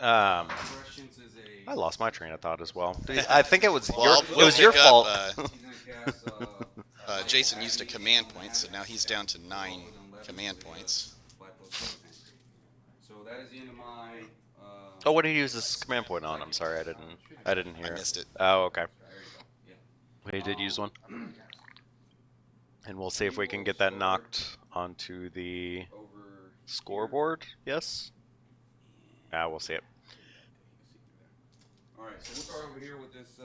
Prescience is I a lost my train of thought as well. I think it was Well, it we'll was your pick up. fault. he's gonna cast Jason used a command point, so now he's down to 9 rolling 11 command is a points. 5+1 thing. So that is the end of my. Oh, what did he use this command point on? I'm sorry, I didn't I hear it. missed it. Oh, okay. There you go. Yeah. He did use one, and we'll see if We we can will get that start knocked onto the over scoreboard. Yes. Ah, we'll see it. All right, so we'll start over here with this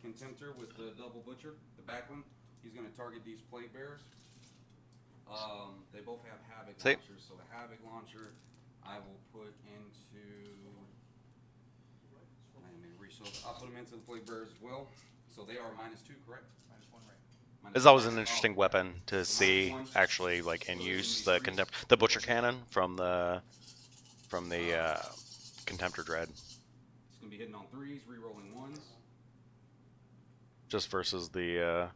Contemptor with the double butcher, the back one. He's going to target these plague bears. They both have havoc See? launchers, so the havoc launcher I will put into. I'll put them into the plague bears as well. So they are -2, correct? -1, right? It's always an interesting weapon to see actually like in use the butcher cannon from the Contemptor Dread, It's going to be hitting on 3s, re-rolling 1s. just versus the. Alright,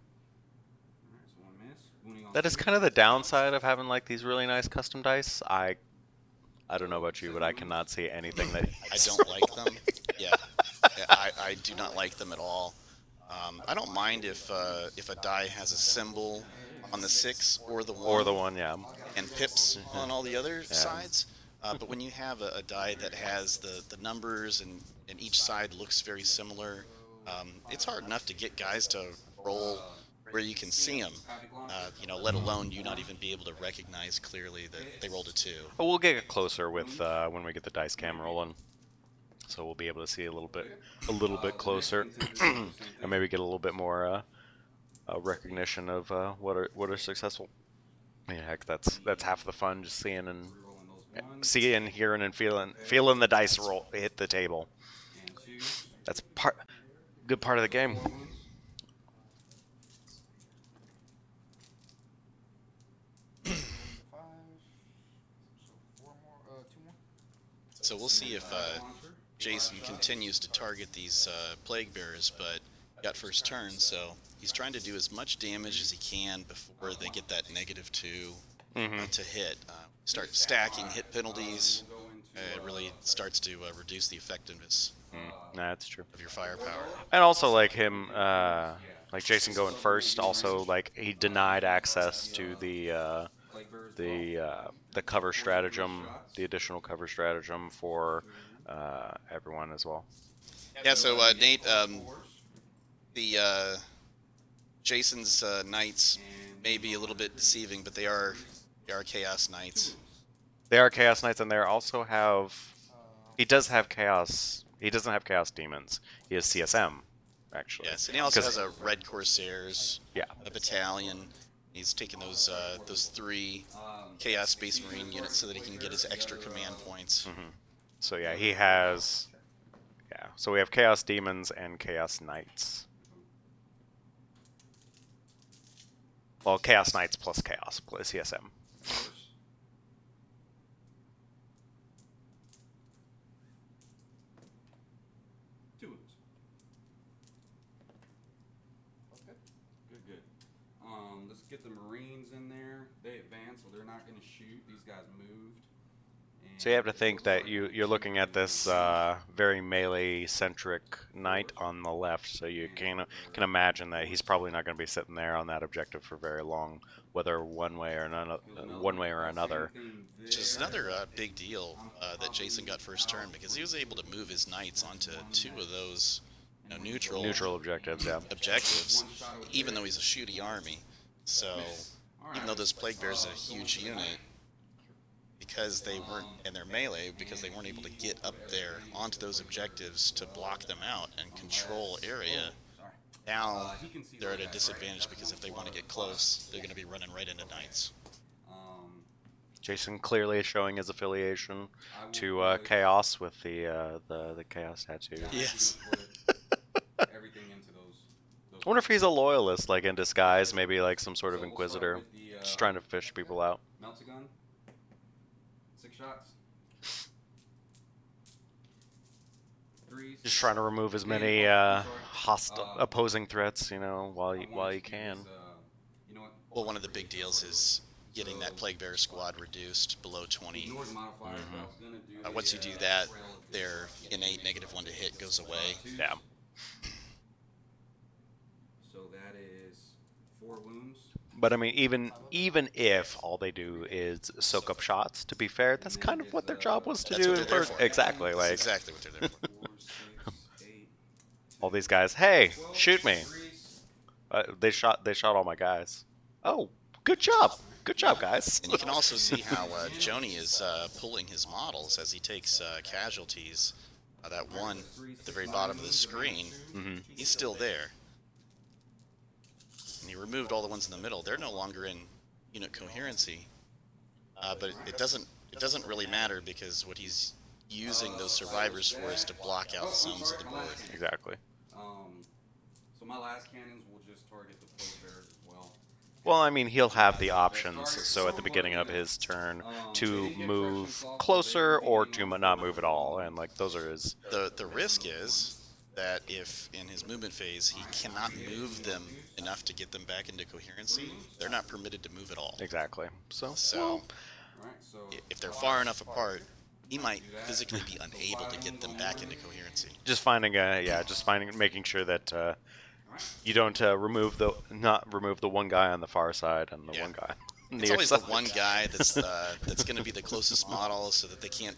so 1 miss. Wounding on That is 2s. kind of the downside of having like these really nice custom dice. I don't know about you, but I cannot see anything that. I don't like them. Yeah, I do not like them at all. I don't mind if a die has a symbol on the 6 or the 1. Or the one, yeah. And pips on all the other sides. But when you have a die that has the numbers and each side looks very similar, it's hard enough to get guys to roll where you can see them, let alone you not even be able to recognize clearly that they rolled a 2. But we'll get closer with when we get the dice cam rolling, so we'll be able to see a little bit closer, and maybe get a little bit more recognition of what are successful. I mean, heck, that's half the fun, just seeing, hearing, and feeling the dice roll hit the table. That's good part of the game. So we'll see if Jason continues to target these plague bearers, but got first turn, so he's trying to do as much damage as he can before they get that -2 to hit. Start stacking hit penalties. It really starts to reduce the effectiveness That's true. of your firepower. And also, like him, like Jason going first, also like he denied access to the cover stratagem, the additional cover stratagem for everyone as well. Yeah. So Nate, the Jason's knights may be a little bit deceiving, but they are chaos knights. They are chaos knights, and they also have. He does have chaos. He doesn't have chaos demons. He has CSM, actually. Yes, and he also has a red corsairs. Yeah. A battalion. He's taken those 3 chaos space marine units so that he can get his extra command points. So yeah, he has. Yeah. So we have chaos demons and chaos knights. Well, chaos knights plus chaos plus CSM. Good. Let's get the Marines in there. They advanced, so they're not going to shoot. These guys moved. So you have to think that you're looking at this very melee-centric knight on the left, so you can imagine that he's probably not going to be sitting there on that objective for very long, whether one way or another. Which is another big deal that Jason got first turn, because he was able to move his knights onto 2 of those neutral objectives, yeah. Even though he's a shooty army. So even though this plague bear is a huge unit, because they weren't in their melee, because they weren't able to get up there onto those objectives to block them out and control area, now they're at a disadvantage, because if they want to get close, they're going to be running right into knights. Jason clearly showing his affiliation to Chaos with the Chaos tattoo. Yes. I wonder if he's a loyalist, like in disguise, maybe like some sort of Inquisitor, just trying to fish people out. Melt-a-gun. 6 shots. 3s. Just trying to remove as many hostile opposing threats, while you can. Well, one of the big deals is getting that plague bear squad reduced below 20. Ignore the modifiers, but I was gonna do the, Once you do that, their innate -1 to hit goes away. Yeah. So that is 4 wounds. But I mean, even if all they do is soak up shots, to be fair, that's kind of what their job was to That's do. what they're there for. Exactly, That's like exactly what they're there for. 4, 6, 8. all these guys. Hey, shoot me! They shot all my guys. Oh, good job, guys. And you can also see how Jony is pulling his models as he takes casualties. That one at the very bottom of the screen, he's still there. And he removed all the ones in the middle. They're no longer in unit coherency. But it doesn't really matter because what he's using those survivors for is to block out zones of the board. Exactly. So my last cannons will just target the plague bears as well. Well, I mean, he'll have the options. So at the beginning of his turn, to move closer or to not move at all, and like those are his. The risk is that if in his movement phase he cannot move them enough to get them back into coherency, they're not permitted to move at all. Exactly. So if they're far enough apart, he might physically be unable to get them back into coherency. just making sure that you don't remove the one guy on the far side and the one guy. It's always the one guy that's going to be the closest model, so that they can't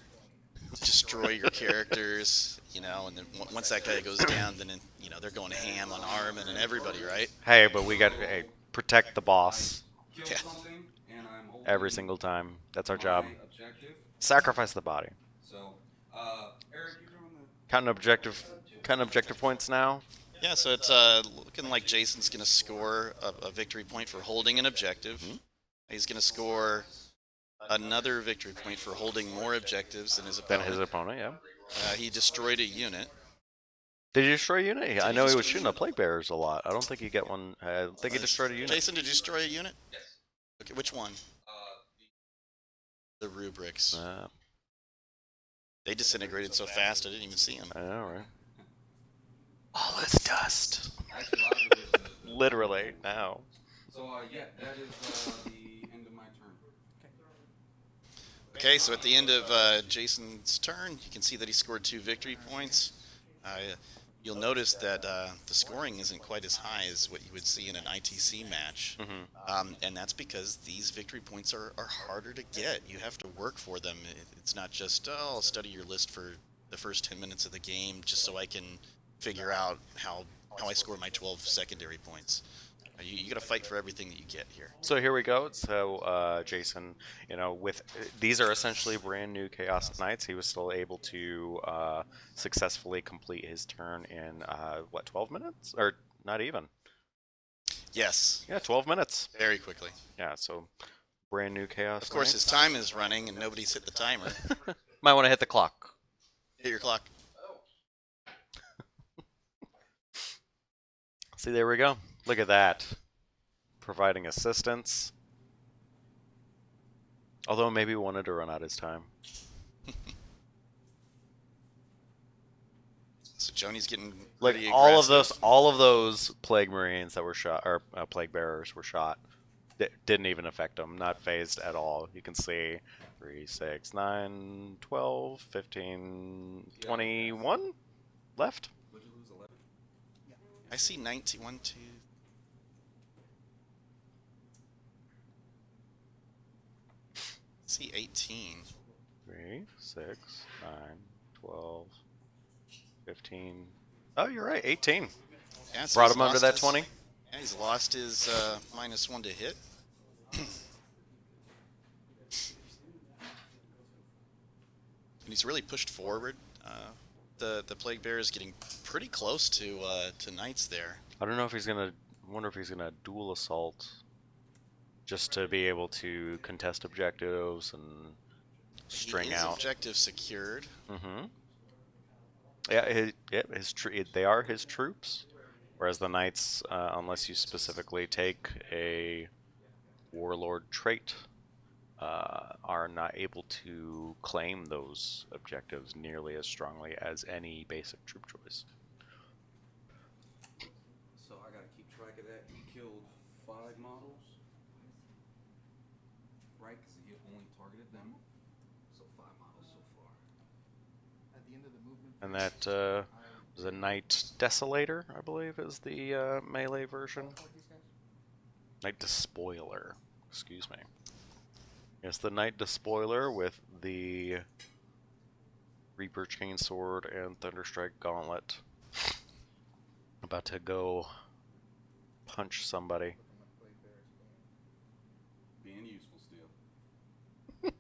destroy your characters, you know. And then once that guy goes down, then they're going ham on Armin and everybody, right? Hey, but we got protect the boss. Yeah. Every single time. That's our job. Sacrifice the body. So, Eric, you're doing Counting objective points now. Yeah, so it's looking like Jason's going to score a victory point for holding an objective. He's going to score another victory point for holding more objectives than his opponent. Yeah. He destroyed a unit. Did he destroy a unit? I know he was shooting at plague bearers a lot. I don't think he got one. I don't think he destroyed a unit. Jason, did you destroy a unit? Yes. Okay, which one? The rubrics. They disintegrated so fast I didn't even see them. I know, right? All is dust. Literally, now. So, yeah, that is the end of my turn. Okay, so at the end of Jason's turn, you can see that he scored 2 victory points. You'll notice that the scoring isn't quite as high as what you would see in an ITC match. And that's because these victory points are harder to get. You have to work for them. It's not just, I'll study your list for the first 10 minutes of the game just so I can figure out how I score my 12 secondary points. You got to fight for everything that you get here. So here we go. So Jason, with these are essentially brand new Chaos Knights. He was still able to successfully complete his turn in 12 minutes, or not even? Yes. Yeah, 12 minutes. Very quickly. Yeah. So brand new Chaos. Of course, his time is running and nobody's hit the timer. Might want to hit the clock. Hit your clock. See, there we go. Look at that. Providing assistance. Although maybe he wanted to run out his time. So Jony's getting like pretty all aggressive. of those plague marines that were shot, or plague bearers were shot. Didn't even affect them. Not phased at all. You can see 3, 6, 9, 12, 15, 21 left. I see 91, 2. I see 18. 3, 6, 9, 12, 15. Oh, you're right, 18. Yeah, so brought him under that 20. Yeah, he's lost his -1 to hit. And he's really pushed forward. The plague bear is getting pretty close to knights there. I don't know if he's gonna. Wonder if he's gonna dual assault, just to be able to contest objectives and string out. Objective secured. Yeah, they are his troops, whereas the knights, unless you specifically take a warlord trait, are not able to claim those objectives nearly as strongly as any basic troop choice. So I gotta keep track of that. He killed 5 models. And that is a Knight Desolator, I believe, is the melee version. Knight Despoiler, excuse me. Yes, the Knight Despoiler with the Reaper Chainsword and Thunderstrike Gauntlet. About to go punch somebody. Being useful still.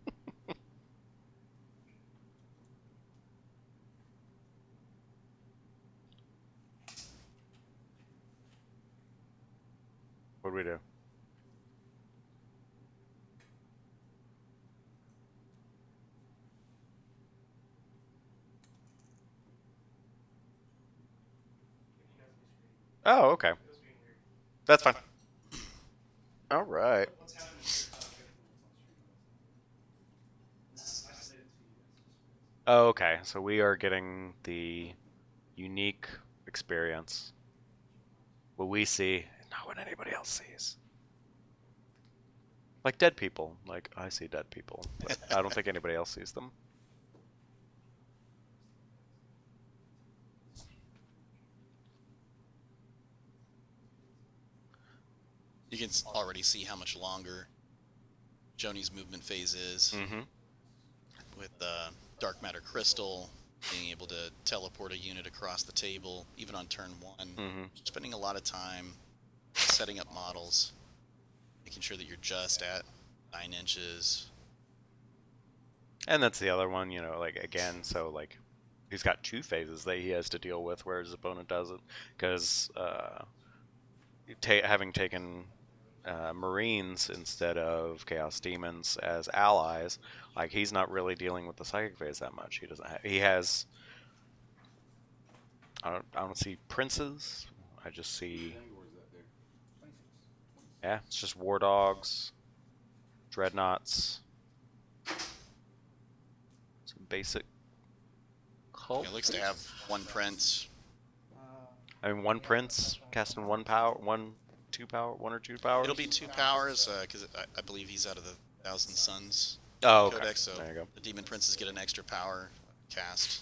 What do we do? Oh, okay. That's fine. All right. Oh, okay, so we are getting the unique experience. What we see, not what anybody else sees. Like dead people. Like, I see dead people, but I don't think anybody else sees them. You can already see how much longer Jony's movement phase is. Mm-hmm. With Dark Matter Crystal, being able to teleport a unit across the table, even on turn 1. Mm-hmm. Spending a lot of time setting up models, making sure that you're just at 9 inches. And that's the other one, you know, like, again, so, like, he's got 2 phases that he has to deal with, whereas his opponent doesn't, because having taken Marines instead of Chaos Demons as allies, like, he's not really dealing with the Psychic phase that much. He doesn't. He has. I don't see princes. I just see. Yeah, it's just war dogs, dreadnoughts, some basic cult. It looks to have 1 prince. I mean, 1 prince casting 1 power, 1 or 2 powers. It'll be 2 powers because I believe he's out of the Thousand Suns codex, so there you go. the demon princes get an extra power cast.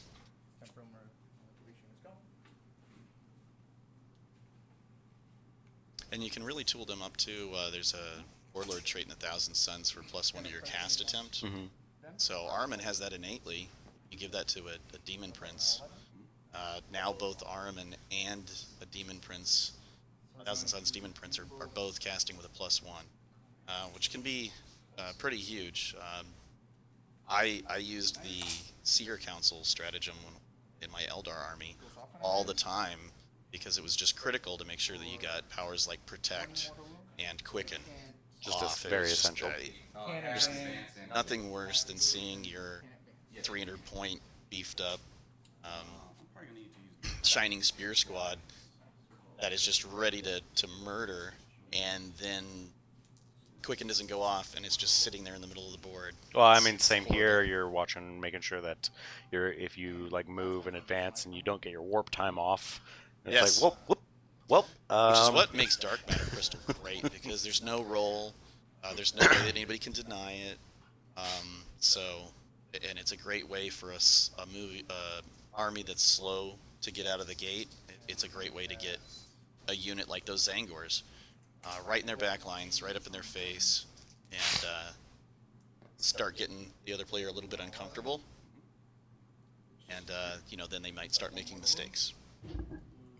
And you can really tool them up too. There's a Warlord trait in the Thousand Suns for +1 to your cast attempt. Mm-hmm. So Armin has that innately. You give that to a demon prince. Now both Armin and a demon prince, Thousand Suns demon prince, are both casting with a +1, which can be pretty huge. I used the Seer Council stratagem in my Eldar army all the time because it was just critical to make sure that you got powers like Protect and Quicken. Just very essential. There's nothing worse than seeing your 300-point beefed up Shining Spear squad that is just ready to murder, and then Quicken doesn't go off, and it's just sitting there in the middle of the board. Well, I mean, same here. You're watching, making sure that if you like move and advance, and you don't get your warp time off. It's like, whoop. Which is what makes Dark Matter Crystal great, because there's no roll, there's no way that anybody can deny it. And it's a great way for a army that's slow to get out of the gate. It's a great way to get a unit like those Zangors right in their back lines, right up in their face, and start getting the other player a little bit uncomfortable. And then they might start making mistakes.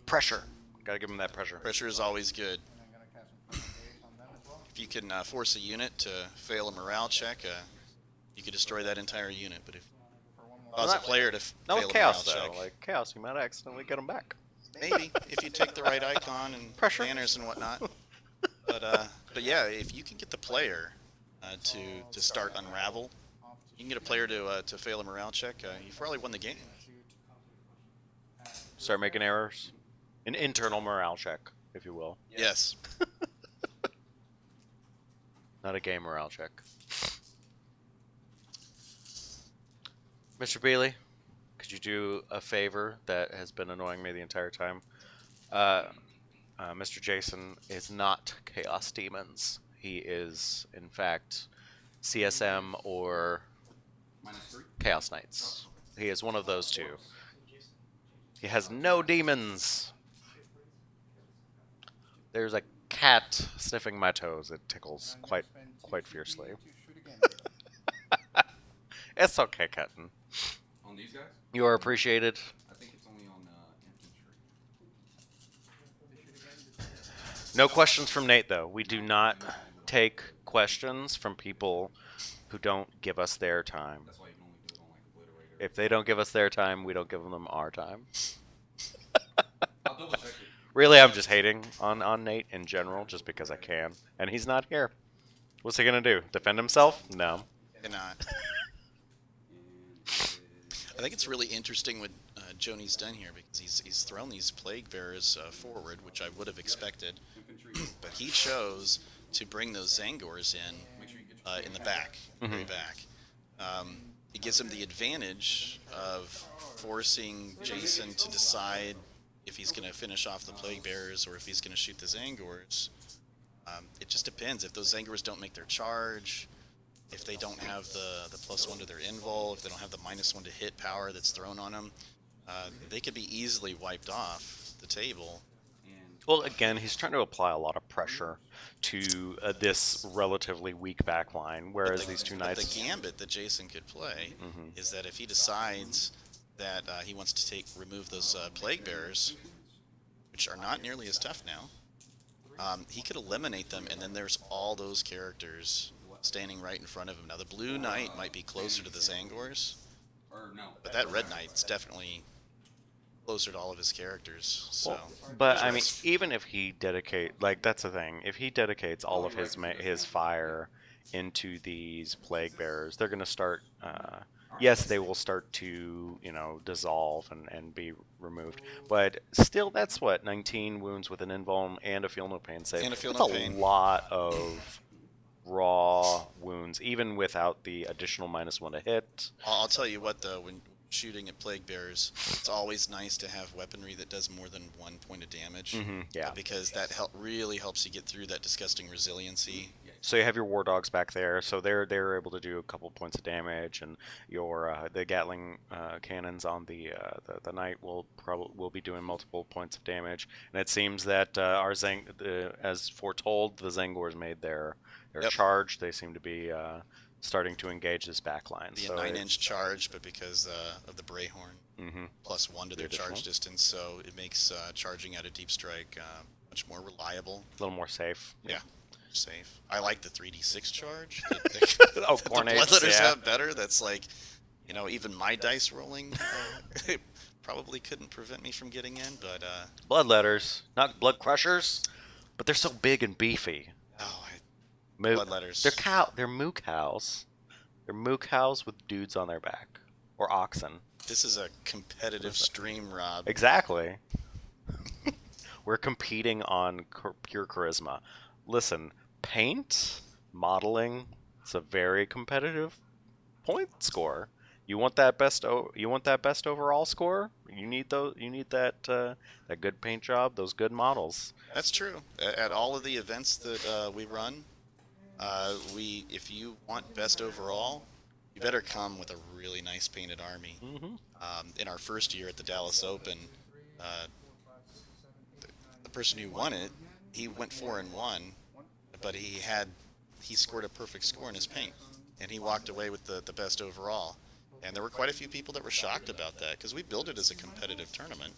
Pressure. Gotta give them that pressure. Pressure is always good. If you can force a unit to fail a morale check, you could destroy that entire unit. But if you cause a player to fail a morale check, like Chaos, you might accidentally get them back. Maybe if you take the right icon and banners and whatnot. But yeah, if you can get the player to start Unravel, you can get a player to fail a morale check. You've probably won the game. Start making errors. An internal morale check, if you will. Yes. Not a game morale check. Mr. Bealey, could you do a favor that has been annoying me the entire time? Mr. Jayson is not Chaos Demons. He is, in fact, CSM or -3. Chaos Knights. He is one of those two. He has no demons. There's a cat sniffing my toes. It tickles quite fiercely. It's okay, kitten. On these guys? You are appreciated. I think it's only on infantry. No questions from Nate, though. We do not take questions from people who don't give us their time. That's why you can only do it on like Obliterator. If they don't give us their time, we don't give them our time. I'll double check it. Really, I'm just hating on Nate in general, just because I can. And he's not here. What's he gonna do? Defend himself? No. Cannot. I think it's really interesting what Jony's done here, because he's thrown these plague bearers forward, which I would have expected, but he chose to bring those Zangors in the back, very back. It gives him the advantage of forcing Jayson to decide if he's going to finish off the plague bearers or if he's going to shoot the Zangors. It just depends. If those Zangors don't make their charge, if they don't have the +1 to their invul, if they don't have the -1 to hit power that's thrown on them, they could be easily wiped off the table. Well, again, he's trying to apply a lot of pressure to this relatively weak back line, whereas these two knights... The gambit that Jayson could play is that if he decides that he wants to remove those plague bearers, which are not nearly as tough now, he could eliminate them, and then there's all those characters standing right in front of him. Now, the blue knight might be closer to the Zangors, but that red knight's definitely closer to all of his characters. So, well, but I mean, even if he that's the thing. If he dedicates all of his fire into these plague bearers, they're going to start. Yes, they will start to dissolve and be removed. But still, that's what 19 wounds with an invuln and a feel no pain save. That's a lot of raw wounds, even without the additional -1 to hit. I'll tell you what, though, when shooting at plague bearers, it's always nice to have weaponry that does more than 1 point of damage. Yeah, because that really helps you get through that disgusting resiliency. So you have your war dogs back there, so they're able to do a couple points of damage, and your the Gatling cannons on the knight will be doing multiple points of damage. And it seems that as foretold, the Zangors made their charge. They seem to be starting to engage this back line. A 9-inch charge, but because of the Brayhorn, +1 to their charge distance, so it makes charging out a deep strike much more reliable. A little more safe. Yeah, safe. I like the 3d6 charge. Oh, the Bloodletters have better. That's like, even my dice rolling probably couldn't prevent me from getting in, but... Bloodletters, not blood crushers, but they're so big and beefy. Bloodletters. They're moo cows. They're moo cows with dudes on their back. Or oxen. This is a competitive stream, Rob. Exactly. We're competing on pure charisma. Listen, paint, modeling, it's a very competitive point score. You want that best overall score? You need that good paint job, those good models. That's true. At all of the events that we run, if you want best overall, you better come with a really nice painted army. In our first year at the Dallas Open, the person who won it, he went 4-1, but he scored a perfect score in his paint, and he walked away with the best overall. And there were quite a few people that were shocked about that, because we built it as a competitive tournament,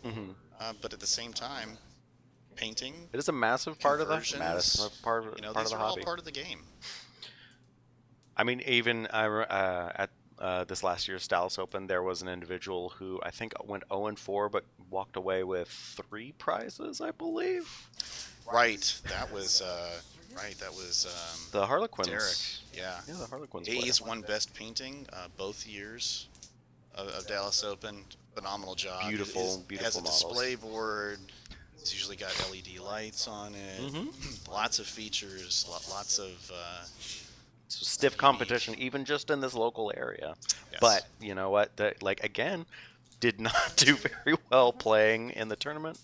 but at the same time, painting. It is a massive part of the these are all part of the game. I mean, even at this last year's Dallas Open, there was an individual who I think went 0-4, but walked away with 3 prizes, I believe. Right. That was the Harlequins. Derek. Yeah. Yeah, the Harlequins. He's won best painting both years of Dallas Open. Phenomenal job. Beautiful has a models. display board. It's usually got LED lights on it. Lots of features. Lots of stiff competition, even just in this local area. Yes. But you know what? Again, did not do very well playing in the tournament.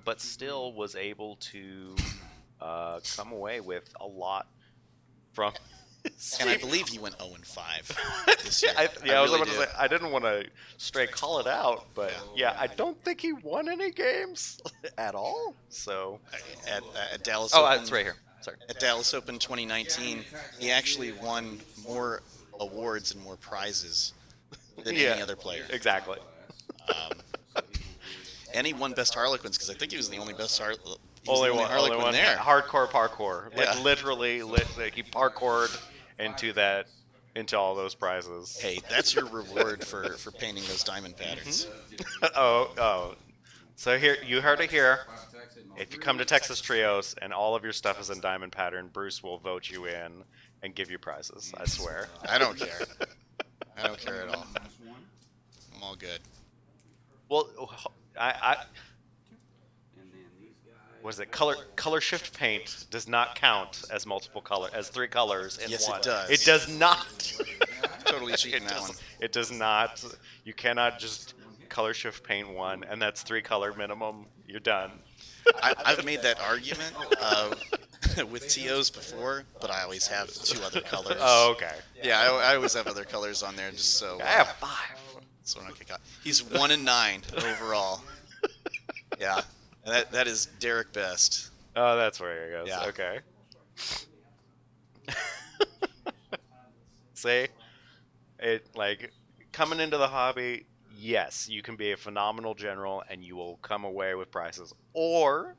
But still was able to come away with a lot from And I believe he went 0-5 this year. I was about to say, I didn't want to straight call it out, but I don't think he won any games at all. So At Dallas Oh, Open, it's right here. Sorry. At Dallas Open 2019, he actually won more awards and more prizes than any other player. Exactly. And he won Best Harlequins because I think he was the only best Harlequin. Only one there. Hardcore parkour. Yeah. Like literally, he parkoured into all those prizes. Hey, that's your reward for painting those diamond patterns. oh. So here, you heard it here. If you come to Texas Trios and all of your stuff is in diamond pattern, Bruce will vote you in and give you prizes. I swear. I don't care. I don't care at all. I'm all good. Well, was it color shift paint does not count as multiple color as 3 colors in yes, one. It does. It does not. Totally cheating that one. It does not. You cannot just color shift paint one, and that's 3 color minimum. You're done. I've made that argument with TOs before, but I always have 2 other colors. Oh, okay. Yeah, I always have other colors on there just so. I have 5. So I don't get caught. He's 1-9 overall. Yeah, and that is Derek Best. Oh, that's where he goes. Yeah. Okay. See, it like coming into the hobby. Yes, you can be a phenomenal general and you will come away with prizes, or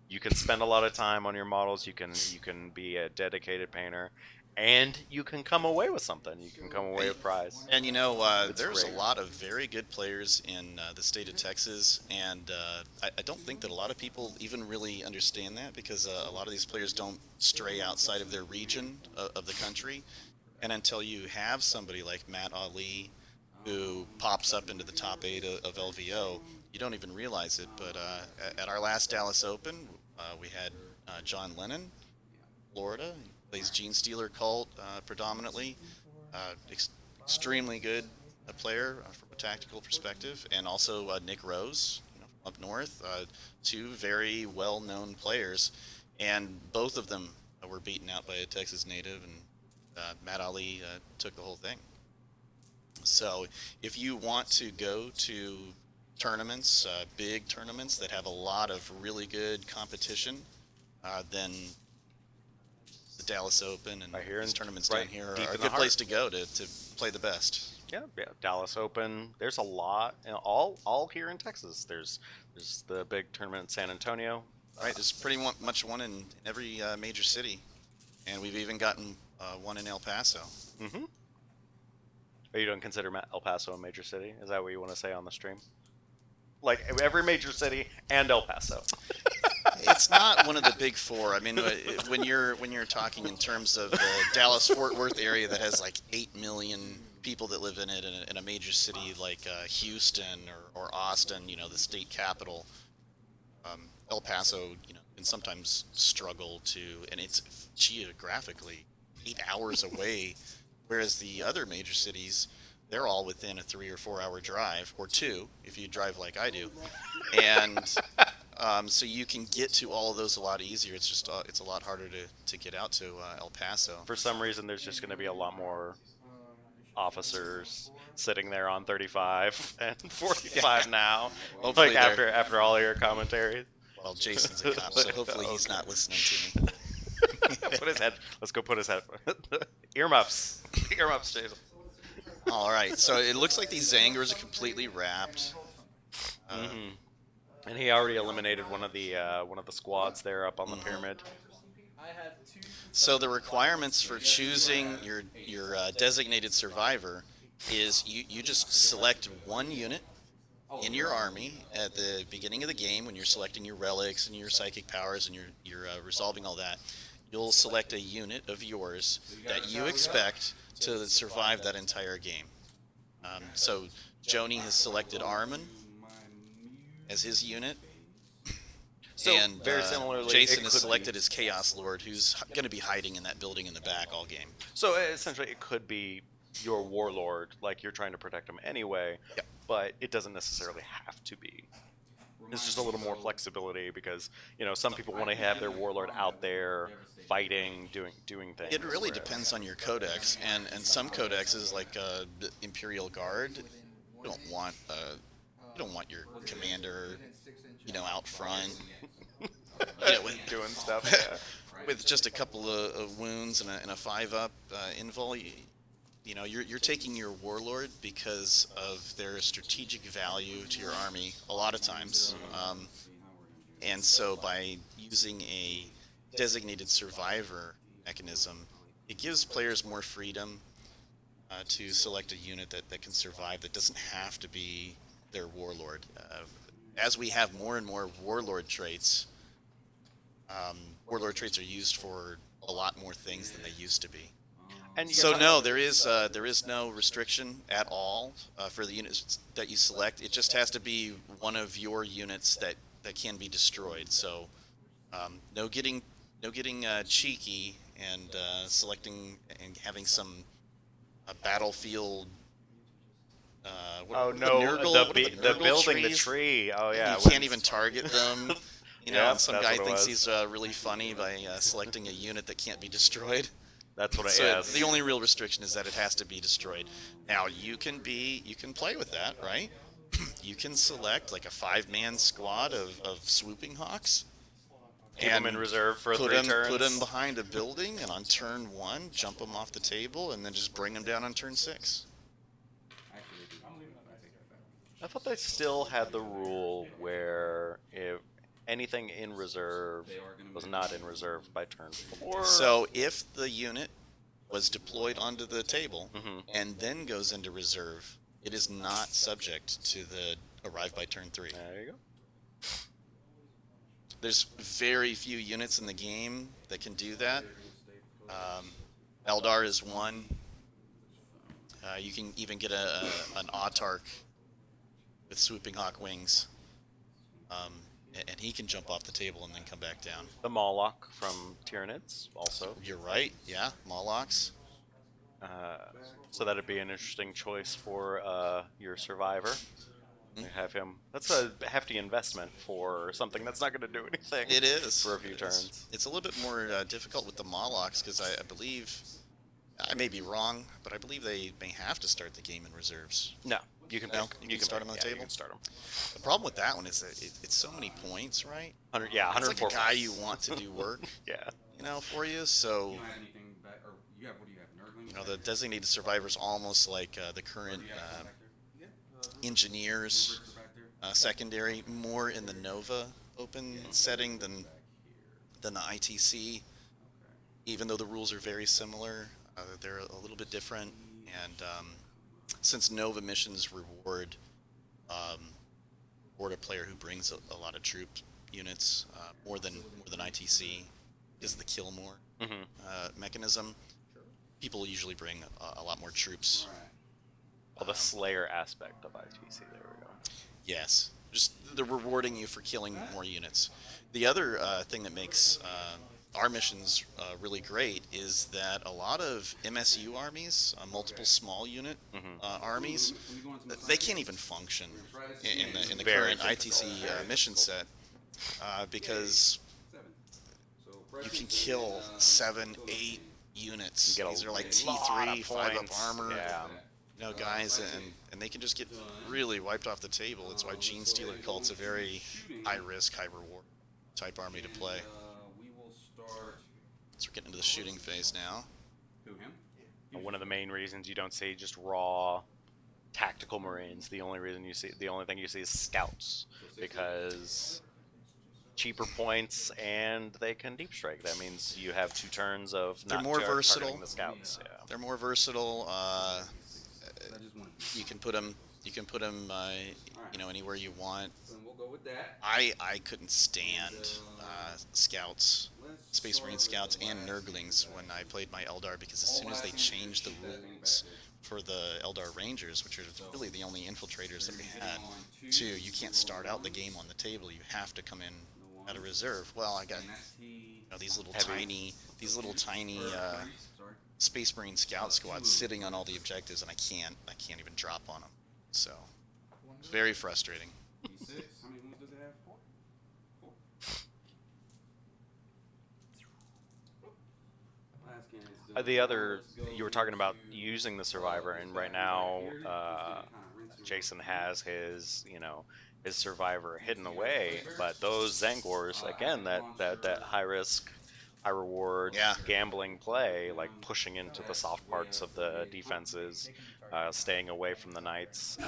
you can spend a lot of time on your models. You can be a dedicated painter, and you can come away with something. You can come away with prize. And there's a lot of very good players in the state of Texas, and I don't think that a lot of people even really understand that because a lot of these players don't stray outside of their region of the country, and until you have somebody like Matt Ali, who pops up into the top 8 of LVO, you don't even realize it. But at our last Dallas Open, we had John Lennon, Florida. He plays Gene Stealer Cult predominantly. Extremely good player from a tactical perspective. And also Nick Rose, up north. 2 very well-known players. And both of them were beaten out by a Texas native, and Matt Ali took the whole thing. So if you want to go to tournaments, big tournaments that have a lot of really good competition, then the Dallas Open and these tournaments down here are a good place to go to play the best. Yeah, Dallas Open. There's a lot, all here in Texas. There's the big tournament in San Antonio. Right, there's pretty much one in every major city, and we've even gotten one in El Paso. Mm-hmm. Or you don't consider El Paso a major city? Is that what you want to say on the stream? Like every major city and El Paso. It's not one of the big 4. I mean, when you're talking in terms of the Dallas-Fort Worth area that has like 8 million people that live in it, in a major city like Houston or Austin, the state capital, El Paso, can sometimes struggle to, and it's geographically 8 hours away. Whereas the other major cities, they're all within a 3 or 4 hour drive, or 2 if you drive like I do, and so you can get to all of those a lot easier. It's just it's a lot harder to get out to El Paso. For some reason, there's just going to be a lot more officers sitting there on 35 and 45 now. Hopefully like after all of your commentaries. Well, Jason's a cop, so hopefully he's not listening to me. Put his head. Let's go put his head. Earmuffs, Jason. All right. So it looks like these Zangers are completely wrapped. And he already eliminated one of the squads there up on the pyramid. So the requirements for choosing your designated survivor is you just select one unit in your army at the beginning of the game when you're selecting your relics and your psychic powers and you're resolving all that. You'll select a unit of yours that you expect to survive that entire game. So Jony has selected Armin as his unit. So and very similarly, Jayson has selected his Chaos Lord, who's going to be hiding in that building in the back all game. So essentially, it could be your warlord, like you're trying to protect him anyway, yep. But it doesn't necessarily have to be. It's just a little more flexibility because, you know, some people want to have their warlord out there fighting, doing things. It really depends on your codex, and some codexes like Imperial Guard, you don't want your commander, you know, out front, you know, with, doing stuff. Yeah. with just a couple of wounds and a 5-up invul. You know, you're taking your warlord because of their strategic value to your army a lot of times, and so by using a designated survivor mechanism, it gives players more freedom to select a unit that can survive, that doesn't have to be their warlord. As we have more and more warlord traits are used for a lot more things than they used to be. And So no, there is no restriction at all for the units that you select. It just has to be one of your units that can be destroyed. So no getting cheeky and selecting and having some battlefield. Oh what no, are the the Nurgle building the trees? tree. Oh yeah, You can't even target them. You know, Yep, and some that's guy what it thinks was. he's really funny by selecting a unit that can't be destroyed. That's what I So asked. the only real restriction is that it has to be destroyed. Now you can play with that, right? You can select like a 5-man squad of swooping hawks. Keep them in reserve for 3 turns. Put them behind a building, and on turn 1, jump them off the table, and then just bring them down on turn 6. I thought they still had the rule where if anything in reserve was not in reserve by turn 4. So if the unit was deployed onto the table Mhm. and then goes into reserve, it is not subject to the arrive by turn 3. There you go. There's very few units in the game that can do that. Eldar is one. You can even get an Autarch with swooping hawk wings, and he can jump off the table and then come back down. The Moloch from Tyranids also. You're right, yeah, Molochs. So that'd be an interesting choice for your survivor. You have him. That's a hefty investment for something that's not going to do anything. It is. For a few turns. It's a little bit more difficult with the Molochs because I believe, I may be wrong, but I believe they may have to start the game in reserves. No, you can. No? You can start him on the table? You can start him. The problem with that one is that it's so many points, right? 100. Yeah, It's like 104. a guy you want to do work, Yeah. you know, for you. So, You don't have anything back, or you have, what do you have, Nurglings? you know, the designated survivor's almost like the current What do you have back there? engineers Rubrics are back there? secondary, more in the Nova open setting than the ITC. Even though the rules are very similar, they're a little bit different. And since Nova missions reward a player who brings a lot of troop units more than ITC, is the kill more mechanism. People usually bring a lot more troops. Well, the Slayer aspect of ITC. There we go. Yes, just they're rewarding you for killing more units. The other thing that makes our missions really great is that a lot of MSU armies, multiple small unit armies, they can't even function in the Very current ITC mission set because you can kill 7, 8 units. You get These are like lot of T3, 5-up points. armor. Yeah. You know, guys, and they can just get really wiped off the table. It's why Gene Stealer Cult's a very high-risk, high-reward type army to play. We will start. So we're getting into the shooting phase now. Who, him? One of the main reasons you don't see just raw tactical Marines. The only thing you see is scouts, because cheaper points and they can deep strike. That means you have 2 turns of They're not more versatile. targeting the scouts. Yeah. They're more versatile. I just want. You can put them. You know, anywhere you want. Then we'll go with that. I couldn't stand scouts, Space Marine scouts, and Nurglings when I played my Eldar, because as soon as they changed the rules for the Eldar Rangers, which are really the only infiltrators that we had, to you can't start out the game on the table. You have to come in at a reserve. Well, I got these little tiny Space Marine scout squads sitting on all the objectives, and I can't even drop on them. So it's very frustrating. D6. How many wounds does it have? the other, you were talking about using the survivor, and right now, Jayson has his, his survivor hidden away, but those Zangors, again, that high risk, high reward Yeah. gambling play, like pushing into the soft parts of the defenses, staying away from the knights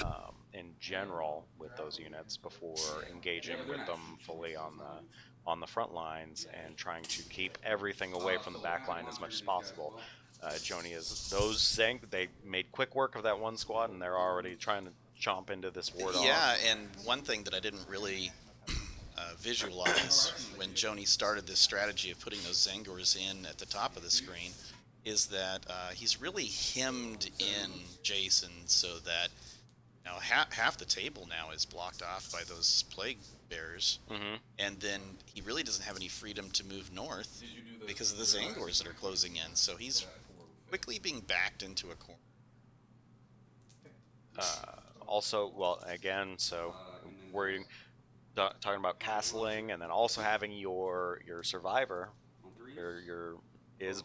in general with those units before engaging with them fully on the front lines, and trying to keep everything away from the back line as much as possible. Jony is they made quick work of that one squad, and they're already trying to chomp into this ward off. Yeah, and one thing that I didn't really visualize when Jony started this strategy of putting those Zangors in at the top of the screen is that he's really hemmed in Jayson so that half the table now is blocked off by those plague bears, and then he really doesn't have any freedom to move north because of the Zangors that are closing in. So he's quickly being backed into a corner. Also, well, again, so we're talking about castling, and then also having your survivor, his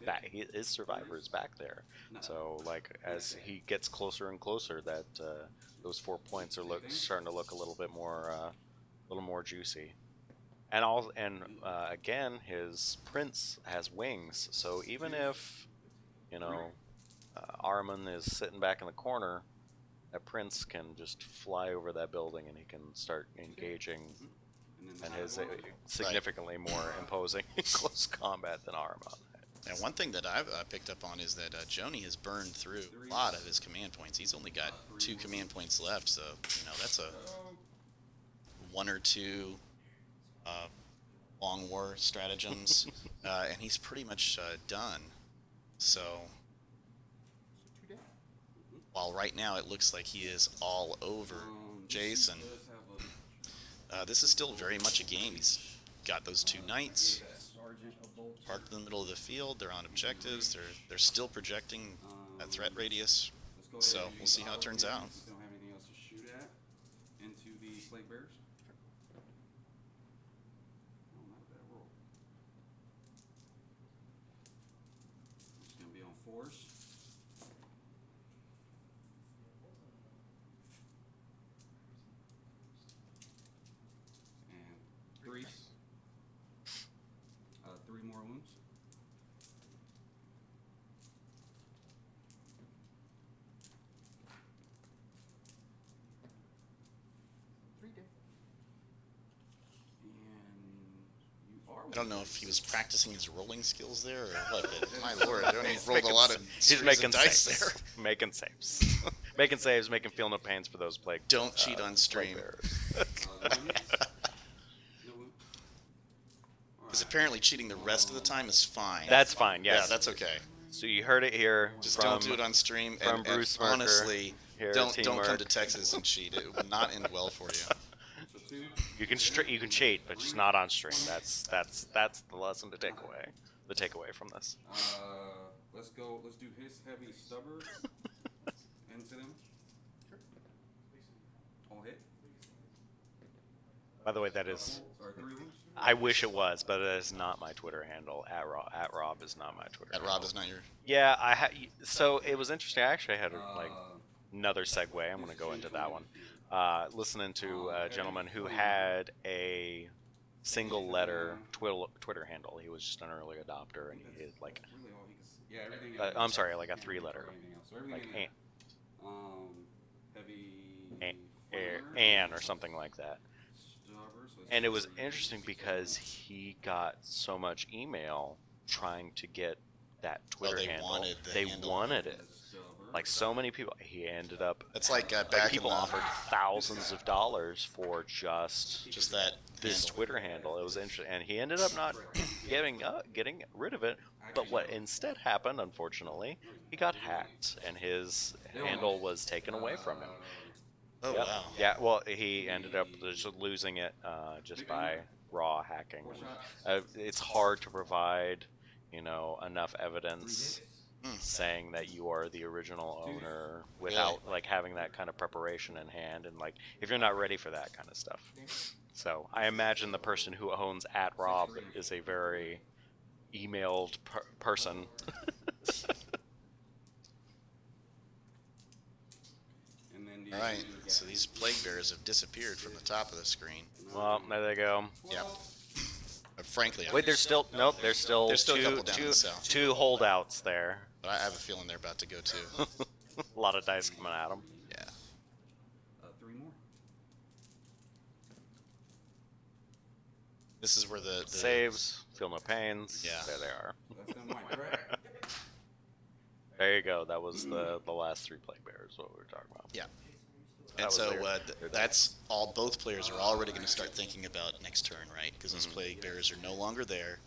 survivor is back there. So like as he gets closer and closer, that those 4 points are starting to look a little bit more juicy. And again, his prince has wings, so even if Armin is sitting back in the corner, that prince can just fly over that building and he can start engaging, and is significantly more imposing in close combat than Armin. And one thing that I've picked up on is that Jony has burned through a lot of his command points. He's only got 2 command points left, so that's a 1 or 2 long war stratagems, and he's pretty much done. So while right now it looks like he is all over Jayson, this is still very much a game. He's got those 2 knights parked in the middle of the field. They're on objectives. They're still projecting a threat radius. So we'll see how it turns out. Don't have anything else to shoot at into the plague bears. Oh, not a bad roll. It's gonna be on force. And 3. 3 more wounds. I don't know if he was practicing his rolling skills there or what, but my lord, Jony rolled a lot of He's making dice saves. there. Making saves. Making saves, making feel no pains for those plague. Don't cheat on stream. Because apparently cheating the rest of the time is fine. That's fine, yes. Yeah, that's okay. So you heard it here. Just don't do it on stream. From And Bruce honestly, here, don't come teamwork. to Texas and cheat. It will not end well for you. You can cheat, but just not on stream. That's the lesson to take away. The takeaway from this. Let's go. Let's do his heavy stubber into them. All hit. By the way, that is. Sorry, 3 wounds. I wish it was, but it is not my Twitter handle. At Rob is not my Twitter. At handle. Rob is not your. Yeah, so it was interesting. I actually had another segue. I'm going to go into that one. Listening to a gentleman who had a single letter Twitter handle. He was just an early adopter, and he had like, I'm sorry, like a 3-letter, like heavy Ann or something like that. And it was interesting because he got so much email trying to get that Twitter handle. They wanted it. Like so many people, he ended up. It's like back people in the, offered thousands of dollars for just that this handle. Twitter handle. It was interesting, and he ended up not getting rid of it. But what instead happened, unfortunately, he got hacked, and his handle was taken away from him. Oh Yep. wow! Yeah, well, he ended up just losing it just by raw hacking. It's hard to provide, enough evidence saying that you are the original owner without like having that kind of preparation in hand, and like if you're not ready for that kind of stuff. So I imagine the person who owns @Rob is a very emailed person. And then All right, so these plague bears have disappeared from the top of the screen. Well, there they go. Yep. Frankly, Wait, there's still there's still a couple down in the cell. two holdouts there. But I have a feeling they're about to go too. A lot of dice coming at them. Yeah. 3 more. This is where the Saves, feel no pains. Yeah. There they are. That's them, Mike, correct? There you go. That was the last 3 plague bears. What we were talking about. Yeah. That And was so their that's all. Both players are already going to start thinking about next turn, right? Because those plague bears are no longer there.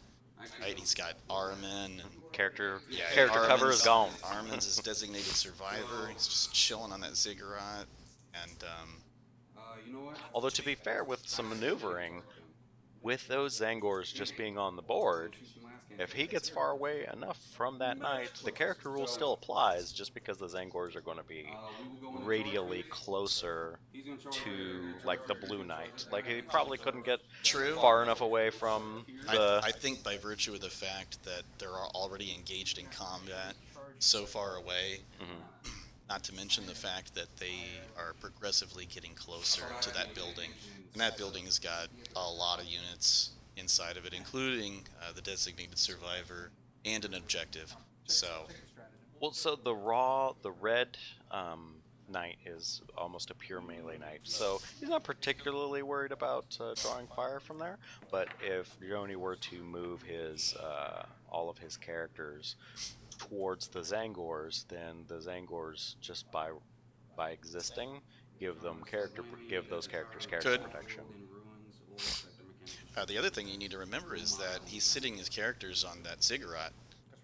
Right? He's got Armin and character yeah, character cover is gone. Armin's his designated survivor. He's just chilling on that ziggurat, and You know what? Although to be fair, with some maneuvering, with those Zangors just being on the board, if he gets far away enough from that knight, the character rule still applies, just because the Zangors are going to be radially closer to, like, the blue knight. Like, he probably couldn't get far enough away from the... I think by virtue of the fact that they're already engaged in combat so far away, not to mention the fact that they are progressively getting closer to that building, and that building has got a lot of units inside of it, including the designated survivor and an objective. So, Well, so the red knight is almost a pure melee knight, so he's not particularly worried about drawing fire from there. But if Jony were to move his all of his characters towards the Zangors, then the Zangors, just by existing, give those characters character protection. the other thing you need to remember is that he's sitting his characters on that ziggurat.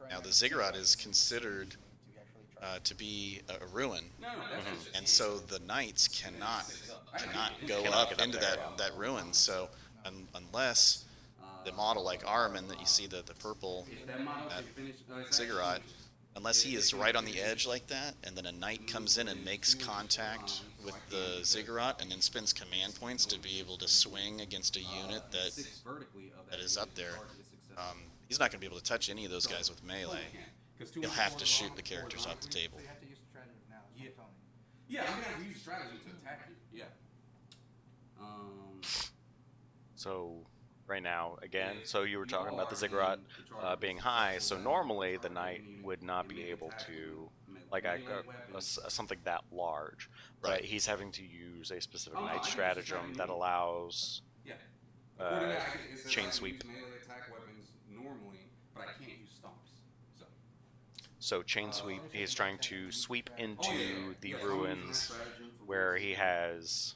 Now, the ziggurat is considered to be a ruin, and so the knights cannot go up into that ruin. So, unless the model like Armin that you see the purple ziggurat, unless he is right on the edge like that, and then a knight comes in and makes contact with the ziggurat and then spends command points to be able to swing against a unit that is up there, he's not going to be able to touch any of those guys with melee. He'll have to shoot the characters off the table. We have to use stratagem now. Yeah. Tony. Yeah, I'm going to use stratagem to attack you. Yeah. So right now, again, so you were talking about the ziggurat being high, so normally the knight would not be able to, like, something that large, but Right. he's having to use a specific knight stratagem that allows chain sweep. Melee attack weapons normally, but I can't use stomps. So chain sweep, he's trying to sweep into the ruins where he has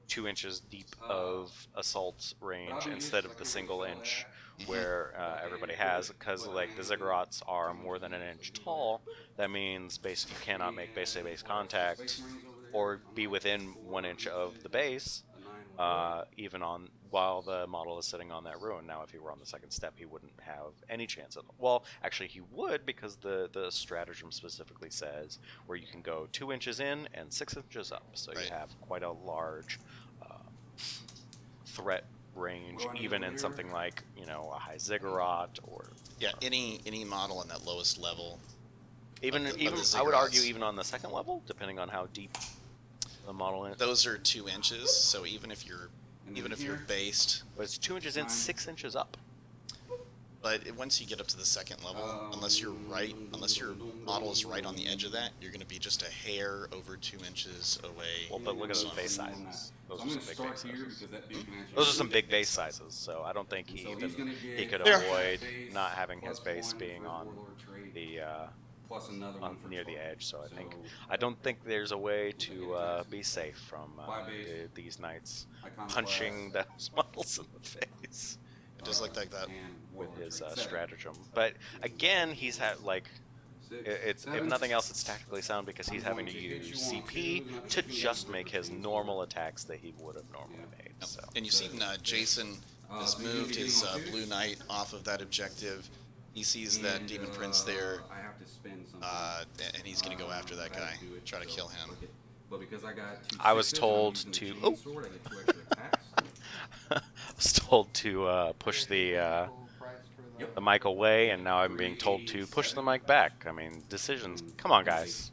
2 inches deep of assault range instead of the single inch where everybody has, because like the ziggurats are more than an inch tall. That means basically you cannot make base-to-base contact or be within 1 inch of the base, even on while the model is sitting on that ruin. Now, if he were on the second step, he wouldn't have any chance at all. Well, actually, he would, because the stratagem specifically says where you can go 2 inches in and 6 inches up. So Right. you have quite a large threat range, even in something like, you know, a high ziggurat or Yeah, any model on that lowest level. even of the I would argue ziggurats. even on the second level, depending on how deep the model is. Those are 2 inches, so even if you're based, But it's 2 inches in, 6 inches up. but once you get up to the second level, unless your model is right on the edge of that, you're going to be just a hair over 2 inches away. Well, but look at So- those base sizes. Those So are I'm some going to big start base here sizes. because that dude can actually. Those are some big base sizes, so I don't think he So even he's gonna get he could There. avoid base not having his plus base 1 being for on warlord trait, the plus another one for near the 12. edge. So I So, don't think there's a way to be safe from 5 base. these knights Iconoclast, punching those models in the face It does look like that. and with warlord his trait. 7. stratagem. But again, he's had like. 6, It's if 7. nothing else, it's tactically sound because he's having to use CP to just make his normal attacks that he would have normally made. So And you've seen Jayson has moved his Blue Knight off of that objective. He sees that Demon Prince there, I have to spend something. and he's going to go after that guy, try to kill him. But because I got 2 I was 6s, I'm told using the to- chain oh. sword, I get 2 extra attacks. I was told to push the Full price for the Yep. the mic away, and now I'm being told to push the mic back. I mean, decisions. Come on, guys.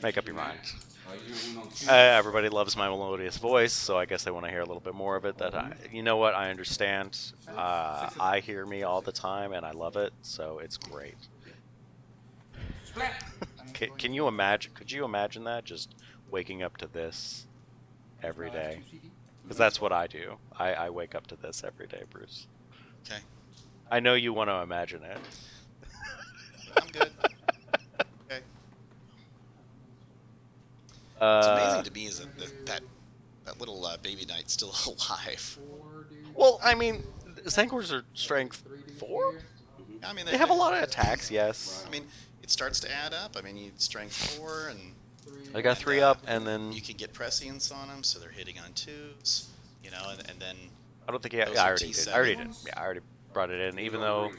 Make up your minds. Everybody loves my melodious voice, so I guess they want to hear a little bit more of it. You know what? I understand. I hear me all the time, and I love it, so it's great. Can you imagine? Could you imagine that? Just waking up to this every day, because that's what I do. I wake up to this every day, Bruce. Okay. I know you want to imagine it. I'm good. Okay. What's amazing to me is that little baby knight's still alive. Well, I mean, Zangors are strength 4? I mean, They have a lot of attacks, yes. I mean, it starts to add up. I mean, you strength 4 and... I got 3 up, and then... You can get prescience on them, so they're hitting on 2s, you know, and then... I don't think I already did. I already brought it in, even though,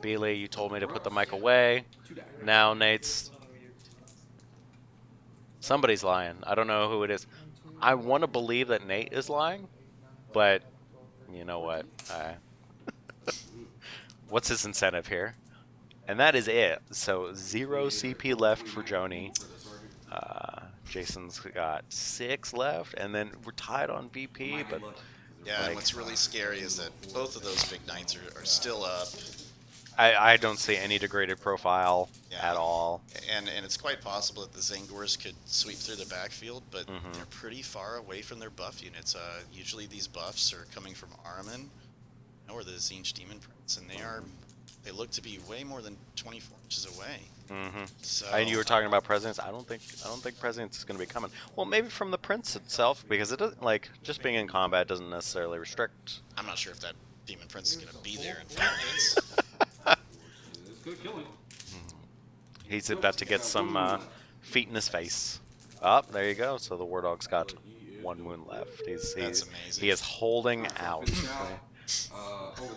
Bailey, you told me to put the mic away. Now Nate's... Somebody's lying. I don't know who it is. I want to believe that Nate is lying, but you know what? What's his incentive here? And that is it. So 0 CP left for Jony. Jason's got 6 left, and then we're tied on VP. But yeah, and what's really scary is that both of those big knights are still up. I don't see any degraded profile at all. And it's quite possible that the Zangors could sweep through the backfield, but they're pretty far away from their buff units. Usually these buffs are coming from Armin or the Tzeentch Demon Prince, and they look to be way more than 24 inches away. So, and you were talking about Presidents. I don't think Presidents is going to be coming. Well, maybe from the Prince itself, because it doesn't, like, just being in combat doesn't necessarily restrict. I'm not sure if that Demon Prince is going to be there in 5 minutes. He's about to get some feet in his face. Oh, there you go. So the War Dog's got 1 wound left. That's amazing. He is holding out.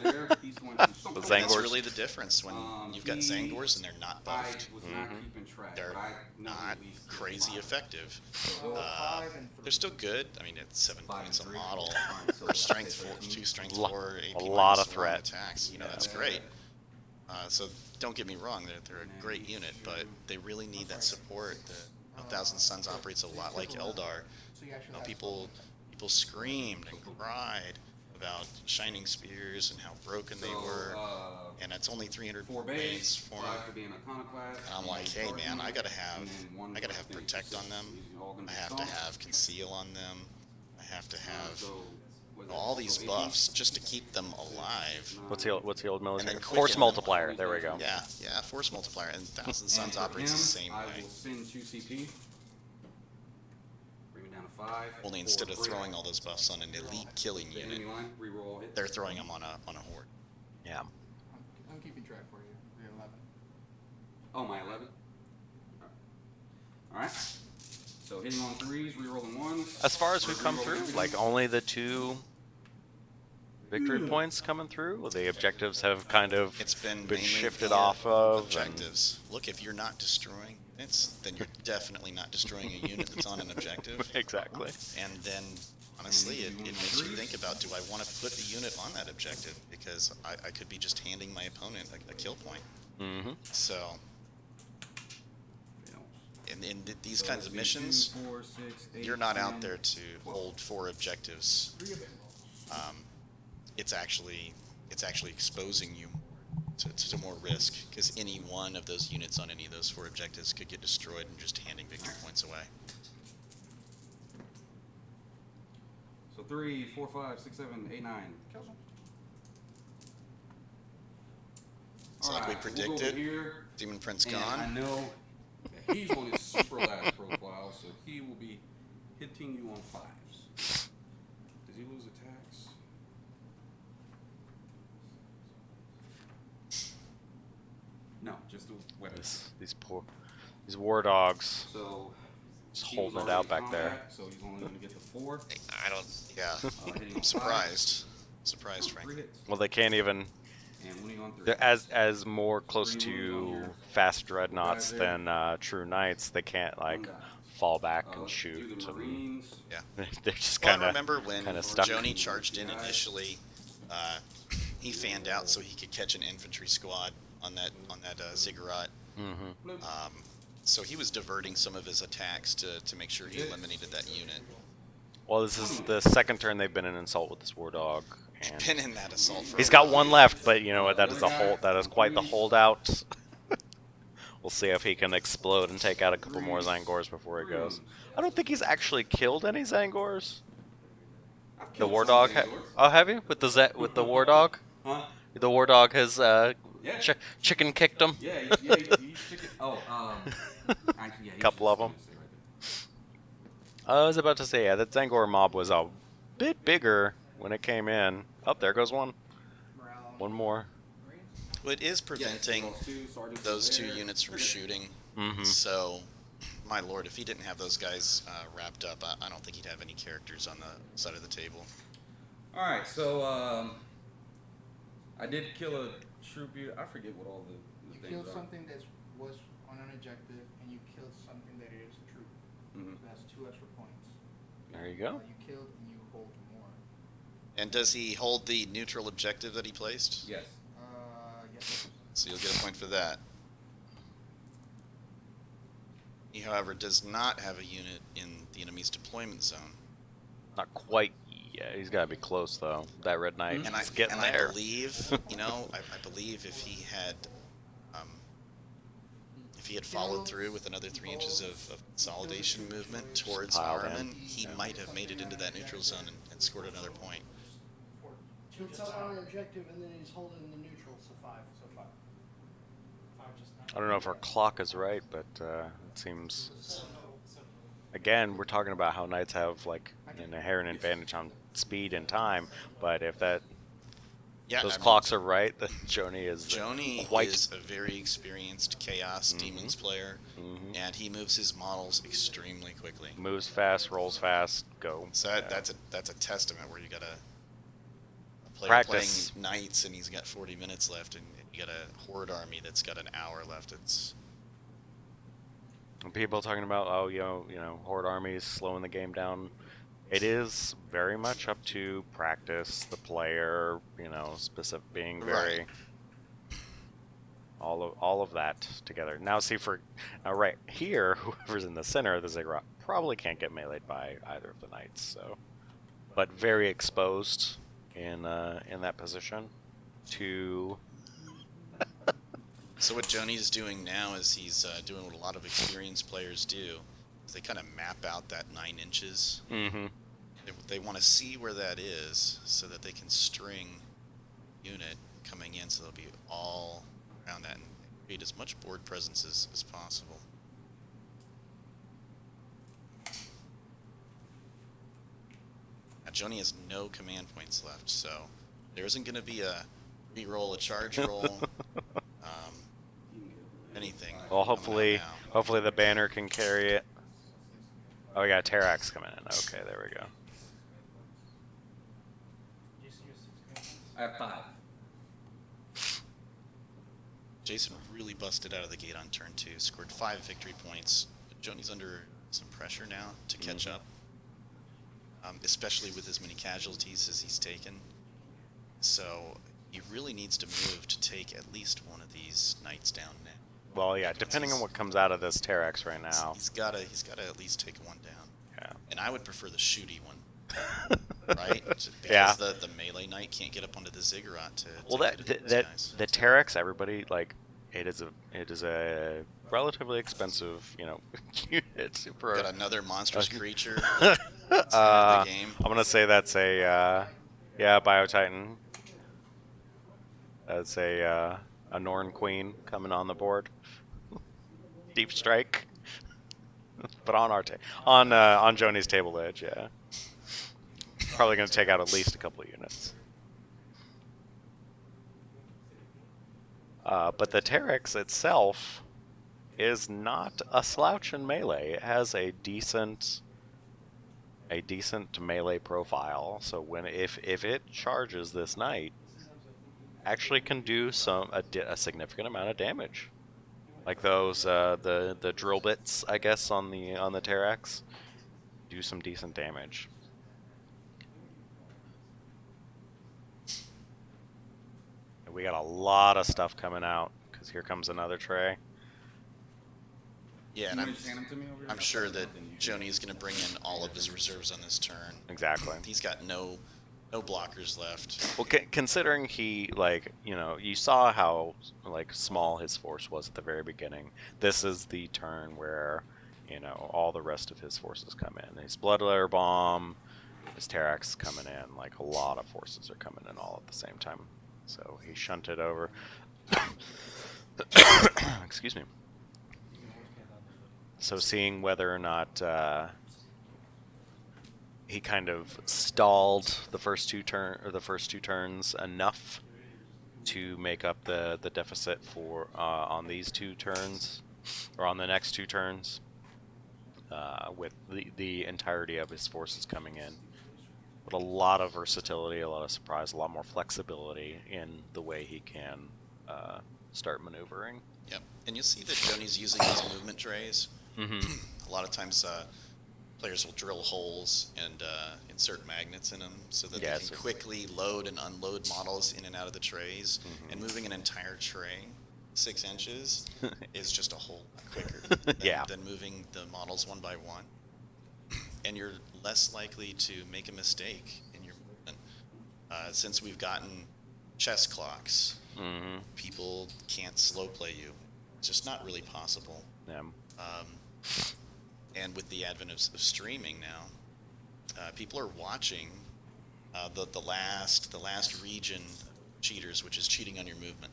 That's really the difference when you've got Zangors and they're not buffed. They're not crazy effective. They're still good. I mean, it's 7 points a model. Strength 4, 2 strength 4, AP a lot of threat attacks. You know, that's great. So don't get me wrong, they're a great unit, but they really need that support. The Thousand Suns operates a lot like Eldar. You know, people screamed and cried about Shining Spears and how broken they were, and it's only 300 base for them. And I'm like, hey man, I gotta have Protect on them. I have to have Conceal on them. I have to have all these buffs just to keep them alive. What's the old military? Force multiplier. There we go. Yeah, Force multiplier, and Thousand Suns operates the same way. I will spend 2 CP. Bring it down to 5. Only instead of throwing all those buffs on an elite killing unit, they're throwing them on a horde. Yeah. I'm keeping track for you. You're 11. Oh, my 11. All right. So hitting on 3s, rerolling 1s. As far as we've come through, like only the 2 victory points coming through. The objectives have kind of been shifted off of objectives. Look, if you're not destroying units, then you're definitely not destroying a unit that's on an objective. Exactly. And then, honestly, it makes you think about, do I want to put the unit on that objective? Because I could be just handing my opponent a kill point. So, in these kinds of missions, you're not out there to hold 4 objectives. It's actually exposing you to more risk, because any one of those units on any of those 4 objectives could get destroyed and just handing victory points away. So 3, 4, 5, 6, 7, 8, 9. So like we predicted, Demon Prince gone. I know he's on his super last profile, so he will be hitting you on 5s. Does he lose attacks? No, just the weapons. These War Dogs. So just holding it out back there. So he's only going to get the 4. I don't. Yeah, I'm surprised. Surprised, frankly. Well, they can't even. They're as more close to fast dreadnoughts than true knights. They can't like fall back and shoot. Yeah, they're just well, kind of. I remember when stuck. Jony charged in initially. he fanned out so he could catch an infantry squad on that ziggurat. So he was diverting some of his attacks to make sure he eliminated that unit. Well, this is the second turn they've been in Assault with this War Dog. And Been in that assault for he's a got while. one left, but you know what? That is a hold. That is quite the holdout. We'll see if he can explode and take out a couple more Zangors before he goes. I don't think he's actually killed any Zangors. The War Dog. Oh, have you with the War Dog? Huh? The War Dog has chicken kicked him. Yeah, he's chicken. Oh, actually, yeah, he's Couple of just them. gonna stay right I was about to say, yeah, that Zangor mob was a bit bigger when it came in. Oh, there goes one. Morale. One more. Well, it is there. Yeah, preventing lost two, sergeants those are two there. units from shooting. Mm-hmm. So, my lord, if he didn't have those guys wrapped up, I don't think he'd have any characters on the side of the table. All right, so I did kill a troop. I forget what all the You things killed are. something that was on an objective, and you killed something that is a troop. Mhm. So that's 2 extra points. There you go. You killed and you hold more. And does he hold the neutral objective that he placed? Yes. Yes. So you'll get a point for that. He, however, does not have a unit in the enemy's deployment zone. Not quite yet. He's got to be close though. That Red Knight And is getting I there. believe, I believe if he had followed through with another 3 inches of consolidation movement towards Piled in. Armin, he might have made it into that neutral zone and scored another point. Killed someone on an objective and then he's holding the neutral, so 5. So 5. 5 just not. I don't know if our clock is right, but it seems. Again, we're talking about how knights have like an inherent advantage on speed and time, but if those I mean, clocks are right, then Jony is Jony quite. is a very experienced Chaos Demons player, and he moves his models extremely quickly. Moves fast, rolls fast, go. So Yeah. that's a testament where you got a player Practice. playing knights and he's got 40 minutes left, and you got a horde army that's got an hour left. It's And people talking about, oh, you know, horde armies slowing the game down. It is very much up to practice, the player, you know, specific being very. Right. All of that together. Now, see right here, whoever's in the center of the ziggurat probably can't get meleeed by either of the knights. So, but very exposed in that position to. So what Jony's doing now is he's doing what a lot of experienced players do. Is they kind of map out that 9 inches. Mm-hmm. They want to see where that is so that they can string unit coming in, so they'll be all around that and create as much board presence as possible. Now Jony has no command points left, so there isn't going to be a re-roll, a charge roll. Anything. Well, coming out now. hopefully the banner can carry it. Oh, we got Terrax coming in. Okay, there we go. I have 5. Jayson really busted out of the gate on turn 2, scored 5 victory points. Jony's under some pressure now to catch up, especially with as many casualties as he's taken. So he really needs to move to take at least one of these knights down now. Well, yeah, depending on what comes out of this Terrax right now. He's gotta at least take one down. Yeah. And I would prefer the shooty one, right? Because Yeah. the melee knight can't get up onto the ziggurat to Well, get at those guys. the Terrax, everybody like it is a relatively expensive, you know, unit for. Got another monstrous creature. uh, That's the end of the game. I'm gonna say that's a Biotitan. That's a Norn Queen coming on the board. Deep Strike. But on our on Jony's table edge, yeah. Probably gonna take out at least a couple of units. But the Terex itself is not a slouch in melee. It has a decent melee profile. So if it charges this knight, actually can do a significant amount of damage. Like those the drill bits, I guess, on the Terex do some decent damage. we got a lot of stuff coming out, because here comes another tray. Yeah, You and wanna just hand 'em to me over here? I'm sure that Jony's going to bring in all of his reserves on this turn. Exactly. He's got no blockers left. Well, considering he, like, you know, you saw how, like, small his force was at the very beginning. This is the turn where, you know, all the rest of his forces come in. His Bloodletter Bomb, his Terax coming in. Like, a lot of forces are coming in all at the same time. So he shunted over. Excuse me. So seeing whether or not he kind of stalled the first two turns enough to make up the deficit for on these 2 turns, or on the next 2 turns, with the entirety of his forces coming in. But a lot of versatility, a lot of surprise, a lot more flexibility in the way he can start maneuvering. Yep, and you'll see that Jony's using these movement trays. Mm-hmm. A lot of times players will drill holes and insert magnets in them so that they can quickly load and unload models in and out of the trays. And moving an entire tray 6 inches is just a whole lot quicker than moving the models one by one. And you're less likely to make a mistake in your movement. Since we've gotten chess clocks, people can't slow play you. It's just not really possible. Yeah. And with the advent of streaming now, people are watching the last region cheaters, which is cheating on your movement,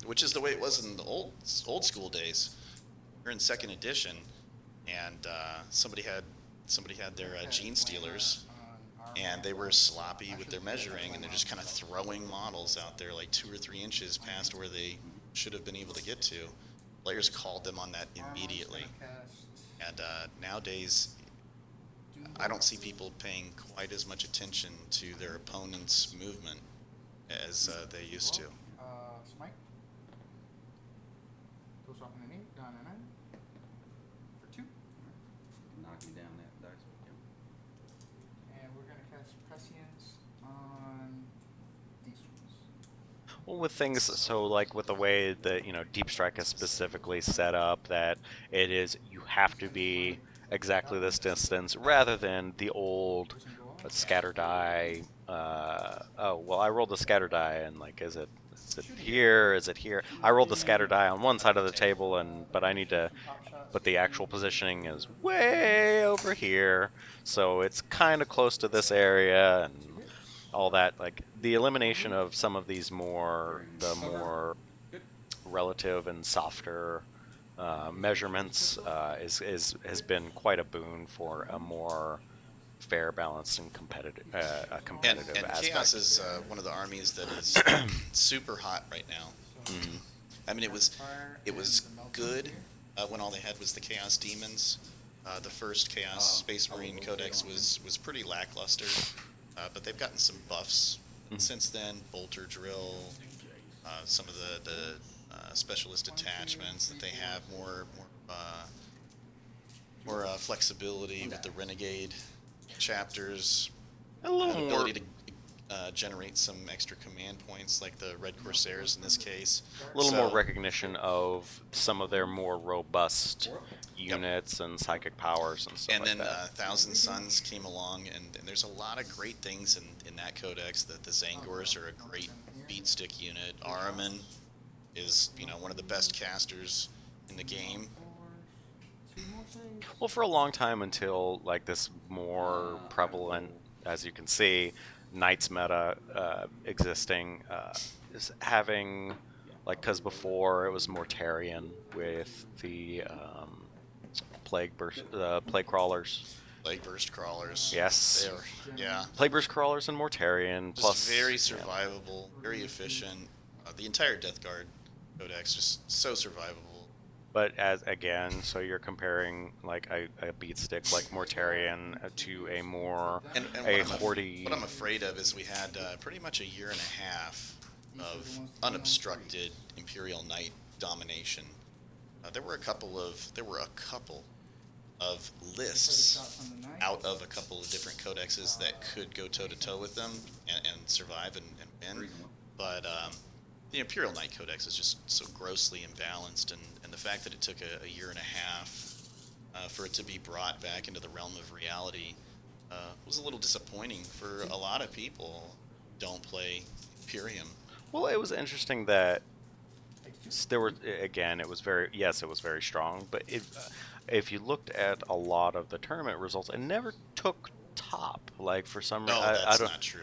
which is the way it was in the old school days. We're in 2nd edition, and somebody had their gene stealers, and they were sloppy with their measuring, and they're just kind of throwing models out there like 2 or 3 inches past where they should have been able to get to. Players called them on that immediately. And nowadays, I don't see people paying quite as much attention to their opponent's movement as they used to. Smite. Goes off in an 8, down an 9. For 2. Knock me down that dice. And we're going to cast Prescience on these ones. Well, with things, so like with the way that, you know, Deep Strike is specifically set up, that it is, you have to be exactly this distance, rather than the old scatter die. Oh, well, I rolled the scatter die, and like, is it here? Is it here? I rolled the scatter die on one side of the table, but I need to, but the actual positioning is way over here, so it's kind of close to this area, and all that. Like, the elimination of some of these more relative and softer measurements has been quite a boon for a more fair, balanced, and competitive And aspect. Chaos is one of the armies that is super hot right now. I mean, it was good when all they had was the Chaos Demons. The first Chaos Space Marine Codex was pretty lackluster, but they've gotten some buffs since then. Bolter Drill, some of the specialist attachments that they have, more flexibility with the Renegade chapters, A little more. ability to generate some extra command points, like the Red Corsairs in this case. A little more recognition of some of their more robust units and psychic powers and stuff And like then that. Thousand Suns came along, and there's a lot of great things in that codex. That the Zangors are a great beatstick unit. Ahriman is, one of the best casters in the game. Well, for a long time, until like this more prevalent, as you can see, Knights meta existing, is having, like, because before it was Mortarion with the plague crawlers. Plague Burst Crawlers. Yes. Yeah. Plague burst crawlers and Mortarion, Just plus very survivable, very efficient. The entire Death Guard codex just so survivable. But so you're comparing like a beat stick like Mortarion to a more And Horde. what I'm afraid of is we had pretty much a year and a half of unobstructed Imperial Knight domination. There were a couple of lists out of a couple of different codexes that could go toe to toe with them and survive and win. But the Imperial Knight Codex is just so grossly imbalanced, and the fact that it took a year and a half for it to be brought back into the realm of reality was a little disappointing for a lot of people who don't play Imperium. Well, it was interesting that there were, again, it was very strong, but if you looked at a lot of the tournament results, it never took top. Like, for some reason, No, that's I don't. not true.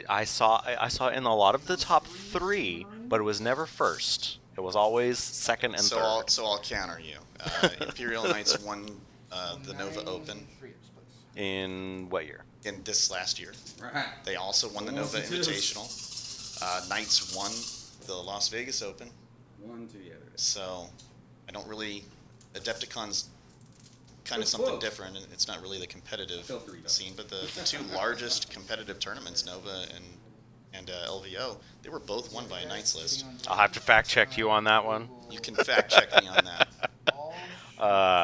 I saw it in a lot of the top 3, but it was never first. It was always second and third. So I'll counter you. Imperial Knights won the Nova Open In what year? in this last year. Right. They also won the Nova Invitational. Knights won the Las Vegas Open. 1, 2, yeah. So I don't really. Adepticon's kind of It's something close. different, and it's not really the competitive Fell 3 scene. But the 2 largest competitive tournaments, Nova and LVO, they were both won by a Knights list. I'll have to fact check you on that one. You can fact check me on that.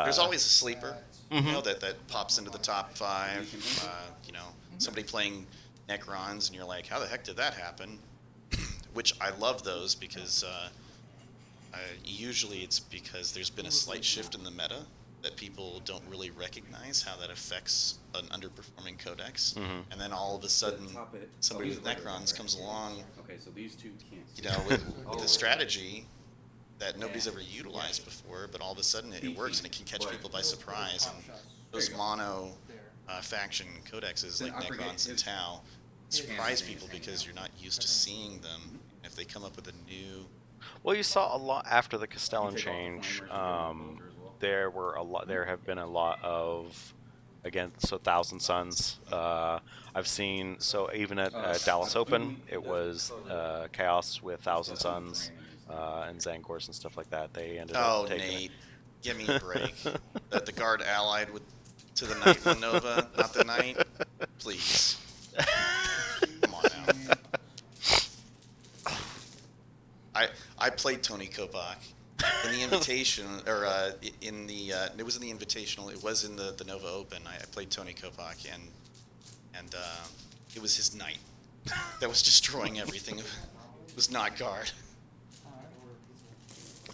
There's always a sleeper, Mhm. you know, that pops into the top 5. You know, somebody playing Necrons, and you're like, how the heck did that happen? Which I love those because usually it's because there's been a slight shift in the meta that people don't really recognize how that affects an underperforming codex, Mhm. and then all of a sudden Top it. somebody Oh, with these are Necrons comes along, Okay, so these 2 can't. you know, with a strategy that nobody's ever utilized before, but all of a sudden it works and it can catch people by surprise. And those mono faction codexes like I forget Necrons and his- Tau surprise people because you're not used to seeing them. If they come up with a new, Well, you saw a lot after the Castellan Take off the change. flamers and get them bolter as well. There have been a lot of, again, so Thousand Suns. I've seen, so even at Dallas Open, it was Chaos with Thousand Suns and Zangors and stuff like that. They ended oh, up taking Nate, give me a break. The guard allied to the Knight one Nova, not the Knight, please. Come on now. I played Tony Kopak in the invitation, or in the it was in the invitational. It was in the Nova Open. I played Tony Kopak, and it was his Knight that was destroying everything. It was not guard.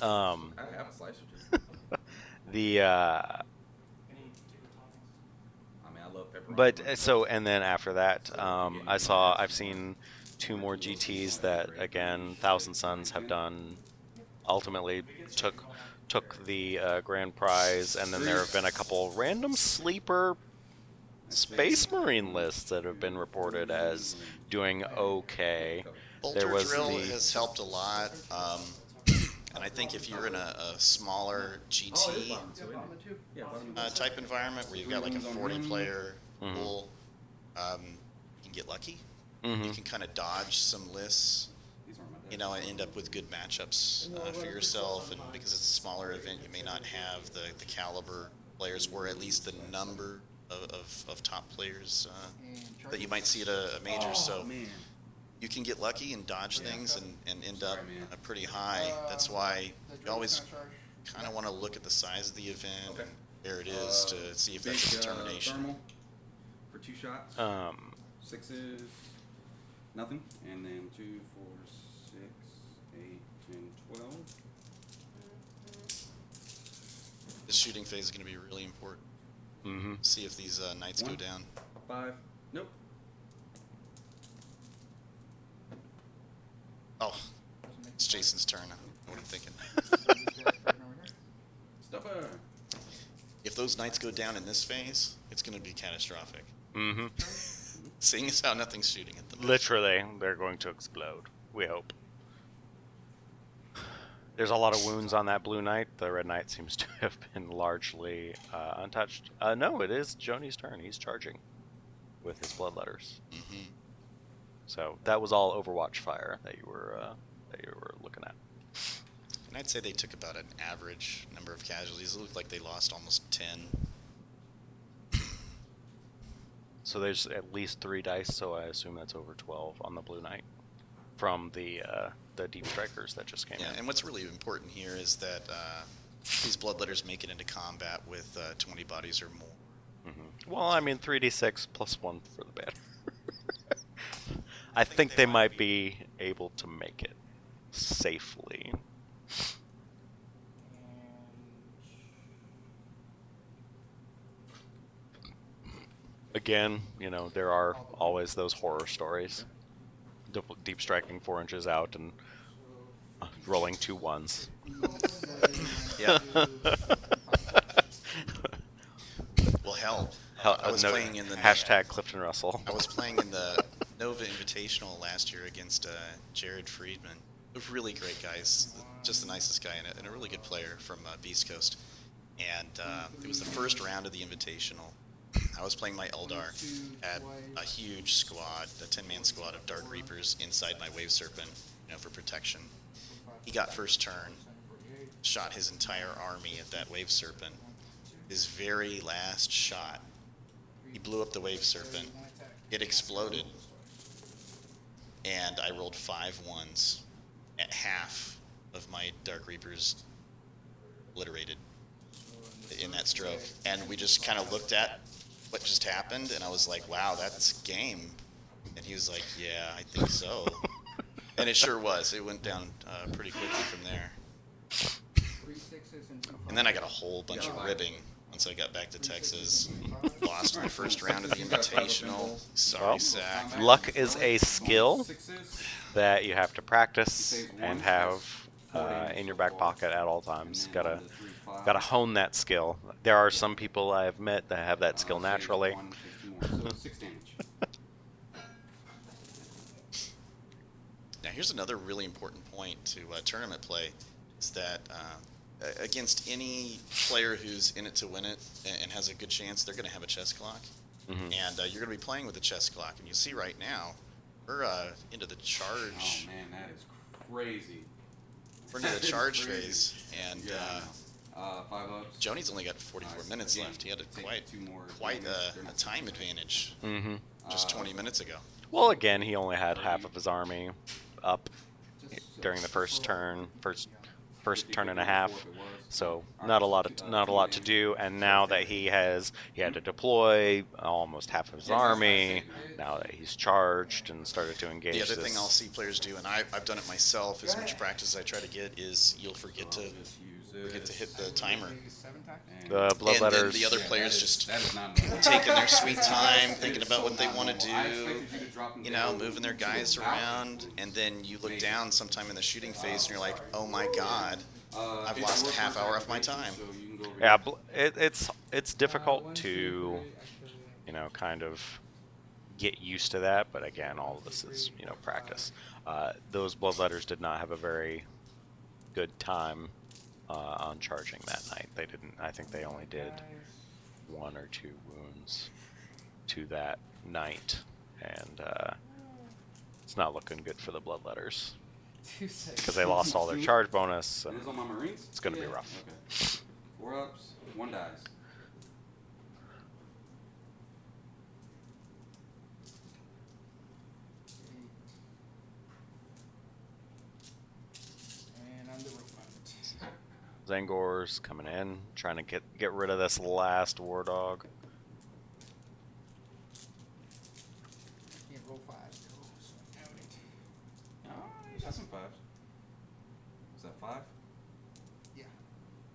I have a slice or 2. the I mean, I love pepperoni. but so and then after that, I've seen 2 more GTs that, again, Thousand Suns have done. Ultimately took the grand prize, and then there have been a couple random sleeper Space Marine lists that have been reported as doing okay. Bolter There was drill the- has helped a lot, and I think if you're in a smaller GT type environment where you've got like a 40-player Mhm. pool, you can get lucky. Mhm. You can kind of dodge some lists, These aren't my you know, and end up with good matchups for yourself. And because it's a smaller event, you may not have the caliber players, or at least the number of top players that you might see at a major. Oh, So man. you can get lucky and dodge things and end up pretty high. That's why you always kind of want to look at the size of the event, Okay. where it is, to see if that's a determination. Thermal for 2 shots. 6s, nothing. And then 2, 4, 6, 8, 10, 12. The shooting phase is going to be really important. Mhm. See if these knights go 1, down. 5. Nope. Oh, it's Jason's turn. I don't know what I'm thinking. Stuffer. If those knights go down in this phase, it's going to be catastrophic. Mhm. Seeing as how nothing's shooting at them. Literally, they're going to explode. We hope. There's a lot of wounds on that blue knight. The red knight seems to have been largely untouched. No, it is Jony's turn. He's charging with his bloodletters. Hmm. So that was all Overwatch fire that you were looking at. And I'd say they took about an average number of casualties. It looked like they lost almost 10. So there's at least 3 dice. So I assume that's over 12 on the blue knight from the deep strikers that just came Yeah, in. and what's really important here is that these bloodletters make it into combat with 20 bodies or more. Mhm. Well, I mean, 3d6 plus 1 for the banner. I think they might be able to make it. safely. Again, you know, there are always those horror stories. Deep striking 4 inches out and rolling 2 1s. Yeah. Well, hell, I was playing in the hashtag Clifton Russell. I was playing in the Nova Invitational last year against Jared Friedman. A really great guy, just the nicest guy and a really good player from Beast Coast. And it was the first round of the Invitational. I was playing my Eldar, had a huge squad, a 10-man squad of Dark Reapers inside my Wave Serpent, you know, for protection. He got first turn, shot his entire army at that Wave Serpent. His very last shot, he blew up the Wave Serpent. It exploded, and I rolled 5 1s at half of my Dark Reapers obliterated in that stroke. And we just kind of looked at what just happened, and I was like, wow, that's game. And he was like, yeah, I think so. And it sure was. It went down pretty quickly from there. And then I got a whole bunch of ribbing once I got back to Texas. Lost in the first round of the Invitational. Sorry, Well, Sack. luck is a skill that you have to practice and have in your back pocket at all times. Gotta hone that skill. There are some people I've met that have that skill naturally. Now, here's another really important point to tournament play, is that against any player who's in it to win it and has a good chance, they're going to have a chess clock. Mm-hmm. And you're going to be playing with a chess clock. And you see right now, we're into the charge. Oh man, that is crazy. We're into the charge phase. And 5 ups. Jony's only got 44 minutes left. He had quite a time advantage Mm-hmm. just 20 minutes ago. Well, again, he only had half of his army up during the first turn turn and a half, so not a lot to do. And now that he had to deploy almost half of his army, now that he's charged and started to engage. The other thing I'll see players do, and I've done it myself, as much practice as I try to get, is you'll forget to hit the timer. The bloodletters. And then the other players just taking their sweet time, thinking about what they want to do, you know, moving their guys around, and then you look down sometime in the shooting phase and you're like, oh my god, I've lost a half hour off my time. Yeah, it's difficult to, you know, kind of get used to that, but again, all of this is, you know, practice. Those bloodletters did not have a very good time on charging that night. They didn't. I think they only did 1 or 2 wounds to that night, and it's not looking good for the bloodletters because they lost all their charge bonus. And on my Marines? it's going to be rough. Okay. 4 ups, 1 dies. And I'm the refund. Zangor's coming in, trying to get rid of this last war dog. Can't roll 5s. So out it. Oh, he's got some 5s. Is that 5? Yeah.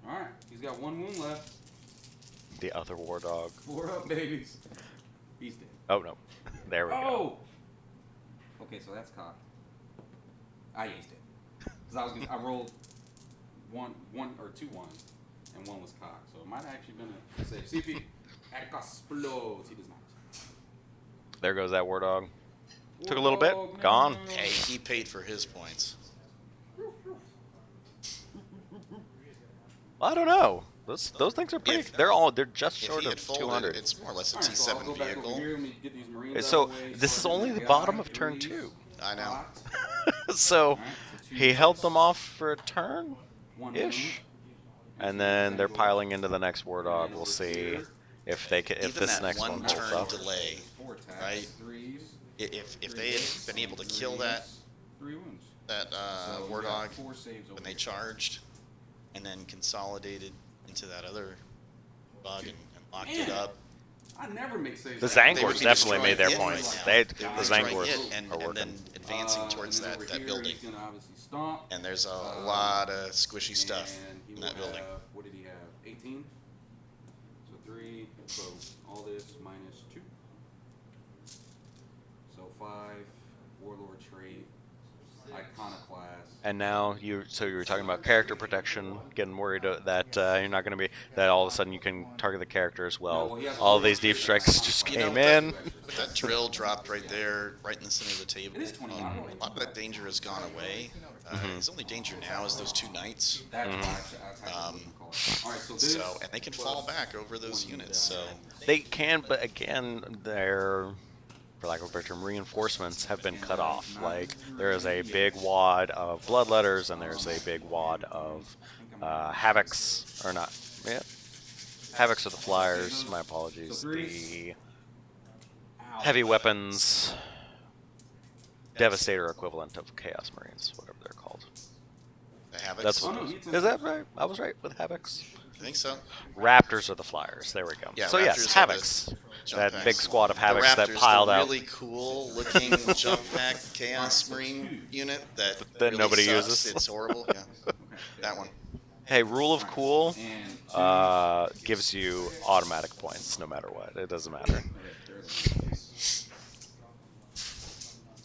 Alright, he's got 1 wound left. The other war dog. 4 up, babies. He's dead. Oh no, there we go. Oh! Okay, so that's cocked. Ah, yeah, he's dead. Because I rolled one or 2 ones, and 1 was cocked. So it might have actually been a save. See if he explodes. He does not. There goes that war dog. Took a little bit. Gone. Hey, he paid for his points. I don't know. Those things are pretty. They're just If short he of had folded, 200. it's more or less a Alright, so I'll T7 go back over vehicle. here. Let me get these Marines out So of the way. this is Start only with the guy, bottom of turn 3s, 2. I know. cocked. So Alright, so 2 he held dice, them off for a turn 1 ish, wound. and then they're piling into the next war dog. We'll see if they can, if Even this that next one one holds turn up. delay, 4 attacks, right? 3s, if they had been able to kill that 3 wounds. So war we got dog 4 saves when over they here. charged, and then consolidated into that other bug and locked Man. it up, I never make saves. The They would Zangors be definitely made their destroying it points. right now. They, They the would be destroying Zangors it and are working. then advancing towards And then that over here, building. He's gonna obviously stomp. And there's a lot of squishy stuff And he in will that building. have, what did he have? 18? So 3. So all this minus 2. So 5. Warlord trait. Iconoclast. And now you were talking about character protection, getting worried that you're not going to be, that all of a sudden you can target the character as well. All of these deep strikes just came in. But that drill dropped right there, right in the center of the table. It is 29. A lot of that danger has gone away. His only danger now is those 2 knights. That's why I call it. Alright, so this. So, and they can fall back over those units. So, They can, but again, their, for lack of a better term, reinforcements have been cut off. Like, there is a big wad of bloodletters, and there's a big wad of havocs, or not, yeah, havocs are the flyers, my apologies, the heavy weapons, devastator equivalent of chaos marines, whatever they're called. the Havocs. That's what it is. Is that right? I was right with havocs. I think so. Raptors are the flyers. There we go. Yeah, so Raptors yes, are havocs. jump That packs. big squad of The havocs that Raptors, piled the out. really cool looking jump pack Chaos Marine unit that That really nobody sucks. uses. It's horrible. Yeah, that one. Hey, rule of cool And gives you automatic points no matter what. It doesn't matter.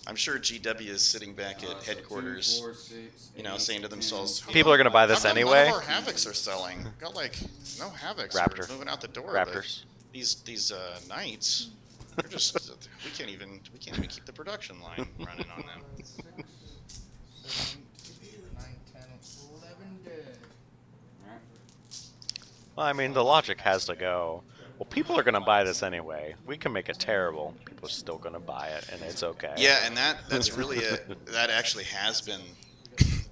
I'm sure GW is sitting back at headquarters, saying to themselves, People are gonna buy this how come anyway. None of our Havocs are selling. Got like no Havocs. Raptor. Are moving out the door. Raptors. But these knights, they're just we can't even keep the production line running on them. 6, 7, 8, 9, 10, 11 dead. Well, I mean, the logic has to go. Well, people are gonna buy this anyway. We can make it terrible. People are still gonna buy it, and it's okay. Yeah, and that's really that actually has been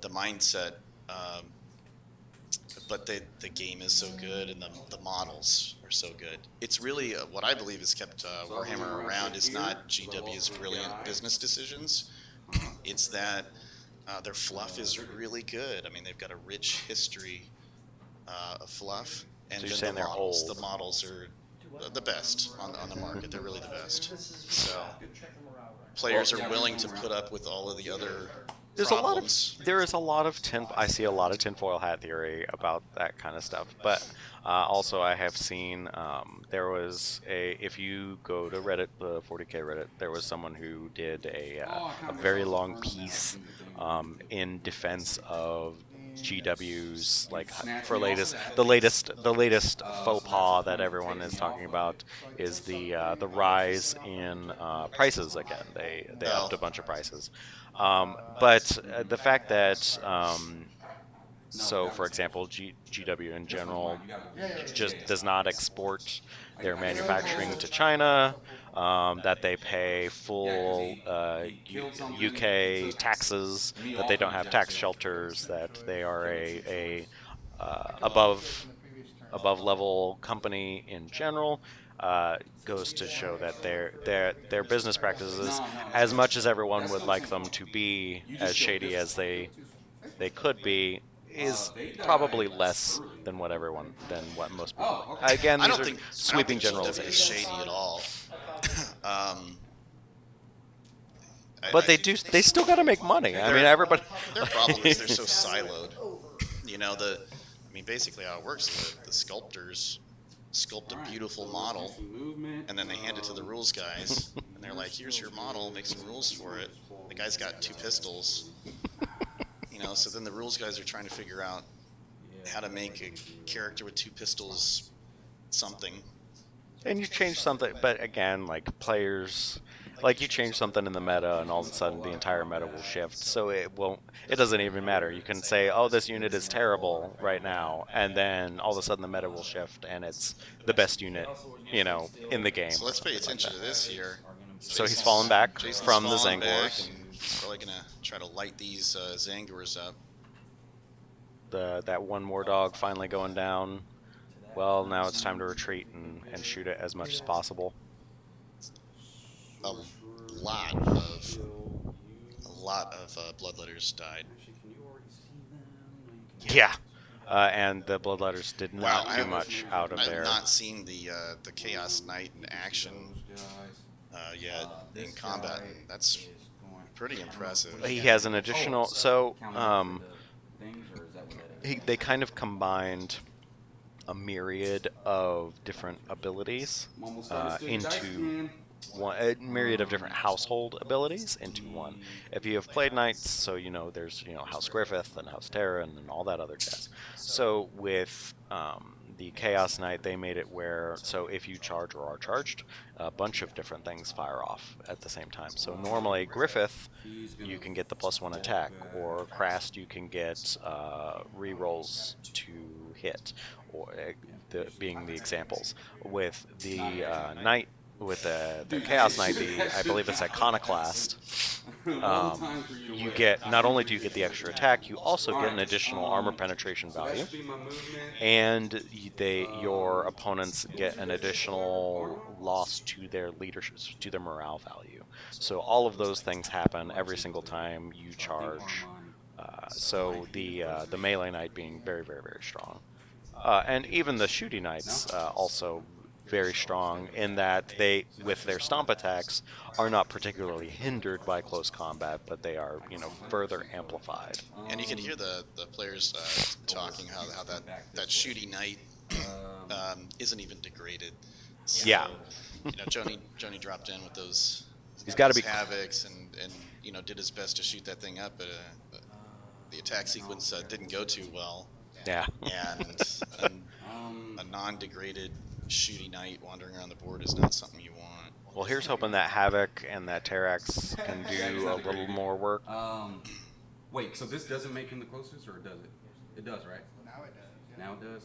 the mindset. But the game is so good, and the models are so good. It's really what I believe has kept Warhammer around is not GW's brilliant business decisions. It's that their fluff is really good. I mean, they've got a rich history of fluff, and So you're then saying they're old. The models are the best on the market. They're really the best. So players are willing to put up with all of the other problems. There is a lot of I see a lot of tinfoil hat theory about that kind of stuff. But also, I have seen there was if you go to Reddit, the 40K Reddit, there was someone who did a very long piece in defense of GW's the latest faux pas that everyone is talking about is the rise in prices again. They upped a bunch of prices, but the fact that so for example GW in general just does not export their manufacturing to China. That they pay full UK taxes, that they don't have tax shelters, that they are a above level company in general, goes to show that their business practices, as much as everyone would like them to be as shady as they could be, is probably less than what most people. Again, these are sweeping generalizations. It's shady at all. But they still got to make money. I mean, everybody. Their problem is they're so siloed. Basically how it works is the sculptors sculpt a beautiful model, and then they hand it to the rules guys, and they're like, "Here's your model. Make some rules for it." The guy's got 2 pistols. So then the rules guys are trying to figure out how to make a character with 2 pistols something. And you change something, but again, players, you change something in the meta, and all of a sudden the entire meta will shift. So it doesn't even matter. You can say, "Oh, this unit is terrible right now," and then all of a sudden the meta will shift, and it's the best unit, in the game. So let's pay attention to this here. So he's fallen back Jason's from the fallen back, Zangors. and he's probably gonna try to light these Zangors up. That one more dog finally going down. Well, now it's time to retreat and shoot it as much as possible. A lot of bloodletters died. Yeah. and the Bloodletters did Wow, not do much out of I've there. not seen the Chaos Knight in action yet in combat. And that's pretty impressive. He has an additional, so they kind of combined a myriad of different abilities into one, a myriad of different household abilities into one. If you have played knights, so there's House Griffith and House Terran and all that other jazz. So with the Chaos Knight, they made it where if you charge or are charged, a bunch of different things fire off at the same time. So normally Griffith, you can get the +1 attack, or Krast, you can get rerolls to hit, or being the examples. With the Knight, with the Chaos Knight, I believe it's Iconoclast, you get, not only do you get the extra attack, you also get an additional armor penetration value, and your opponents get an additional loss to their leadership, to their morale value. So all of those things happen every single time you charge. So the melee knight being very, very, very strong, and even the shooty knights also very strong in that they, with their stomp attacks, are not particularly hindered by close combat, but they are, further amplified. And you can hear the players talking how that shooty knight isn't even degraded. So, yeah. Jony dropped in with those. He's got to be havocs and did his best to shoot that thing up, but the attack sequence didn't go too well. Yeah. And a non-degraded shooty knight wandering around the board is not something you want. Well, here's hoping that Havoc and that Terrax can do a little more work. Wait, so this doesn't make him the closest, or does it? It does, right? Now it does. Yeah. Now it does.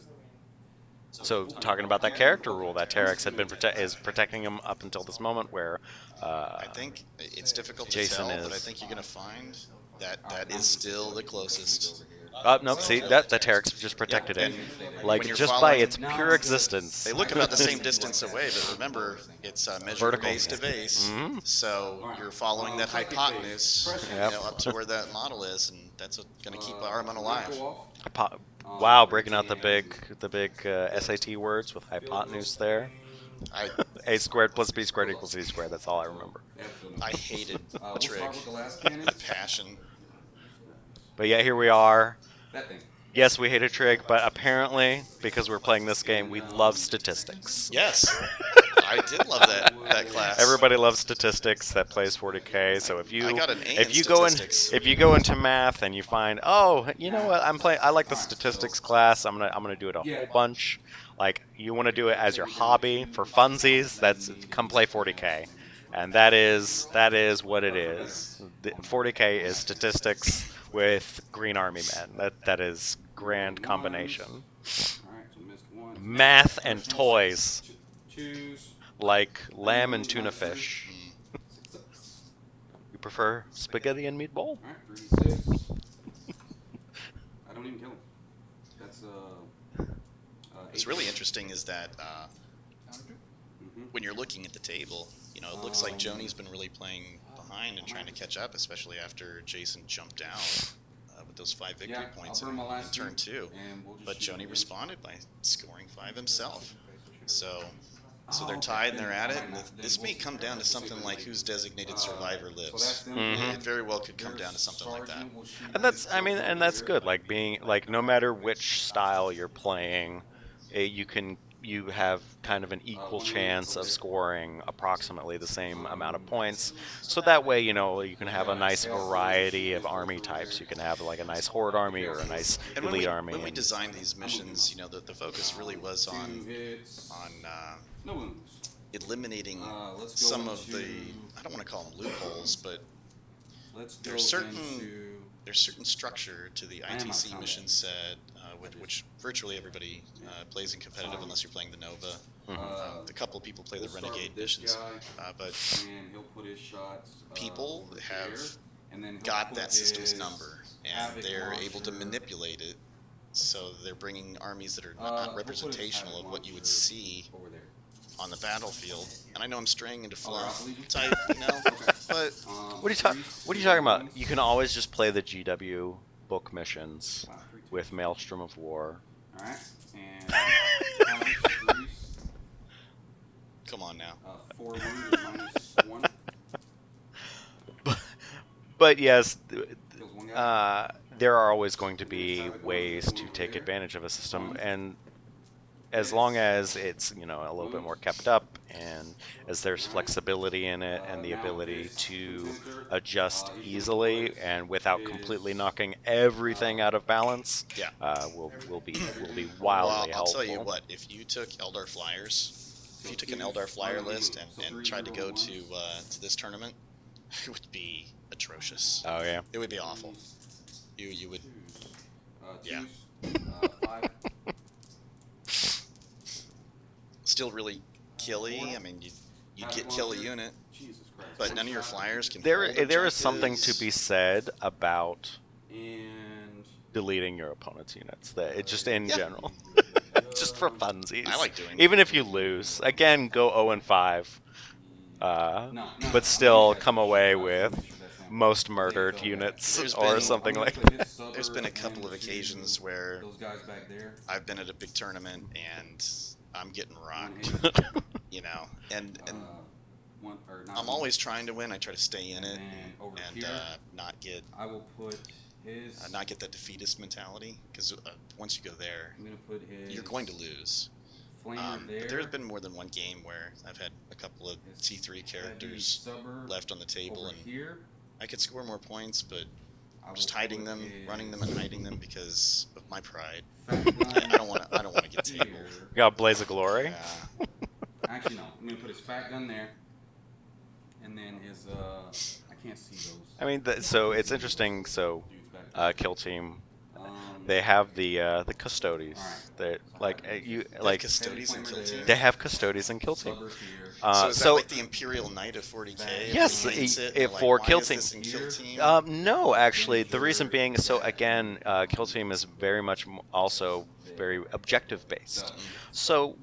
So talking about that character rule, that Terrax had been is protecting him up until this moment, where I think it's difficult to Jayson tell, but I think you're going to find that is still the closest. No, see, that Terrax just protected it. Like, just by its pure existence. They look about the same distance away, but remember, it's measured Vertical. base to base, so you're following that hypotenuse up to where that model is, and that's going to keep Armon alive. Wow, breaking out the big SAT words with hypotenuse there. A squared plus B squared equals C squared. That's all I remember. I hated Trig with passion. But yeah, here we are. That thing. Yes, we hated Trig, but apparently, because we're playing this game, we love statistics. Yes, I did love that class. Everybody loves statistics that plays 40K. So if you I got an A if in you go in statistics. if you go into math and you find, oh, you know what, I like the statistics class. I'm gonna do it a whole bunch. Like, you want to do it as your hobby for funsies, that's come play 40K. And that is what it is. 40K is statistics with Green Army men. That is grand combination. All right, so missed one. Math and toys, Choose. like lamb and tuna fish. You prefer spaghetti and meatball? All right, 36. I don't even kill him. That's What's really interesting is that when you're looking at the table, it looks like Jony's been really playing behind and trying to catch up, especially after Jayson jumped out with those 5 victory points in turn 2. But Jony responded by scoring 5 himself. So they're tied and they're at it. And this may come down to something like whose designated survivor lives. It very well could come down to something like that. And that's good. Like no matter which style you're playing, you have kind of an equal chance of scoring approximately the same amount of points. So that way, you can have a nice variety of army types. You can have like a nice horde army or a nice elite army. When we designed these missions, the focus really was on eliminating some of the, I don't want to call them loopholes, but there's certain structure to the ITC mission set, which virtually everybody plays in competitive unless you're playing the Nova. A couple of people play the Renegade missions, but people have got that system's number, and they're able to manipulate it, so they're bringing armies that are not representational of what you would see on the battlefield. And I know I'm straying into fluff type, but What are you talking about? You can always just play the GW book missions with Maelstrom of War. Alright, and Alex Reese, Come on now. 4 wounds is -1. But yes, Kills 1 guy. there are always going to be ways to take advantage of a system, and as long as it's, you know, a little bit more kept up, and as there's flexibility in it and the ability to adjust easily and without completely knocking everything out of balance, Yeah. will be Well, wildly I'll helpful. tell you what. If you took Eldar Flyers, if you took an Eldar Flyer list and tried to go to this tournament, it would be atrocious. Oh yeah. It would be awful. You would. Yeah. 5. Still really killy. I mean, you'd kill a unit, Jesus Christ. but none of your Flyers can. There hold is something to objectives. be said about And deleting your opponent's units. That it just in Yeah. general, just for funsies. I like doing Even if you lose, again, go 0-5, no, but still come away with most murdered units There's or been- something like. There's been a couple of occasions where those guys back there. I've been at a big tournament and I'm getting rocked, you know, and I'm always trying to win. I try to stay in it And over and here, not get I will put his. that defeatist mentality, because once you go there, I'm gonna put his. you're going to lose. Flamer there. But there's been more than one game where I've had a couple of his T3 heavy characters stubber left on the table, over and here. I could score more points, but I I'm just will hiding put them, his running them, and hiding them because of my pride. fat I don't want to get here. tabled. You got Blaze of Glory. Yeah. Actually, no. I'm gonna put his fat gun there, and then his. I can't see those. I mean, so it's interesting. So, dudes back there. Kill Team, Um, they have the custodies. Alright. That like you Like like custodies and kill team. they have custodies in Kill Team. Stubber here. So is that so like the Imperial Knight of 40k? Yes, Everyone hates it, if they're for why Kill is Team. this in Kill Team? No, actually, the reason being, so again, Kill Team is very much also very objective based. So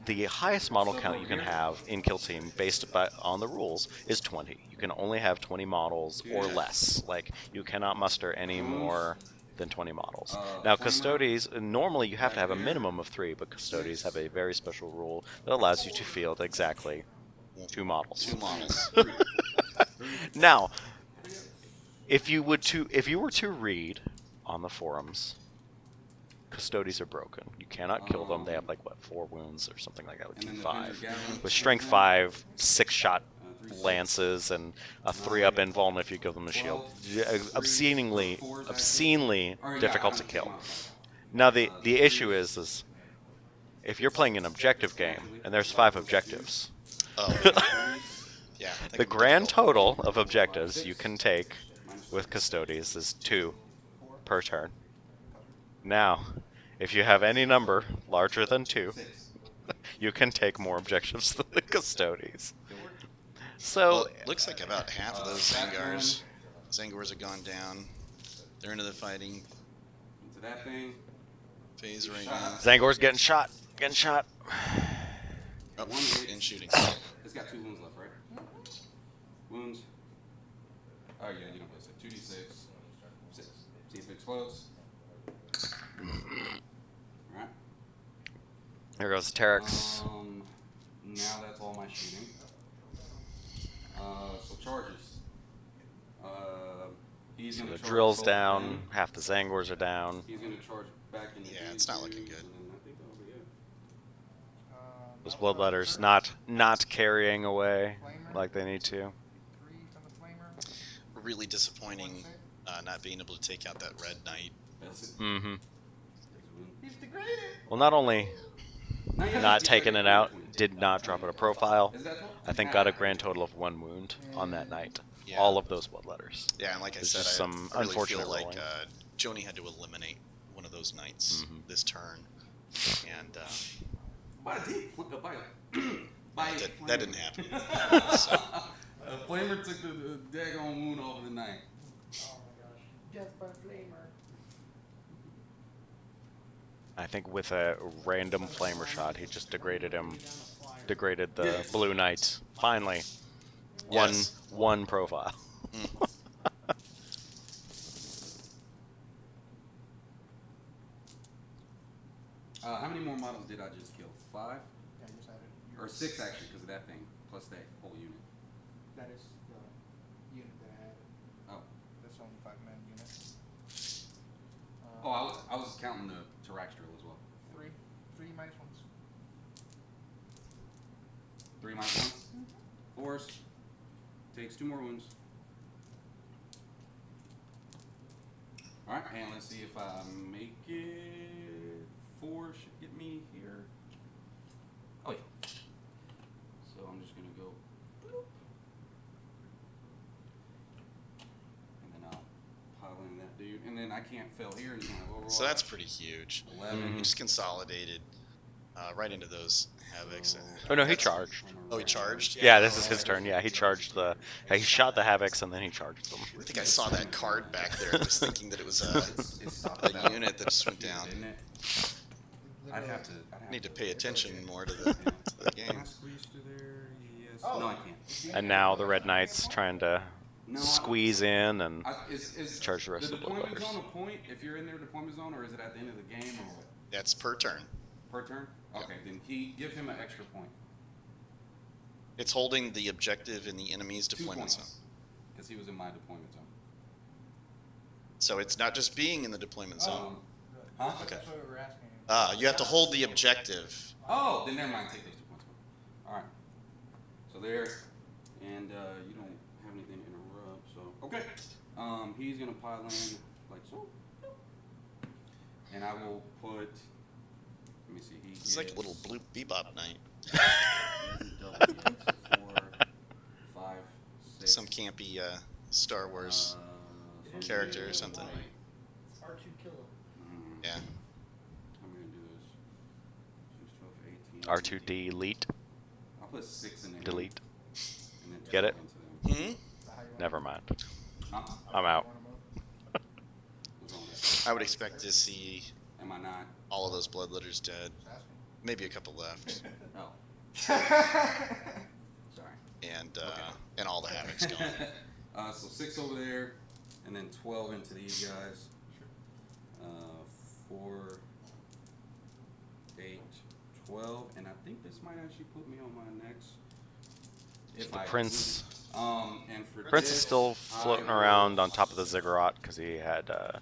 the highest model count you can have in Kill Team based on the rules is 20. You can only have 20 models or less. Like you cannot muster any more than 20 models. Now Custodies, normally you have to have a minimum of 3, but Custodies have a very special rule that allows you to field exactly 2 models. 2 models. Now, if you were to read on the forums, Custodies are broken. You cannot kill them. They have like 4 wounds or something like that with And then D5. the Gathering With strength 5, 6-shot lances and a 3-up invuln if you give them a shield. Obscenely difficult to kill. Now the issue is if you're playing an objective game and there's 5 objectives, Oh, yeah. that the could be grand difficult. total of objectives you can take with Custodies is 2 per turn. Now, if you have any number larger than 2, you can take more objectives than the Custodies. So, Well, it looks like about half of those Zangors have gone down. They're into the fighting Into that thing. phase right now. Zangor's getting shot. Oh, in shooting. It's got 2 wounds left, right? Wounds. Oh yeah, you don't place it. 2d6. 6. See if it explodes. Alright. There goes Terex. Now that's all my shooting. So charges. He's So gonna the charge drill's both down, of them. half the Zangors are down. He's gonna charge back into Yeah, these it's not looking dudes, good. and then I think that'll be it. Those bloodletters not carrying away like they need to. 3 from the flamer. Really disappointing not being able to take out that Red Knight. That's it. Mm-hmm. He's degraded. Well, not only Now you have not to taking take it out, 20. did not drop it a profile. Is that 12? I think got a grand total of 1 wound on that night. Yeah. All of those bloodletters. Yeah, and like I There's said, just some I really unfortunate feel like rolling. Jony had to eliminate one of those knights Mhm. this turn, and By a deep flip, by a that didn't flamer. happen. So, A flamer took the daggone wound off of the knight. Oh my gosh. Death by flamer. I think with a random flamer shot, he just degraded him. Down a flyer. Degraded the Yes. Blue Knight. Finally. Yes. One profile. 5? Yeah, you just added. Or 6 actually, because of that thing, plus that whole unit. That is the unit that I added. Oh. That's only 5-man unit. Oh, I was counting the terrestrial as well. 3 minus 1s. 3 minus 1. Force. Takes 2 more wounds. Alright, and let's see if I make it. 4 should get me here. Oh yeah. So I'm just gonna go bloop. And then I'll pile in that dude. And then I can't fail here and you have overwatch. So that's pretty huge. 11. He just consolidated right into those havocs. Oh no, he charged. Oh, he charged? Yeah, this is his turn. Yeah, he charged the. He shot the havocs and then he charged them. I think I saw that card back there. I was thinking that it was a unit that just went down. Didn't it? I'd have to. Need to pay attention more to the game. Can I squeeze through there? Yes. Oh. No, I can't. And now the Red Knight's trying to No, squeeze in and is charge the rest the of the deployment Bloodletters. zone a point if you're in their deployment zone, or is it at the end of the game, or what? That's per turn. Per turn? Okay, then give him an extra point. It's holding the objective in the enemy's 2 deployment zone. points. Because he was in my deployment zone. So it's not just being in the deployment zone. Huh? Okay. That's what we were asking. You have to hold the objective. Oh, then never mind. Take those 2 points. Alright. So there. And you don't have anything to interrupt, so. Okay. He's going to pile in like so. And I will put. Let me see. It's like a little blue bebop night. 4, 5, 6. Some campy Star Wars character or something. R2 killer. Yeah. I'm gonna do this. 6, 12, 18. R2D delete. I'll put 6 in there. Delete. And then Get it? 12 into them. Never mind. Uh-huh. I'm out. Who's on that? I would expect to see Am I not? all of those bloodletters dead. Maybe a couple left. Oh. Sorry. And all the havocs gone. So 6 over there, and then 12 into these guys. 4, 8, 12, and I think this might actually put me on my next. If The I Prince. and for Prince is this, still floating I around will on top of the ziggurat because he had spend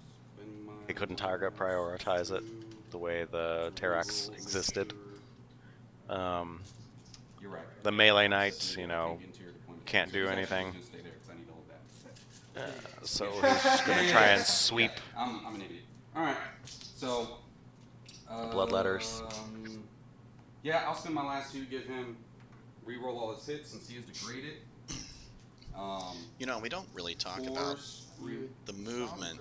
my he couldn't target prioritize it the way the Terrax existed. You're right. The melee knights, you know, Into your deployment. can't So do he's actually anything. just gonna stay there 'cause I need to hold that. So he's just gonna try and sweep. I'm an idiot. All right. So. Bloodletters. Yeah, I'll spend my last 2. Give him reroll all his hits since he is degraded. You know, we don't really talk about Force, the movement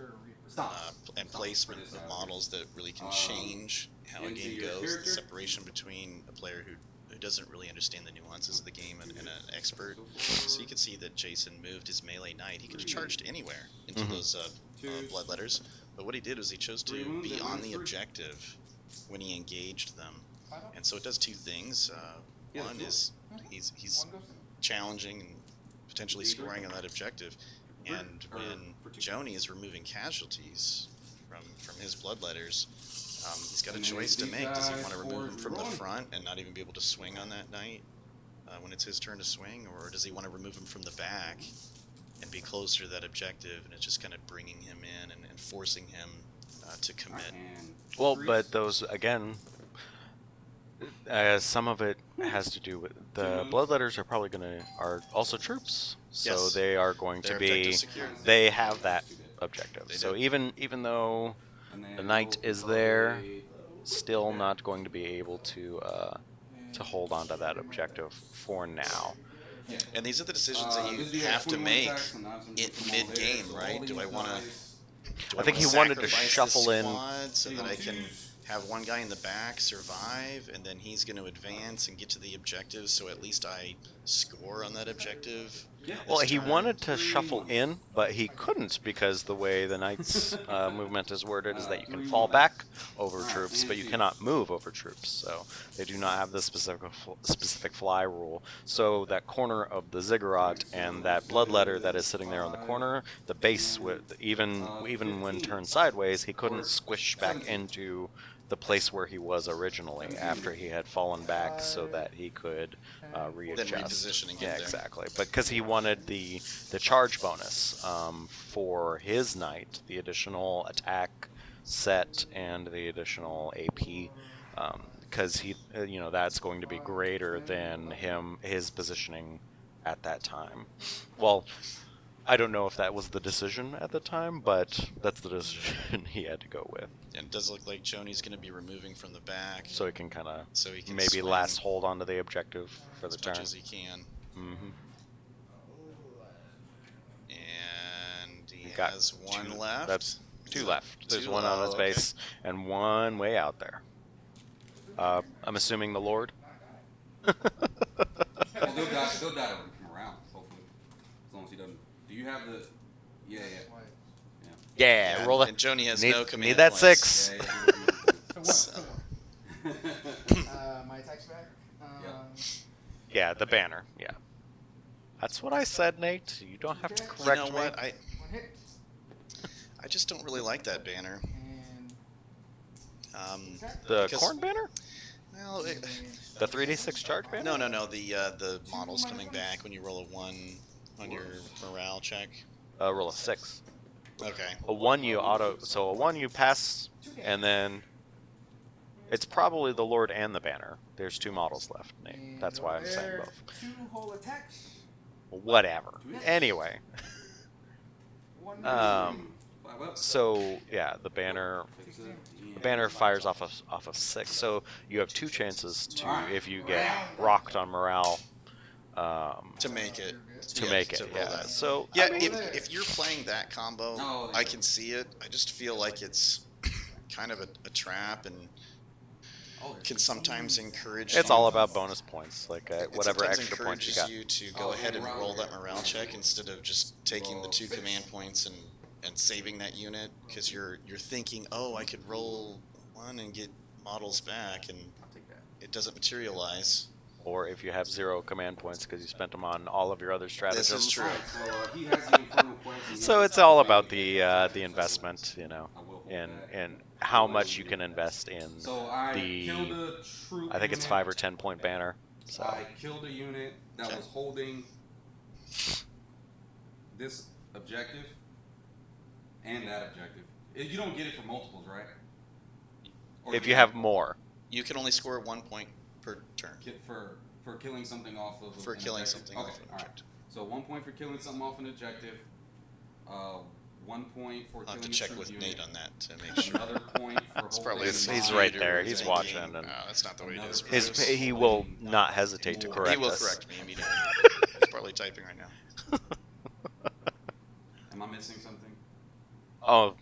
Stop. and Stop. placement Put this of out. models that really can change how a into game your goes. The character. separation between a player who doesn't really understand the nuances of the game and an expert. So you can see that Jayson moved his melee knight. He could have charged anywhere into those bloodletters, but what he did was he chose to be on the objective when he engaged them. And so it does 2 things. One is he's challenging and potentially scoring on that objective. And when Jony is removing casualties from his bloodletters, he's got a choice to make. Does he want to remove him from the front and not even be able to swing on that knight when it's his turn to swing? Or does he want to remove him from the back and be closer to that objective, and it's just kind of bringing him in and forcing him to commit? Well, but those again, some of it has to do with the bloodletters are also troops, so Yes. they are going They're to be. objective secure. They have that objective. They So do. even though the knight is there, still not going to be able to hold on to that objective for now. And these are the decisions that you have to make mid-game, right? Do I want to? I think he wanted to shuffle in. So that I can have one guy in the back survive, and then he's going to advance and get to the objective. So at least I score on that objective. Well, he wanted to shuffle in, but he couldn't because the way the knight's movement is worded is that you can fall back over troops, but you cannot move over troops. So they do not have the specific fly rule. So that corner of the ziggurat and that bloodletter that is sitting there on the corner, the base with even when turned sideways, he couldn't squish back into the place where he was originally after he had fallen back, so that he could readjust. Then reposition and get yeah, there. exactly. But because he wanted the charge bonus for his knight, the additional attack set and the additional AP, because he, that's going to be greater than his positioning at that time. Well, I don't know if that was the decision at the time, but that's the decision he had to go with. And it does look like Jony's going to be removing from the back, So he can kind of maybe swing last hold onto the objective for the as turn. much as he can. Mm-hmm. And he Got has one two, left. That's two left. There's Two, one on his okay. base and one way out there. I'm assuming the Lord. Well, they'll die to morale, hopefully. As long as he doesn't. Do you have the? Yeah. Yeah, roll it. And Jony has need, no command need that points. 6. Yeah. So what? My attack's back. Yeah, the banner. Yeah. That's what I said, Nate. You don't have to correct You know me. what? One hit. I just don't really like that banner. And The because- corn banner? Well, The 3d6 charge banner? no. The models coming back when you roll a 1 on your morale check. Roll a 6. Okay. A 1 you auto. So a 1 you pass, and then it's probably the Lord and the banner. There's 2 models left, Nate. That's why I'm saying both. 2 whole attacks. Whatever. Anyway. One. So yeah, the banner fires off of 6. So you have 2 chances to, if you get rocked on morale, To make it. to make it. to roll Yeah. that. So Yeah, I mean, if you're playing that combo, No, I can see it. I just feel like it's kind of a trap and can sometimes encourage. it's you- all about bonus points, like it whatever sometimes extra points you encourages got. you to go ahead and roll that morale check instead of just taking the 2 command points and saving that unit, because you're thinking, oh, I could roll 1 and get models back, and I'll take that. it doesn't materialize. Or if you have 0 command points because you spent them on all of your other stratagems. This is true. So he has the Infernal Quest. So it's all about the investment, I will hold and that. how much you can invest in So I the. killed a troop. I think it's unit. 5 or 10 point banner. So I killed a unit that Okay. was holding this objective and that objective. You don't get it for multiples, right? Or if do you have more, You can only score 1 point per turn. for killing something off of For an killing objective? something Okay, off an all right. objective. So 1 point for killing something off an objective. 1 point for I'll killing have to a check troop with unit. Nate on that to make sure. Another point for It's probably holding He's my- right there. He's thinking, watching, and "No, that's not the way it is. Another- Bruce." he will not hesitate to correct He will us. correct me immediately. He's probably typing right now. Am I missing something? Oh,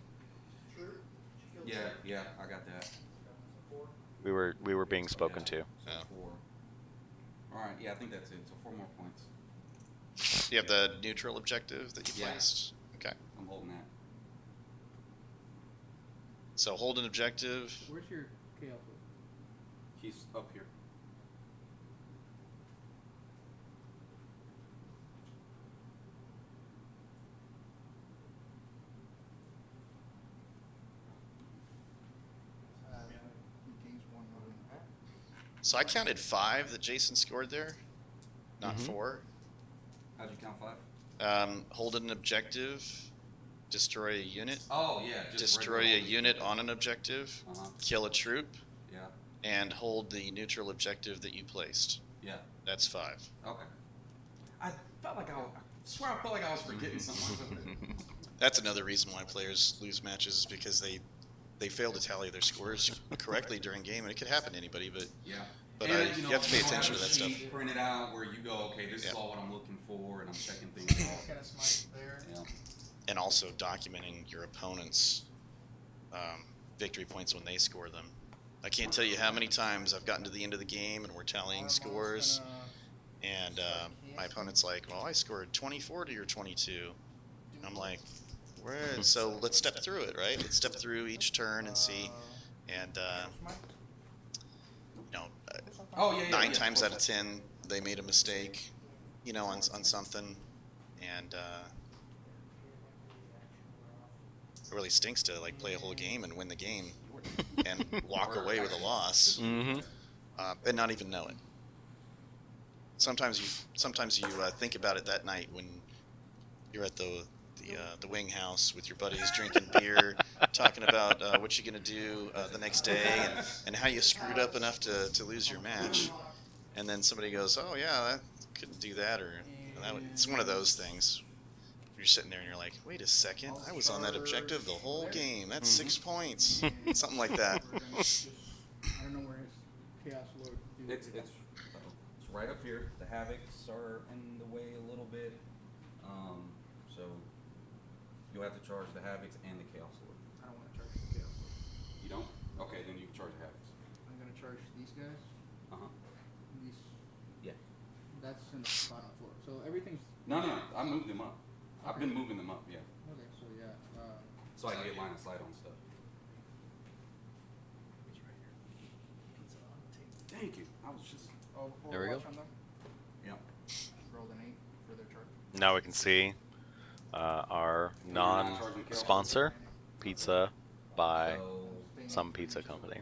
Yeah, I got that. we were being spoken to. So Yeah. 4. All right, yeah, I think that's it. So 4 more points. You have the neutral objective that you Yeah. placed. Okay. I'm holding that. So hold an objective. Where's your KL? He's up here. He gains 1 more impact. So I counted 5 that Jayson scored there, not Mhm. 4. How'd you count 5? Hold an objective, destroy a unit, Oh yeah. Just destroy regular a unit on an objective, Uh-huh. kill a troop, Yeah. and hold the neutral objective that you placed. Yeah. That's 5. Okay. I felt like I swear I felt like I was forgetting something. That's another reason why players lose matches, is because they fail to tally their scores correctly during game, and it could happen to anybody. But Yeah. But And, you have to pay you don't attention to have that a stuff. sheet printed out where you go, okay, this is Yeah. all what I'm looking for, and I'm checking things off. Kind of smite there. Yeah. and also documenting your opponent's victory points when they score them. I can't tell you how many times I've gotten to the end of the game and we're tallying scores, and my opponent's like, "Well, I scored 20-40 or 22." And I'm like, "Where?" So let's step through it, right? Let's step through each turn and see. And Oh yeah. 9 times out of 10 they made a mistake, on something, and it really stinks to play a whole game and win the game and walk away with a loss, Mm-hmm. and not even know it. Sometimes you think about it that night when you're at the wing house with your buddies drinking beer, talking about what you're gonna do the next day and how you screwed up enough to lose your match, and then somebody goes, "Oh yeah, I couldn't do that," or it's one of those things. You're sitting there and you're like, "Wait a second, I was on that objective the whole game. That's 6 points," something like that. I don't know where his Chaos Lord. It's right up here. The Havocs are in the way a little bit. So you'll have to charge the Havocs and the Chaos Lord. I don't want to charge the Chaos Lord. You don't? Okay, then you can charge the Havocs. I'm gonna charge these guys. These. Yeah. That's in the bottom floor. So everything's. No, I moved them up. I've been moving them up, yeah. Okay, so yeah. So I can get line of sight on stuff. Thank you. I was just. Oh, There we go. watch on them. Yeah. Rolled an 8 for their charge. Now we can see our non-sponsor pizza by some pizza company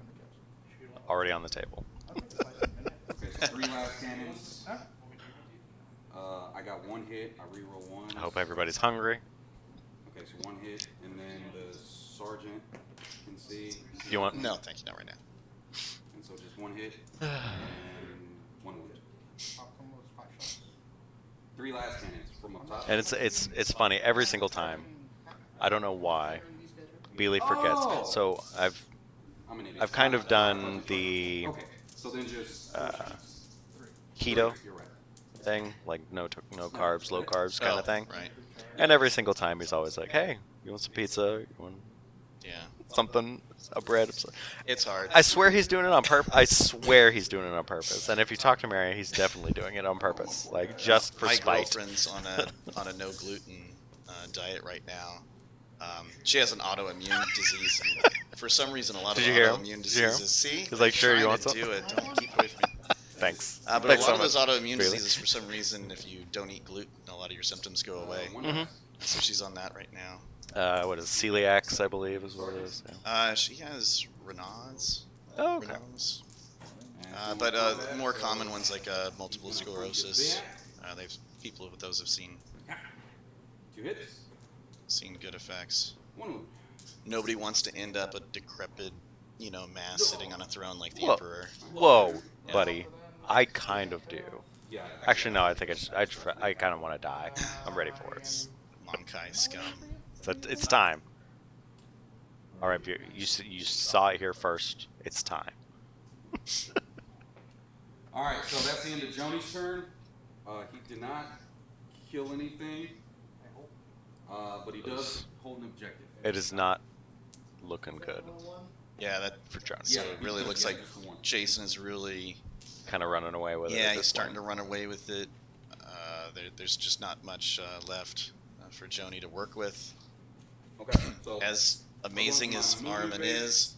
already on the table. Okay, so 3 last cannons. I got 1 hit. I reroll 1. I hope everybody's hungry. Okay, so 1 hit, and then the sergeant can see. You want? No, thank you, not right now. And so just 1 hit and 1 wound. Popcorn was 5 shots. 3 last cannons from up top. And it's funny every single time. I don't know why. Beely forgets. Oh! So I'm an idiot. I've kind of done the Okay, so then just keto You're right. thing, like no carbs, low carbs kind Oh, of thing. Right. And every single time he's always like, "Hey, you want some pizza? You want Yeah. something, a bread?" It's hard. I swear he's doing it on purpose. I swear he's doing it on purpose. And if you talk to Mary, he's definitely doing it on purpose, like just for My spite. girlfriend's on a no gluten diet right now. She has an autoimmune disease, and for some reason, a lot Did of you hear him? autoimmune Did you hear him? diseases. See, He's like, "Sure, you trying want to some?" do it? Don't keep away from me. Thanks. But Thanks a so lot of those much. autoimmune Really? diseases, for some reason, if you don't eat gluten, a lot of your symptoms go away. Mhm. So she's on that right now. What is it? Celiacs, I believe, is what it is. Yeah. She has Raynaud's. Oh, okay. Raynaud's. But more common ones like multiple sclerosis. People with those have seen 2 hits. good effects. 1 wound. Nobody wants to end up a decrepit, mass sitting on a throne like the Whoa. Emperor. Whoa, Yeah. buddy. I kind of do. Yeah. Actually, no. I think I kind of want to die. I'm ready for it. Monkai scum. So it's time. All right, you saw it here first. It's time. All right, so that's the end of Jony's turn. He did not kill anything, but he does hold an objective. It is not looking good Yeah, that. for John. So Yeah, it really he looks does, like just 1. Jason is really. Kind of running away with it. Yeah, at he's this starting to point. run away with it. There's just not much left for Jony to work with. Okay, so As amazing as Armin is,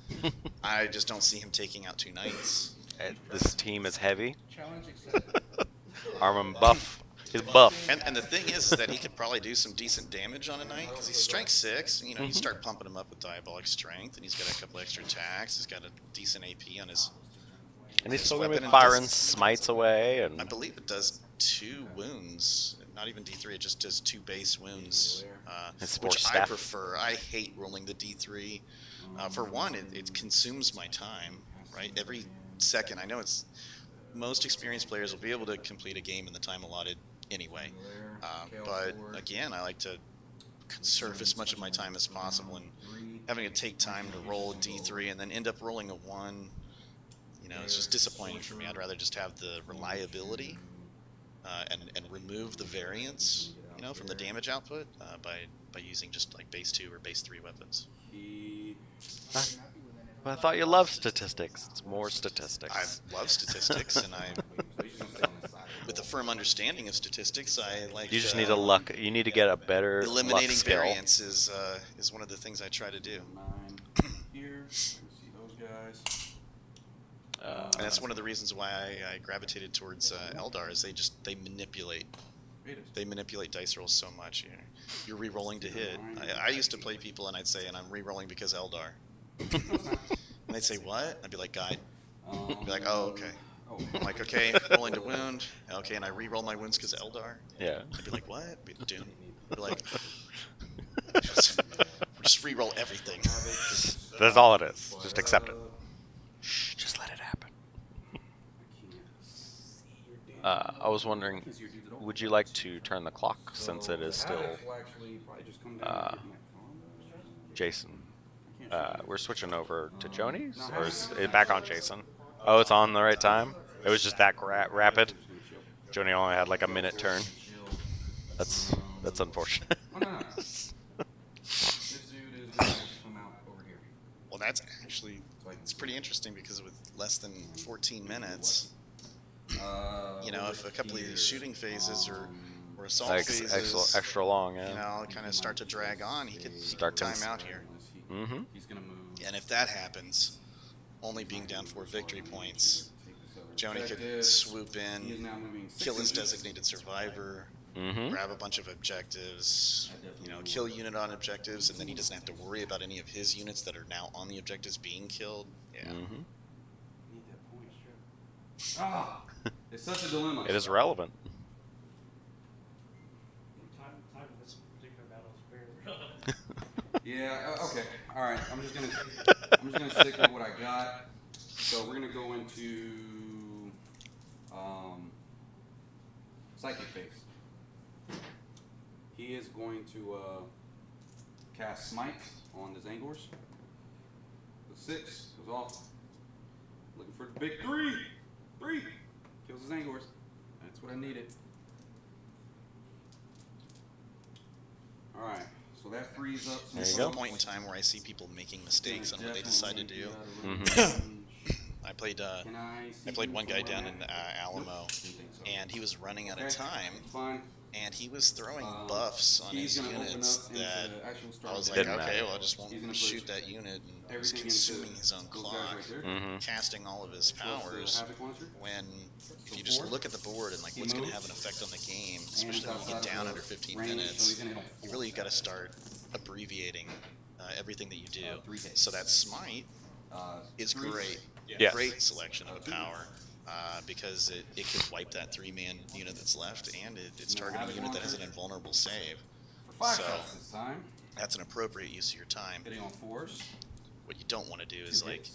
I just don't see him taking out 2 knights. This team is heavy. Challenge accepted. Armin buff. He's buff. And the thing is that he could probably do some decent damage on a knight because he's strength 6. You start pumping him up with diabolic strength, and he's got a couple extra attacks. He's got a decent AP on his. And he's still weapon gonna be and firing does- smites away. I And believe it does 2 wounds. Not even D3. It just does 2 base wounds, It's which more I staff. prefer. I hate rolling the D3. For one, it consumes my time. Right, every second. I know it's most experienced players will be able to complete a game in the time allotted anyway. But again, I like to conserve as much of my time as possible, and having to take time to roll a D3 and then end up rolling a 1. It's just disappointing for me. I'd rather just have the reliability and remove the variance, from the damage output by using just like base 2 or base 3 weapons. But I thought you loved statistics. It's more statistics. I love statistics, and with a firm understanding of statistics, I like. You just need a luck. You need to get a better luck eliminating skill. variance is one of the things I try to do. 9 here. See those guys. And that's one of the reasons why I gravitated towards Eldar is they manipulate dice rolls so much. You're re-rolling to hit. I used to play people and I'd say, and I'm re-rolling because Eldar. And they'd say, what? I'd be like, guide. I'd be like, oh, okay. Oh, I'm like, okay, rolling to wound. Okay, and I re-roll my wounds because of Eldar. Yeah. I'd be like, what? Be Doom. I'd be like, just re-roll everything. That's all it is. Just accept it. Shh, just let it happen. I was wondering, would you like to turn the clock since it is still Jayson? We're switching over to Jony's, or is it back on Jayson? Oh, it's on the right time? It was just that rapid? Jony only had like a minute turn. That's unfortunate. Well, that's actually, it's pretty interesting because with less than 14 minutes, you know, if a couple of these shooting phases or assault phases, extra long, yeah. you know, kind of start to drag on, he could time out here. Mm-hmm. And if that happens, only being down 4 victory points, Jony could swoop in, kill his designated survivor, grab a bunch of objectives, you know, kill unit on objectives, and then he doesn't have to worry about any of his units that are now on the objectives being killed. Yeah. Ah, it's such a dilemma. It is relevant. Time of this particular battle is very relevant. Yeah. Okay. All right. I'm just gonna stick with what I got. So we're gonna go into psychic phase. He is going to cast smite on the Zangors. The 6 goes off. Looking for the big 3. 3 kills the Zangors. That's what I needed. All right. So that frees up. This is the point in time where I see people making mistakes on what they decide to do. I played one guy down in Alamo, and he was running out of time, and he was throwing buffs on his units that I was like, okay, well, I just won't shoot that unit, and he was consuming his own clock, casting all of his powers, when if you just look at the board and like what's going to have an effect on the game, especially when you get down under 15 minutes, you really got to start abbreviating everything that you do. So that smite is great. Yes. Great selection of a power because it could wipe that 3-man unit that's left, and it's targeting a unit that has an invulnerable save. So that's an appropriate use of your time. What you don't want to do is like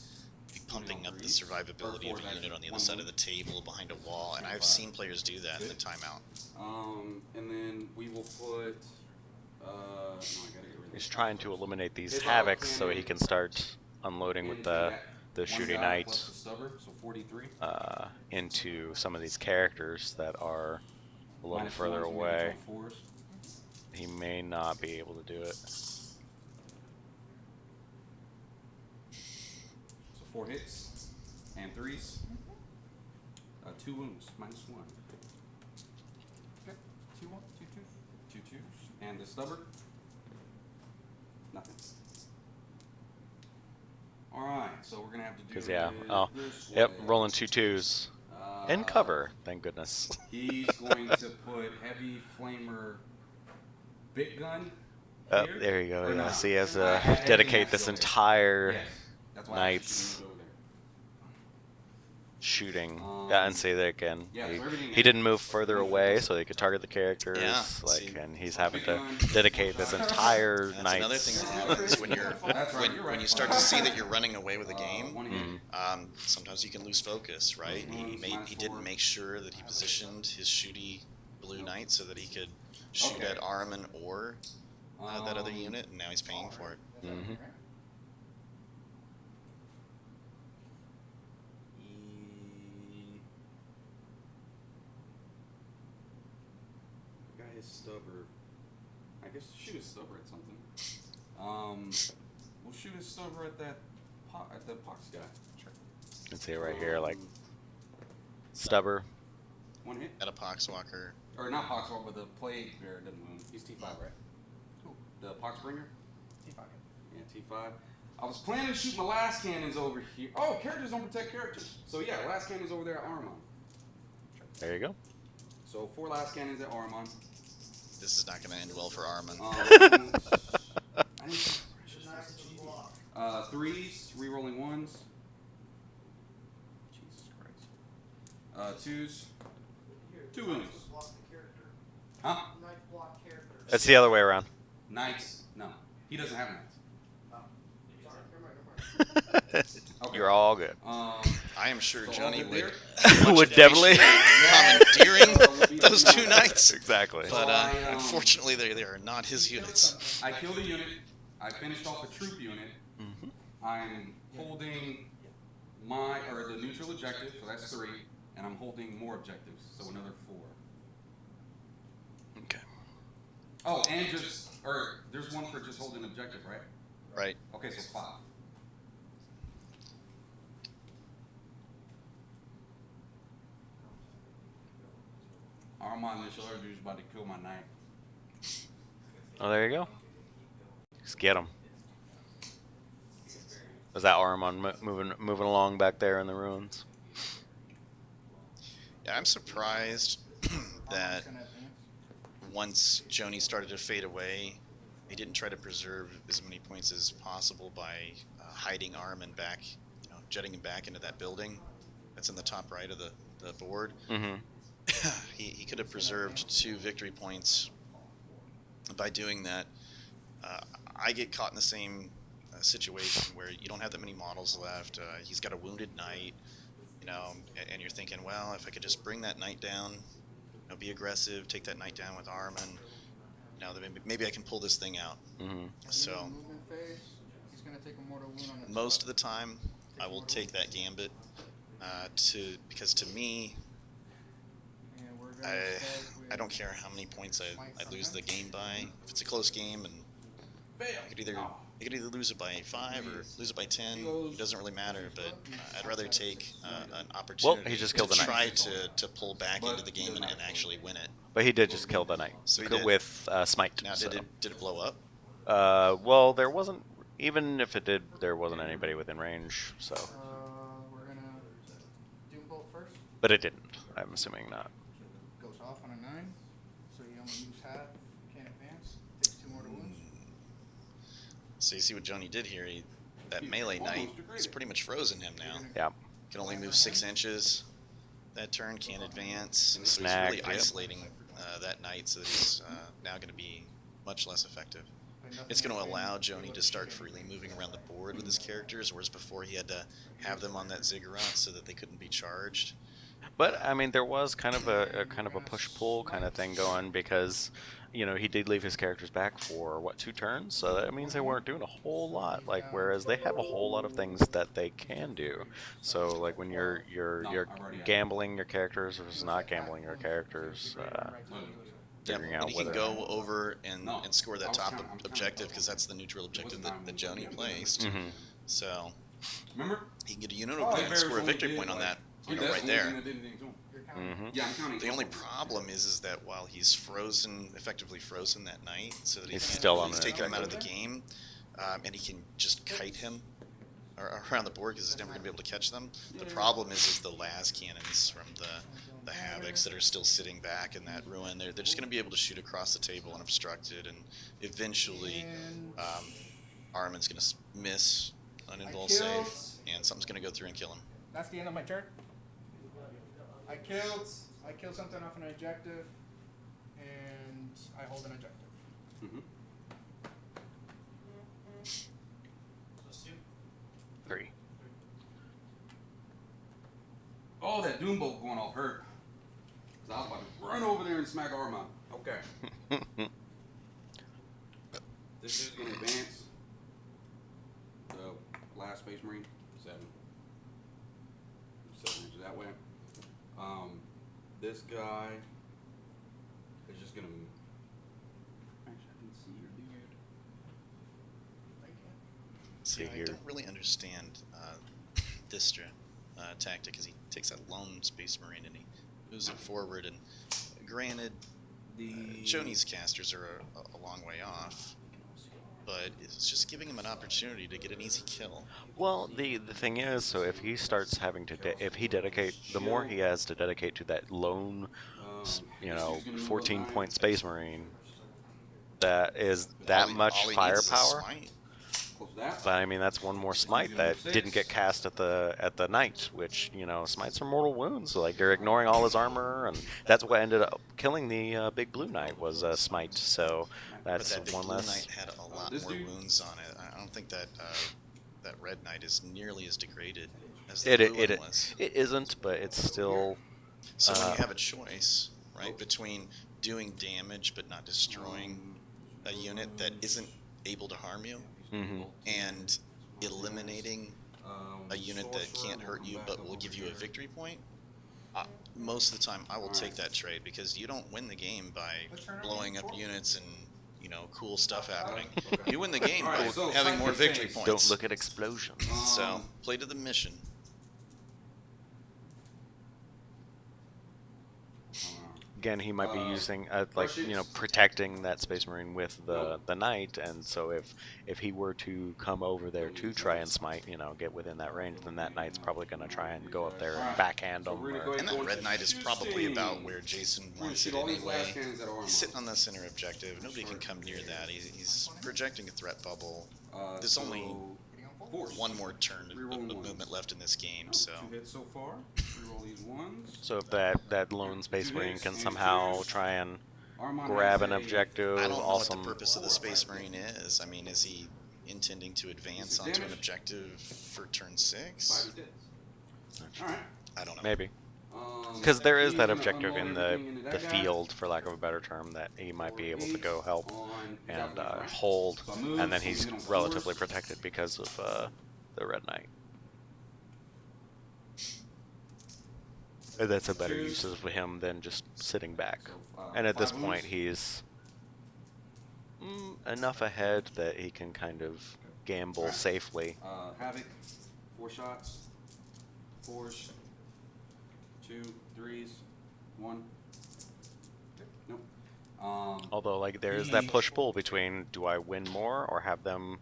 be pumping up the survivability of a unit on the other side of the table behind a wall, and I've seen players do that in the timeout. And then we will put. He's trying to eliminate these havocs so he can start unloading with the shooting knight into some of these characters that are a little further away. He may not be able to do it. So 4 hits and 3s. 2 wounds, -1. Okay. 2 1, 2 2. 2 2s. And the stubborn. Nothing. Alright, so we're gonna have to do Because yep, rolling 2 2s. And cover, thank goodness. He's going to put heavy flamer big gun. Oh, there you go. Yeah, so he has to dedicate this entire night's shooting. Yeah, and say that again. He didn't move further away so he could target the characters. Yeah, and he's having to dedicate this entire That's night's. another thing that happens when when you start to see that you're running away with a game. Sometimes you can lose focus, right? He didn't make sure that he positioned his shooty blue knight so that he could shoot at Armin or that other unit, and now he's paying for it. His stubber. I guess shoot his stubber at something. We'll shoot his stubber at that the pox guy. Sure. Let's see right here, like stubber. 1 hit. At a Poxwalker. Or not Poxwalker, but the plague bear doesn't wound. He's T5, right? Cool. The Poxbringer? T5. Yeah, T5. I was planning to shoot my last cannons over here. Oh, characters don't protect characters. So yeah, last cannon's over there at Armon. There you go. So 4 last cannons at Armon. This is not going to end well for Armin. 3s, re-rolling 1s. Jesus Christ. 2s, 2 wounds. Block the character. Huh? Knife block character. It's the other way around. Knights, no. He doesn't have knights. Sorry, never mind. Okay. You're all good. I am sure So Jony all good would there? Would definitely. commandeering those 2 knights. Exactly. But I, unfortunately, they are not his units. I killed a unit. I finished off a troop unit. Mhm. I'm holding the neutral objective, so that's 3, and I'm holding more objectives, so another 4. Okay. Oh, and there's one for just holding objective, right? Right. Okay, so 5. Armand Michel is about to kill my knight. Oh, there you go. Just get him. Was that Armand moving along back there in the ruins? Yeah, I'm surprised that Gonna advance. once Jony started to fade away, he didn't try to preserve as many points as possible by hiding Armand back, jetting him back into that building that's in the top right of the board. Mm-hmm. He could have preserved 2 victory points by doing that. I get caught in the same situation where you don't have that many models left. He's got a wounded knight, and you're thinking, well, if I could just bring that knight down, be aggressive, take that knight down with Armand, then maybe I can pull this thing out. Mm-hmm. So Movement phase, he's gonna take a mortal wound on the most top. of the time, I will take that gambit because to me, And we're gonna start with I don't care how many points I lose the game by. If it's a close game, and I could either lose it by 5 or lose it by 10. It doesn't really matter. But I'd rather take an opportunity he just killed the to knight. try to pull back into the game and actually win it. But he did just kill the knight. So he did. With smite. Now, so. did it blow up? Well, there wasn't. Even if it did, there wasn't anybody within range. So, we're gonna Doom Bolt first. but it didn't. I'm assuming not. Goes off on a 9, so you only use half. Can't advance. Takes 2 mortal wounds. So you see what Jony did here. That melee knight is pretty much frozen him now. Yeah. Can only move 6 inches that turn, can't advance. So he's Snagged, really yep. isolating that knight, so that he's now going to be much less effective. It's going to allow Jony to start freely moving around the board with his characters, whereas before he had to have them on that ziggurat so that they couldn't be charged. But I mean, there was kind of a push-pull kind of thing going because, he did leave his characters back for 2 turns, so that means they weren't doing a whole lot. Like whereas they have a whole lot of things that they can do. So like when you're gambling your characters versus not gambling your characters, figuring out and he whether can go over and score that top objective because that's the neutral objective that Jony placed. Mm-hmm. So Remember? he can get a unit over there and score a victory point on that, right there. Mm-hmm. Yeah, I'm counting. The only problem is that while he's effectively frozen that knight, so that He's still on he's the taking him out of the objective. game, and he can just kite him around the board because he's never going to be able to catch them. The problem is the las cannons from the havocs that are still sitting back in that ruin. They're just going to be able to shoot across the table and obstruct it, and eventually Armand's going to miss an invul save, and something's going to go through and kill him. That's the end of my turn. I killed something off an objective, and I hold an objective. Mm-hmm. 3. Oh, that Doom Bolt going off hurt. 'Cause I was about to run over there and smack Armand. Okay. This is going to advance. The last Space Marine, 7 inches that way. This guy is just going to... Actually, I didn't see your dude. See, I Figured. don't really understand this tactic because he takes that lone Space Marine and he moves it forward. And granted, Jony's casters are a long way off, but it's just giving him an opportunity to get an easy kill. Well, the thing is, so if he starts having to, if he dedicate, the more he has to dedicate to that lone, 14-point Space Marine, that is that All he much needs is a firepower. smite. Close that. But I mean, that's one more smite that didn't get cast at the knight, which, you know, smites are mortal wounds. So, like, you're ignoring all his armor, and that's what ended up killing the big blue knight was a smite. So that's But that big one blue less. knight had a lot more wounds on it. I don't think that that red knight is nearly as degraded as the blue one was. It isn't, but it's still. So when you have a choice, right, between doing damage but not destroying a unit that isn't able to harm you, and eliminating a unit that can't hurt you but will give you a victory point, most of the time I will take that trade, because you don't win the game by blowing up units and, you know, cool stuff happening. You win the game by having more victory points. Don't look at explosions. So, play to the mission. Again, he might be using, like, you know, protecting that Space Marine with the knight, and so if he were to come over there to try and smite, you know, get within that range, then that knight's probably going to try and go up there and backhand him. And that red knight is probably about where Jayson wants it anyway. He's sitting on the center objective. Nobody can come near that. He's projecting a threat bubble. There's only one more turn of movement left in this game, so. 2 hits so far. Reroll these ones. So if that lone Space Marine can somehow try and grab an objective, I don't know awesome. what the purpose of the Space Marine is. I mean, is he intending to advance onto an objective for turn 6? Alright. I don't know. Maybe. Because there is that objective in the field, for lack of a better term, that he might be able to go help and hold, and then he's relatively protected because of the Red Knight. That's a better use of him than just sitting back. And at this point, he's enough ahead that he can kind of gamble safely. Havoc, 4 shots, 4s, 2, 3s, 1. Nope. Although, like, there's that push-pull between, do I win more or have them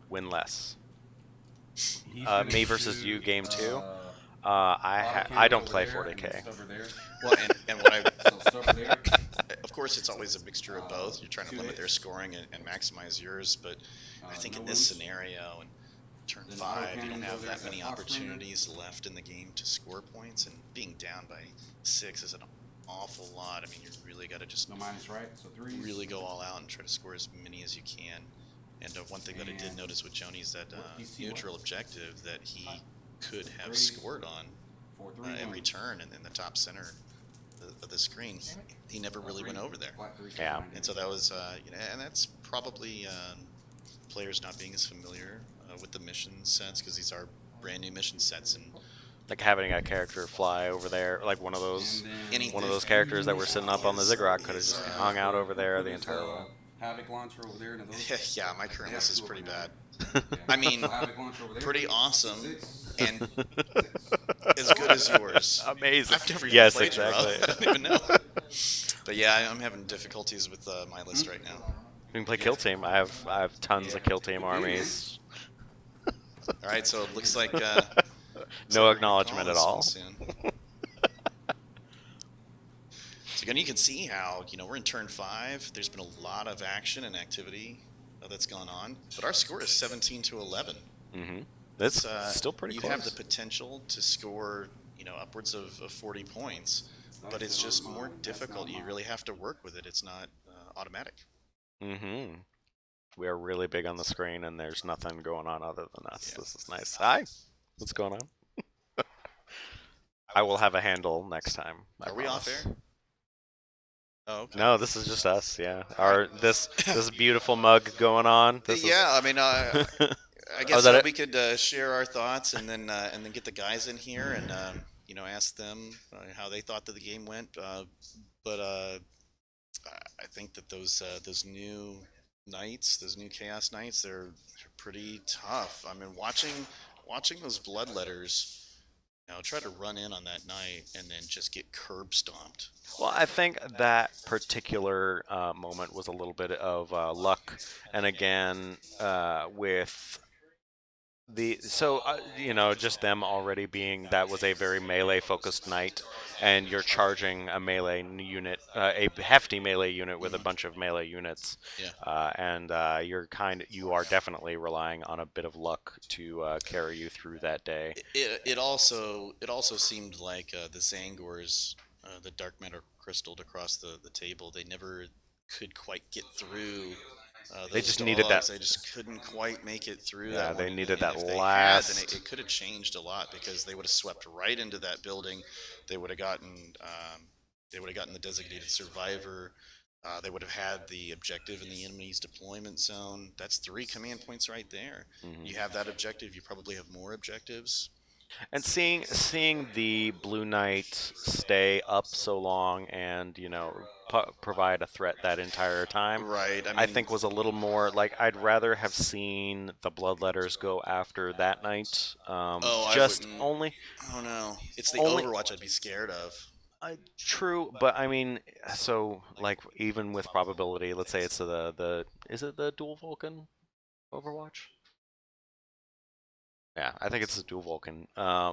win less? Me versus you, game 2. I don't play 40k. Well, and what of course, it's always a mixture of both. You're trying to limit their scoring and maximize yours, but I think in this scenario, and turn 5, you don't have that many opportunities left in the game to score points, and being down by 6 is an awful lot. I mean, you really got to just really go all out and try to score as many as you can. And one thing that I did notice with Jony is that neutral objective that he could have scored on every turn in the top center of the screen, he never really went over there. Yeah. And so that was, you know, and that's probably players not being as familiar with the mission sets, because these are brand new mission sets, and like having a character fly over there, like one of those characters that were sitting up on the ziggurat could have just hung out over there the entire way. Havoc launcher over there. Yeah, my current list is pretty bad. I mean, pretty awesome and as good as yours. Amazing. I've never yes, played exactly. I don't even know. But yeah, I'm having difficulties with my list right now. You can play Kill Team. I have tons of Kill Team armies. All right, so it looks like no acknowledgement at all. Soon. So again, you can see how, you know, we're in turn 5. There's been a lot of action and activity that's gone on, but our score is 17-11. Mm-hmm. That's still pretty close. You have the potential to score, you know, upwards of 40 points, but it's just more difficult. You really have to work with it. It's not automatic. Mm-hmm. We are really big on the screen, and there's nothing going on other than us. Yeah. This is nice. Hi. What's going on? I will have a handle next time. Are we off air? Oh, okay. No, this is just us. Yeah, this beautiful mug going on. I mean, I guess we could share our thoughts and then get the guys in here and you know, ask them how they thought that the game went. But I think that those new knights, those new chaos knights, they're pretty tough. I mean, watching those bloodletters. You know, try to run in on that knight and then just get curb stomped. Well, I think that particular moment was a little bit of luck, and again, with just them already being that was a very melee focused night, and you're charging a unit, a hefty melee unit with a Mhm. bunch of melee units, Yeah. and you are definitely relying on a bit of luck to carry you through that day. It also seemed like the Zangors, the dark matter crystalled across the table. They never could quite get through They those just needed that. dogs. They just couldn't quite make it through Yeah, that they one. needed And that if they had, then last. it could have changed a lot because they would have swept right into that building. They would have gotten the designated survivor. They would have had the objective in the enemy's deployment zone. That's 3 command points right there. Mhm. You have that objective. You probably have more objectives. And seeing the Blue Knight stay up so long and provide a threat that entire time, Right. I I mean, think was a little more like I'd rather have seen the Bloodletters go after that night. I Just wouldn't. only Oh no, it's the only Overwatch I'd be scared of. true, but I mean, so like even with probability, let's say it's the is it the dual Vulcan Overwatch? Yeah, I think it's a dual Vulcan.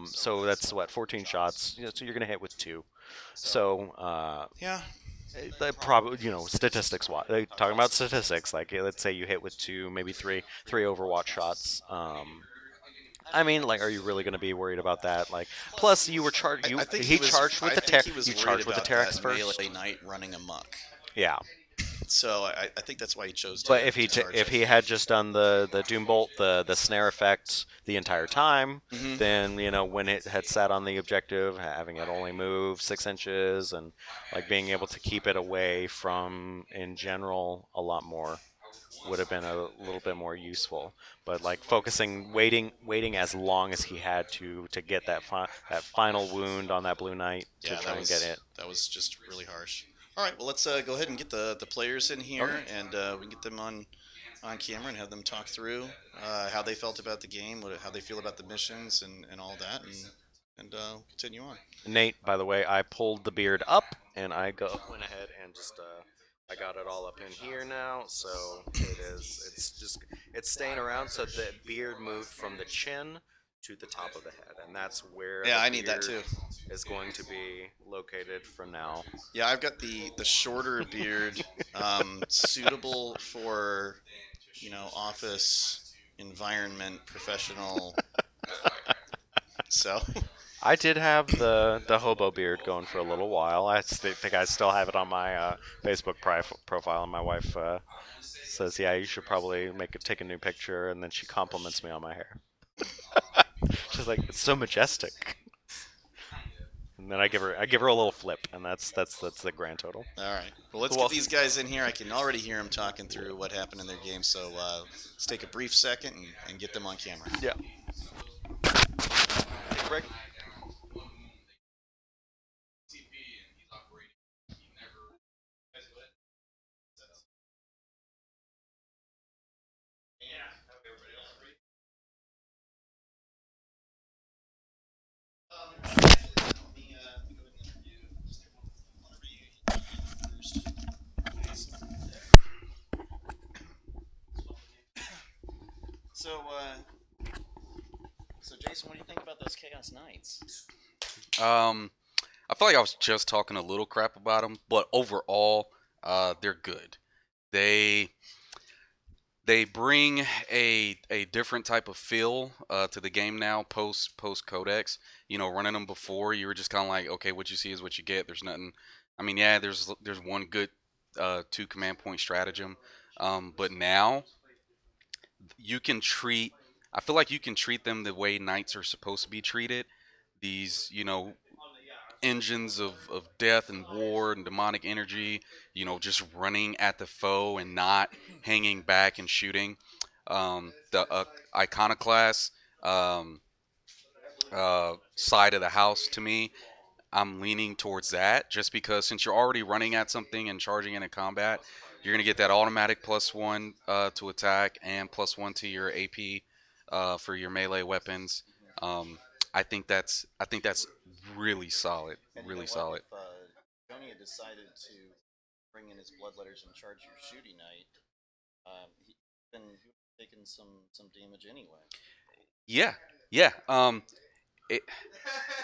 So that's what 14 shots. So you're gonna hit with 2. So Yeah. the probably statistics. They talking about statistics. Like let's say you hit with 2, maybe three Overwatch shots. I mean, like, are you really going to be worried about that? Like, plus you were charged. I think He charged with I the think he was you worried charged with the about Terex that first. melee knight running amok. Yeah, So I think that's why he chose but to charge if it. he had just done the Doom Bolt, the snare effect the entire time, Hmm. then when it had sat on the objective, having it only move 6 inches and like being able to keep it away from in general a lot more would have been a little bit more useful. But like focusing, waiting as long as he had to get that final wound on that Blue Knight to Yeah, try and get it. that was just really harsh. All right, well let's go ahead and get the players in here, Okay. and we can get them on camera and have them talk through how they felt about the game, how they feel about the missions, and all that, and continue on. Nate, by the way, I pulled the beard up and went ahead and just I got it all up in here now, so it's staying around. So the beard moved from the chin to the top of the head, and that's where Yeah, the I need that beard too. is going to be located from now. Yeah, I've got the shorter beard, suitable for office environment professional. So I did have the hobo beard going for a little while. Think I still have it on my Facebook profile, and my wife says, "Yeah, you should probably take a new picture." And then she compliments me on my hair. She's like, "It's so majestic." And then I give her a little flip, and that's the grand total. all right, well let's Well, get these guys in here. I can already hear them talking through what happened in their game. So let's take a brief second and get them on camera. Yeah. Take a break. So, so Jason, what do you think about those Chaos Knights? I feel like I was just talking a little crap about them, but overall, they're good. They they bring a different type of feel to the game now post codex. Running them before, you were just kind of like, okay, what you see is what you get. There's nothing. I mean, yeah, there's one good 2 command point stratagem, but now you can treat. I feel like you can treat them the way knights are supposed to be treated. These, engines of death and war and demonic energy, just running at the foe and not hanging back and shooting. The iconoclast side of the house, to me, I'm leaning towards that just because since you're already running at something and charging into combat, you're going to get that automatic +1 to attack and +1 to your AP for your melee weapons. Um, I think that's really solid, And really you know what? solid. If Jony had decided to bring in his bloodletters and charge your shooting knight, he would have taken some damage anyway. Yeah, yeah. It,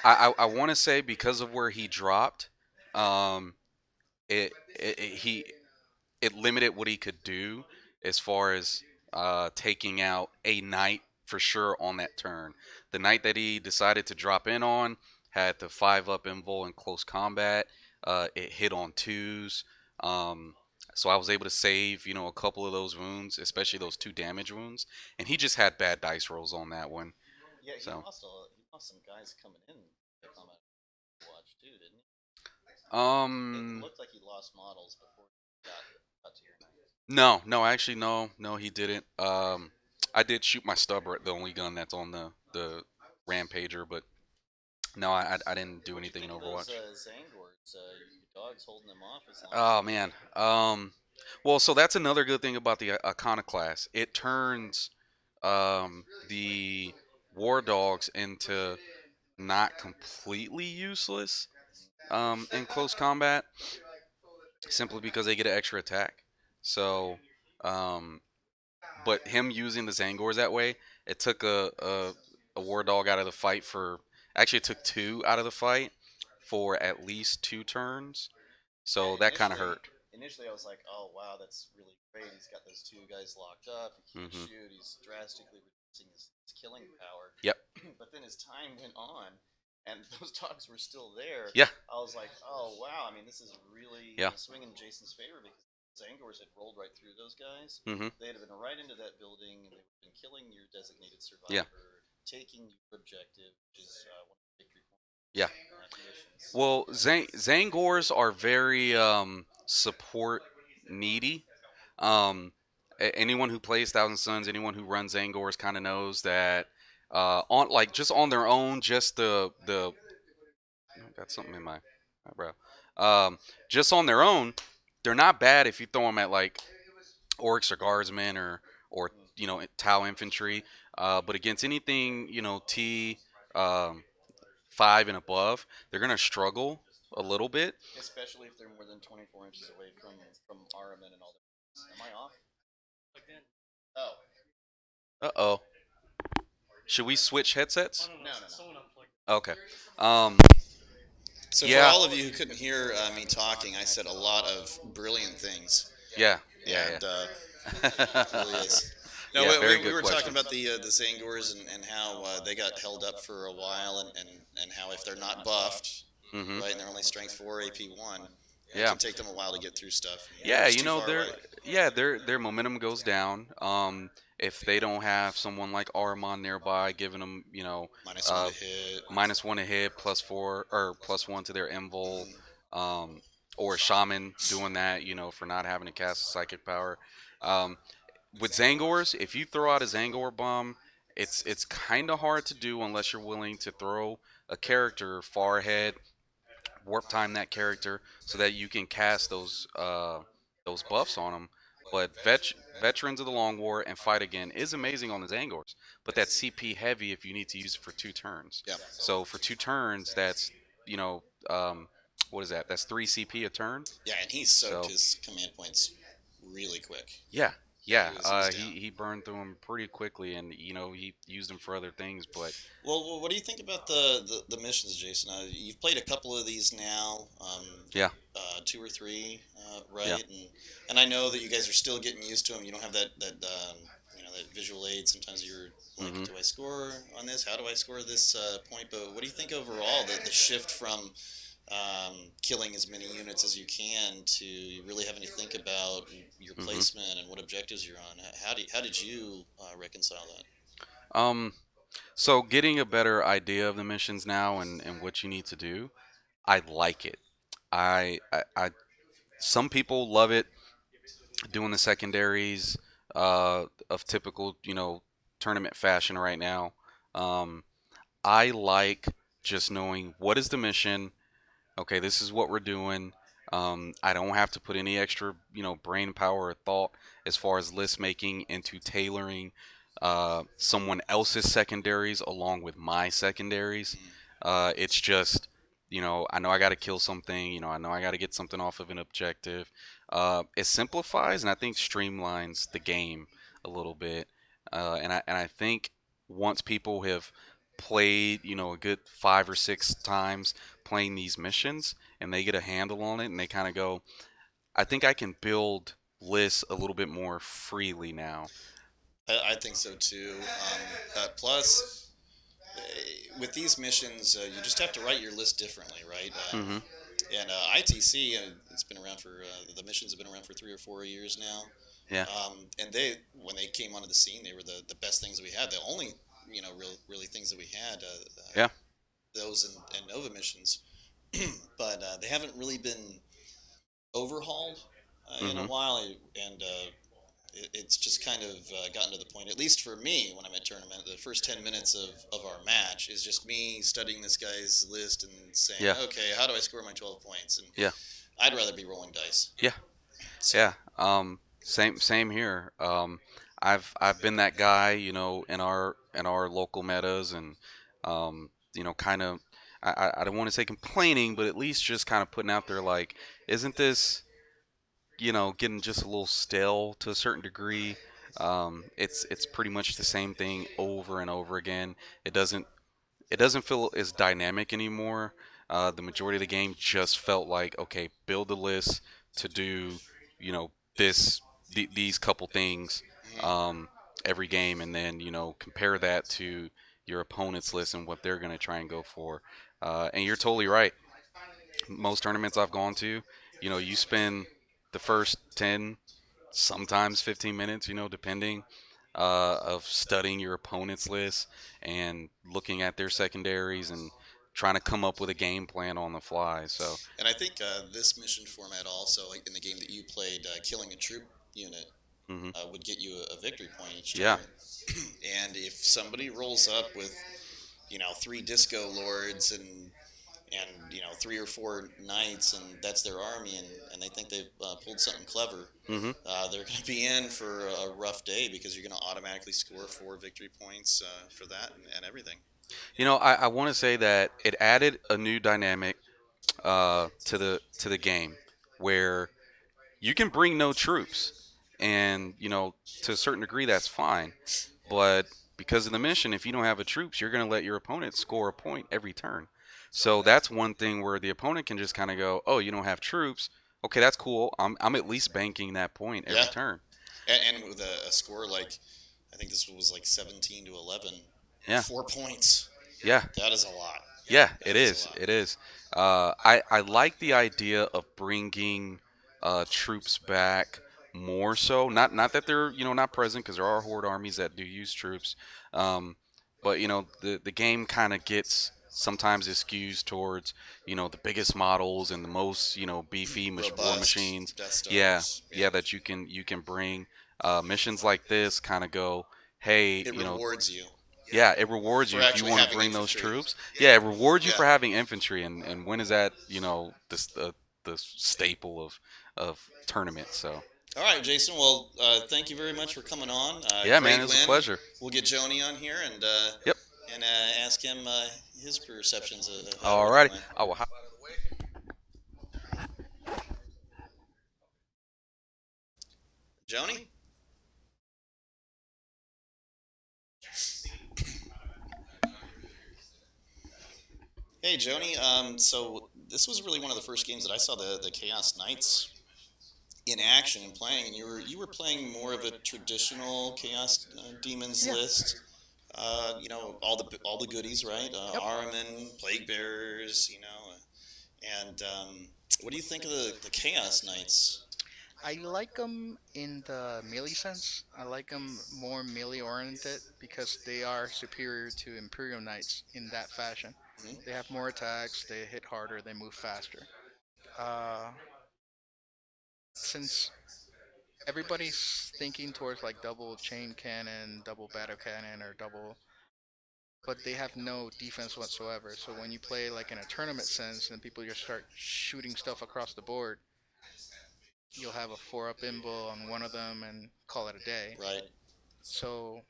I want to say because of where he dropped, um, he it limited what he could do as far as taking out a knight for sure on that turn. The knight that he decided to drop in on had the 5-up invul in close combat. It hit on twos. Um, so I was able to save, a couple of those wounds, especially those 2 damage wounds. And he just had bad dice rolls on that one. Yeah, So, he lost some guys coming in the combat watch too, didn't he? It um, looked like he lost models before he got to your knight. no, actually, no, he didn't. I did shoot my stubber at the only gun that's on the rampager, but no, I didn't do anything in Overwatch. Those Zangors, your dog's holding them off as long Oh as man. Well, so that's another good thing about the Iconoclast. It turns the war dogs into not completely useless in close combat, simply because they get an extra attack. So, um, but him using the Zangors that way, it took a war dog out of the fight for. Actually, it took 2 out of the fight for at least 2 turns. So Yeah, that kind of hurt. Initially, I was like, "Oh wow, that's really great. He's got those 2 guys locked up. He can't Hmm. shoot. He's drastically reducing his killing power." Yep. But then as time went on, and those dogs were still there, Yeah. I was like, "Oh wow! I mean, this is really Yeah. swinging Jason's favor because Zangors had rolled right through those guys. Hmm. They'd have been right into that building, and they would have been killing your designated Yeah. survivor, taking your objective, which is one of the victory points. Yeah. Missions. Well, Zangors are very support needy. Um, Anyone who plays Thousand Suns, anyone who runs Zangors, kind of knows that on like just on their own, just the got something in my eyebrow. Just on their own, they're not bad if you throw them at like orcs or guardsmen or Tau infantry. But against anything T um, 5 and above, they're gonna struggle a little bit. Especially if they're more than 24 inches away from Araman and all that. Am I off? Again. Oh. Uh oh. Should we switch headsets? No, no, no. Someone unplugged. Okay. Um. So Yeah. for all of you who couldn't hear me talking, I said a lot of brilliant things. Yeah. And Yeah. really is. No, Yeah, very we good were talking question. about the Zangors and how they got held up for a while, and how if they're not buffed, Hmm. right, and they're only strength 4, AP 1, it Yeah. can take them a while to get through stuff. Yeah, It's too far away. their momentum goes down. If they don't have someone like Armand nearby giving them, -1 to hit. -1 to hit, +4 or +1 to their invul, Mhm. or a shaman doing that, for not having to cast a psychic power. Um, with Zangors, if you throw out a Zangor bomb, it's kind of hard to do unless you're willing to throw a character far ahead, warp time that character so that you can cast those buffs on them. But Veterans of the Long War and Fight Again is amazing on the Zangors, but that's CP heavy if you need to use it for 2 turns. Yeah. So for 2 turns, that's you know what is that? That's 3 CP a turn. Yeah, and he soaked So his command points really quick. yeah, yeah, He was down. he burned through them pretty quickly, and he used them for other things. But Well, what do you think about the missions, Jason? You've played a couple of these now, yeah, 2 or 3, right? yeah, And I know that you guys are still getting used to them. You don't have that that visual aid. Sometimes you're like, hmm do I score on this? How do I score this point? But what do you think overall the shift from killing as many units as you can to really having to think about your hmm placement and what objectives you're on? How did you reconcile that? um. So getting a better idea of the missions now and what you need to do, I like it. I some people love it doing the secondaries of typical tournament fashion right now. Um, I like just knowing what is the mission. Okay, this is what we're doing. I don't have to put any extra, brain power or thought as far as list making into tailoring someone else's secondaries along with my secondaries. It's just, I know I got to kill something. I know I got to get something off of an objective. It simplifies and I think streamlines the game a little bit. And I think once people have played, a good 5 or 6 times playing these missions, and they get a handle on it, and they kind of go, I think I can build lists a little bit more freely now. I think so too. Plus, with these missions, you just have to write your list differently, right? Hmm. And ITC, it's been around for the missions have been around for 3 or 4 years now. Yeah. And they, when they came onto the scene, they were the best things that we had. The only, really things that we had. Yeah. Those and Nova missions, but they haven't really been overhauled in a Hmm. while, and it's just kind of gotten to the point, at least for me, when I'm at tournament, the first 10 minutes of our match is just me studying this guy's list and saying, Yeah. okay, how do I score my 12 points? And Yeah. I'd rather be rolling dice. Yeah. So, Yeah. Same here. I've been that guy, in our local metas, and kind of, I don't want to say complaining, but at least just kind of putting out there like, isn't this, getting just a little stale to a certain degree? It's pretty much the same thing over and over again. It doesn't it doesn't feel as dynamic anymore. The majority of the game just felt like, okay, build a list to do, this these couple things mhm. um, every game, and then compare that to your opponent's list and what they're going to try and go for. And you're totally right. Most tournaments I've gone to, you spend the first 10, sometimes 15 minutes, depending, of studying your opponent's list and looking at their secondaries and trying to come up with a game plan on the fly. So, And I think this mission format also, like in the game that you played, killing a troop unit hmm would get you a victory point each yeah, turn. And if somebody rolls up with, 3 disco lords and 3 or 4 knights, and that's their army, and they think they've pulled something clever, hmm they're going to be in for a rough day because you're going to automatically score 4 victory points for that and everything. I want to say that it added a new dynamic to the game where you can bring no troops, and to a certain degree that's fine, but because of the mission, if you don't have a troops, you're going to let your opponent score a point every turn. So that's one thing where the opponent can just kind of go, oh, you don't have troops, okay, that's cool, I'm at least banking that point every Yeah, turn. and with a score like, I think this was like 17-11, Yeah. 4 points. Yeah. That is a lot. Yeah, it That is a is. lot. It is. I like the idea of bringing troops back more so. Not that they're not present, because there are horde armies that do use troops. But the game kind of gets sometimes it skews towards the biggest models and the most beefy war Robust machines. Death Yeah, Stars. yeah, Yeah. that you can bring. Missions like this kind of go, hey, It rewards you yeah, it rewards for you if you actually want to having bring those infantry. troops. Yeah, it rewards you Yeah. for having infantry, and when is that, the staple of tournaments. So All right, Jason. Well, thank you very much for coming on. yeah, man, Great it was a win. pleasure. We'll get Joni on here Yep. and ask him his perceptions of how everything Alrighty. went. Oh, well, Joni? Hey, Joni. So this was really one of the first games that I saw the Chaos Knights in action and playing, and you were playing more of a traditional Chaos Demons Yeah. list. All the goodies, right? Yep. Ahriman, Plague Bearers, and what do you think of the Chaos Knights? I like them in the melee sense. I like them more melee oriented because they are superior to Imperial Knights in that fashion. Hmm. They have more attacks, they hit harder, they move faster. Uh, since everybody's thinking towards like double chain cannon, double battle cannon, or double, but they have no defense whatsoever. So when you play like in a tournament sense and people just start shooting stuff across the board, you'll have a 4-up imbo on one of them and call it a day. Right. So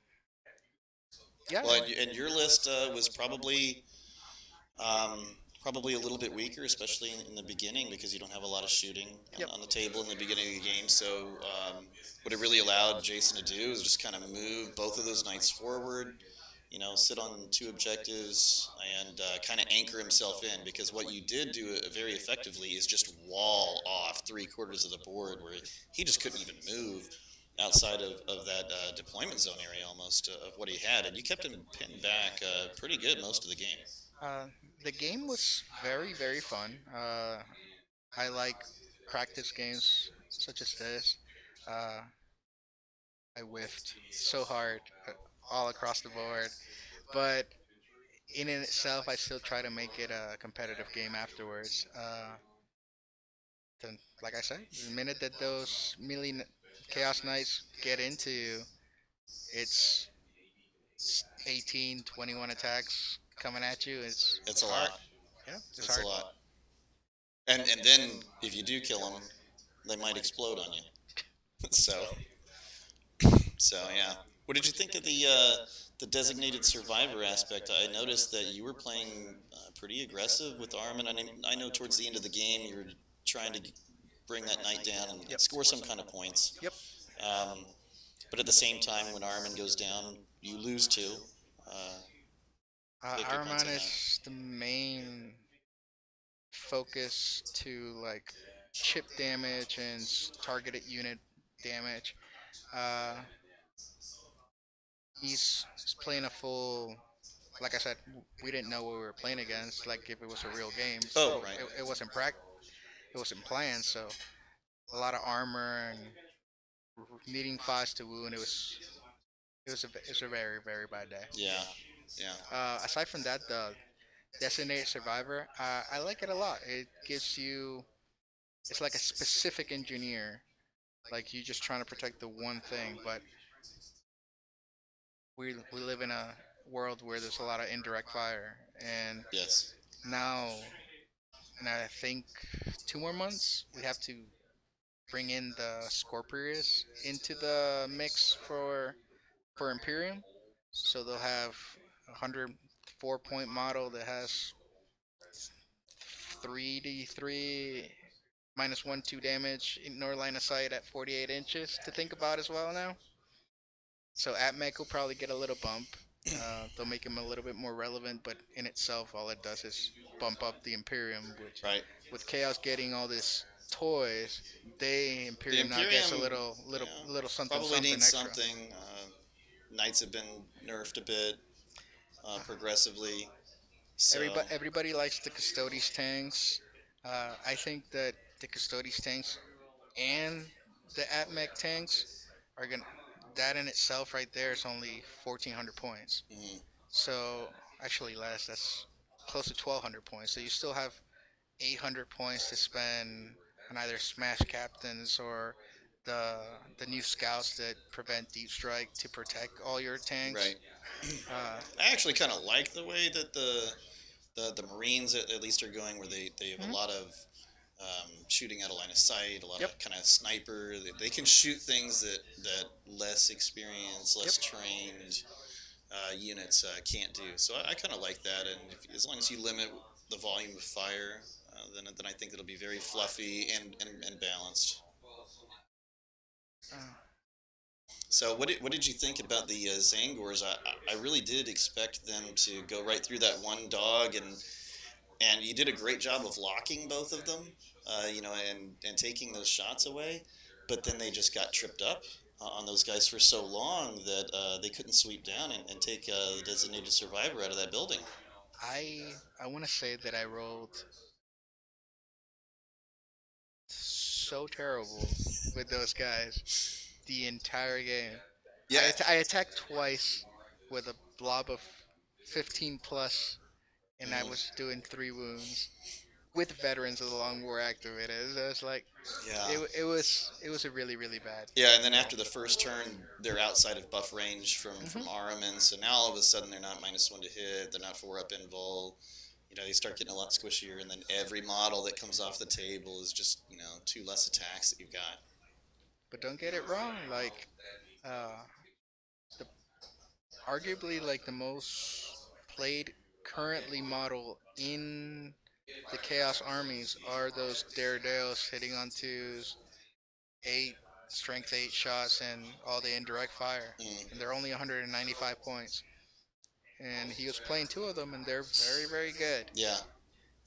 yeah, Well, and your list was um, probably a little bit weaker, especially in the beginning, because you don't have a lot of shooting yep, on the table in the beginning of the game. So what it really allowed Jason to do is just kind of move both of those knights forward, sit on two objectives and kind of anchor himself in. Because what you did do very effectively is just wall off three-quarters of the board where he just couldn't even move outside of that deployment zone area almost of what he had. And you kept him pinned back pretty good most of the game. Uh, the game was very, very fun. I like practice games such as this. Uh, I whiffed so hard all across the board, but in and itself, I still try to make it a competitive game afterwards. Then, like I said, the minute that those Chaos Knights get into, it's 18, 21 attacks coming at you. It's a hard. lot. Yeah, it's It's a hard. lot. And then if you do kill them, they might explode on you. so yeah. What did you think of the designated survivor aspect? I noticed that you were playing pretty aggressive with Armin. I know towards the end of the game you were trying to bring that knight down and score some kind of points. Yep. Um, but at the same time, when Armin goes down, you lose two. Uh, get good points Araman on that. is the main focus to like chip damage and targeted unit damage. Uh, he's playing a full. Like I said, we didn't know what we were playing against. Like if it was a real game, Oh, right. it wasn't it wasn't planned. So a lot of armor and needing fives to wound. It was a very very bad day. Yeah, yeah. Aside from that, the designated survivor, I like it a lot. It gives you, it's like a specific engineer. Like you just trying to protect the one thing, but we live in a world where there's a lot of indirect fire, and Yes. now, and I think 2 more months we have to bring in the Scorpius into the mix for Imperium. So they'll have a 104 point model that has 3d3 -1/2 damage in nor line of sight at 48 inches to think about as well now. So Atmec will probably get a little bump. They'll make him a little bit more relevant, but in itself, all it does is bump up the Imperium, which Right. with Chaos getting all this toys, The Imperium now gets a Imperium, little something probably something needs extra. something. Knights have been nerfed a bit progressively. So Everybody likes the Custodes tanks. I think that the Custodes tanks and the Atmec tanks are gonna. That in itself, right there, is only 1,400 points. mhm. So actually less. That's close to 1,200 points. So you still have 800 points to spend on either Smash Captains or the the new scouts that prevent deep strike to protect all your tanks. Right. Uh, I actually kind of like the way that the Marines at least are going, where they have a Mhm. lot of shooting out of line of sight, a lot Yep. of kind of sniper. They can shoot things that less experienced, less trained units can't do. So I kind of like that, and as long as you limit the volume of fire, then I think it'll be very fluffy and balanced. uh, So what did you think about the Zangors? I really did expect them to go right through that one dog, and you did a great job of locking both of them, and taking those shots away. But then they just got tripped up on those guys for so long that they couldn't sweep down and take the designated survivor out of that building. I want to say that I rolled so terrible with those guys the entire game. Yeah, I attacked twice with a blob of 15 plus, and I mhm, was doing 3 wounds with veterans of the Long War activated. So it's like yeah. it was a really really bad. Yeah, and then after the first turn, they're outside of buff range from Hmm. Araman, so now all of a sudden they're not -1 to hit, they're not 4 up invul. They start getting a lot squishier, and then every model that comes off the table is just, 2 less attacks that you've got. But don't get it wrong, like uh, the arguably like the most played currently model in the Chaos armies are those Daredevils hitting on twos, 8 strength 8 shots and all the indirect fire, Mm. and they're only 195 points. and he was playing two of them, and they're very, very good. Yeah.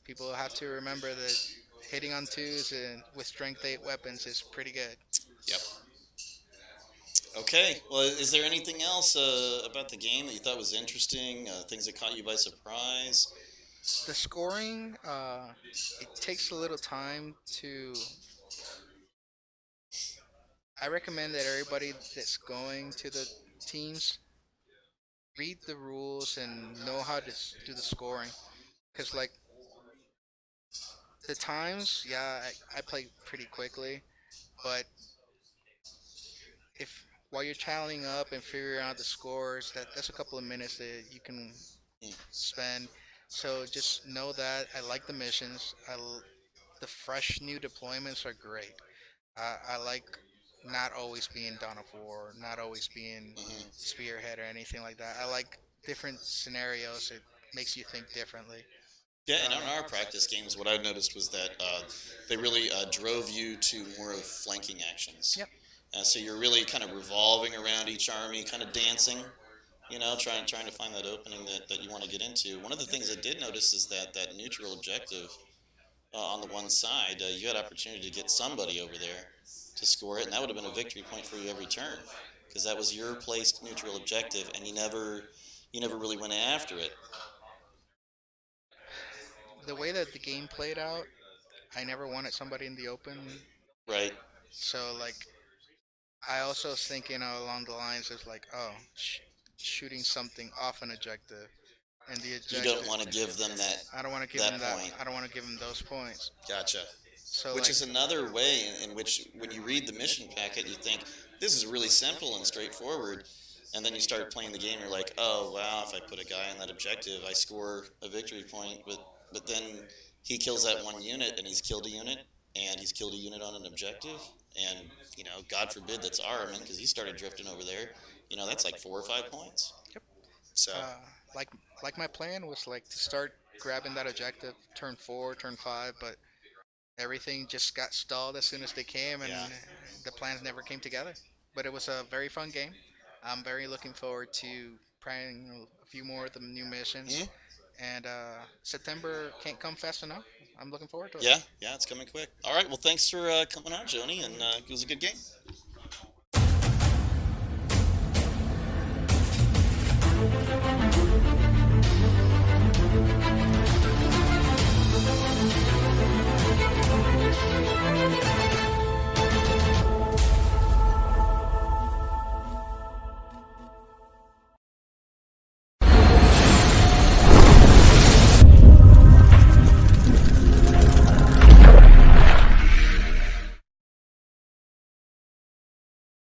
People have to remember that hitting on twos and with strength 8 weapons is pretty good. Yep. Okay. Well, is there anything else about the game that you thought was interesting? Things that caught you by surprise? The scoring, it takes a little time to. I recommend that everybody that's going to the teams read the rules and know how to do the scoring. Because, like, the times, yeah, I play pretty quickly, but if while you're tallying up and figuring out the scores, that's a couple of minutes that you can spend. So just know that I like the missions. The fresh new deployments are great. I like not always being Dawn of War, not always being Spearhead or anything like that. I like different scenarios. It makes you think differently. Yeah, and on our practice games, what I've noticed was that they really drove you to more of flanking actions. Yep. So you're really kind of revolving around each army, kind of dancing, trying to find that opening that you want to get into. One of the things I did notice is that neutral objective on the one side, you had opportunity to get somebody over there to score it, and that would have been a victory point for you every turn, because that was your placed neutral objective, and you never really went after it. The way that the game played out, I never wanted somebody in the open. Right. So, like, I also was thinking along the lines of, like, oh, shooting something off an objective. And the objective, You don't want to give them that. I don't want to give that them that. point. I don't want to give them those points. Gotcha. So, Which like, is another way in which, when you read the mission packet, you think this is really simple and straightforward, and then you start playing the game. You're like, oh wow, if I put a guy on that objective, I score a victory point. But then he kills that one unit, and he's killed a unit, and he's killed a unit on an objective, and God forbid that's Araman, because he started drifting over there. That's like 4 or 5 points. Yep. So. Like my plan was like to start grabbing that objective turn 4, turn 5, but everything just got stalled as soon as they came, and the plans never came together. But it was a very fun game. I'm very looking forward to playing a few more of the new missions. And September can't come fast enough. I'm looking forward to it. Yeah, it's coming quick. All right, well, thanks for coming on, Jony, and it was a good game. Thank you.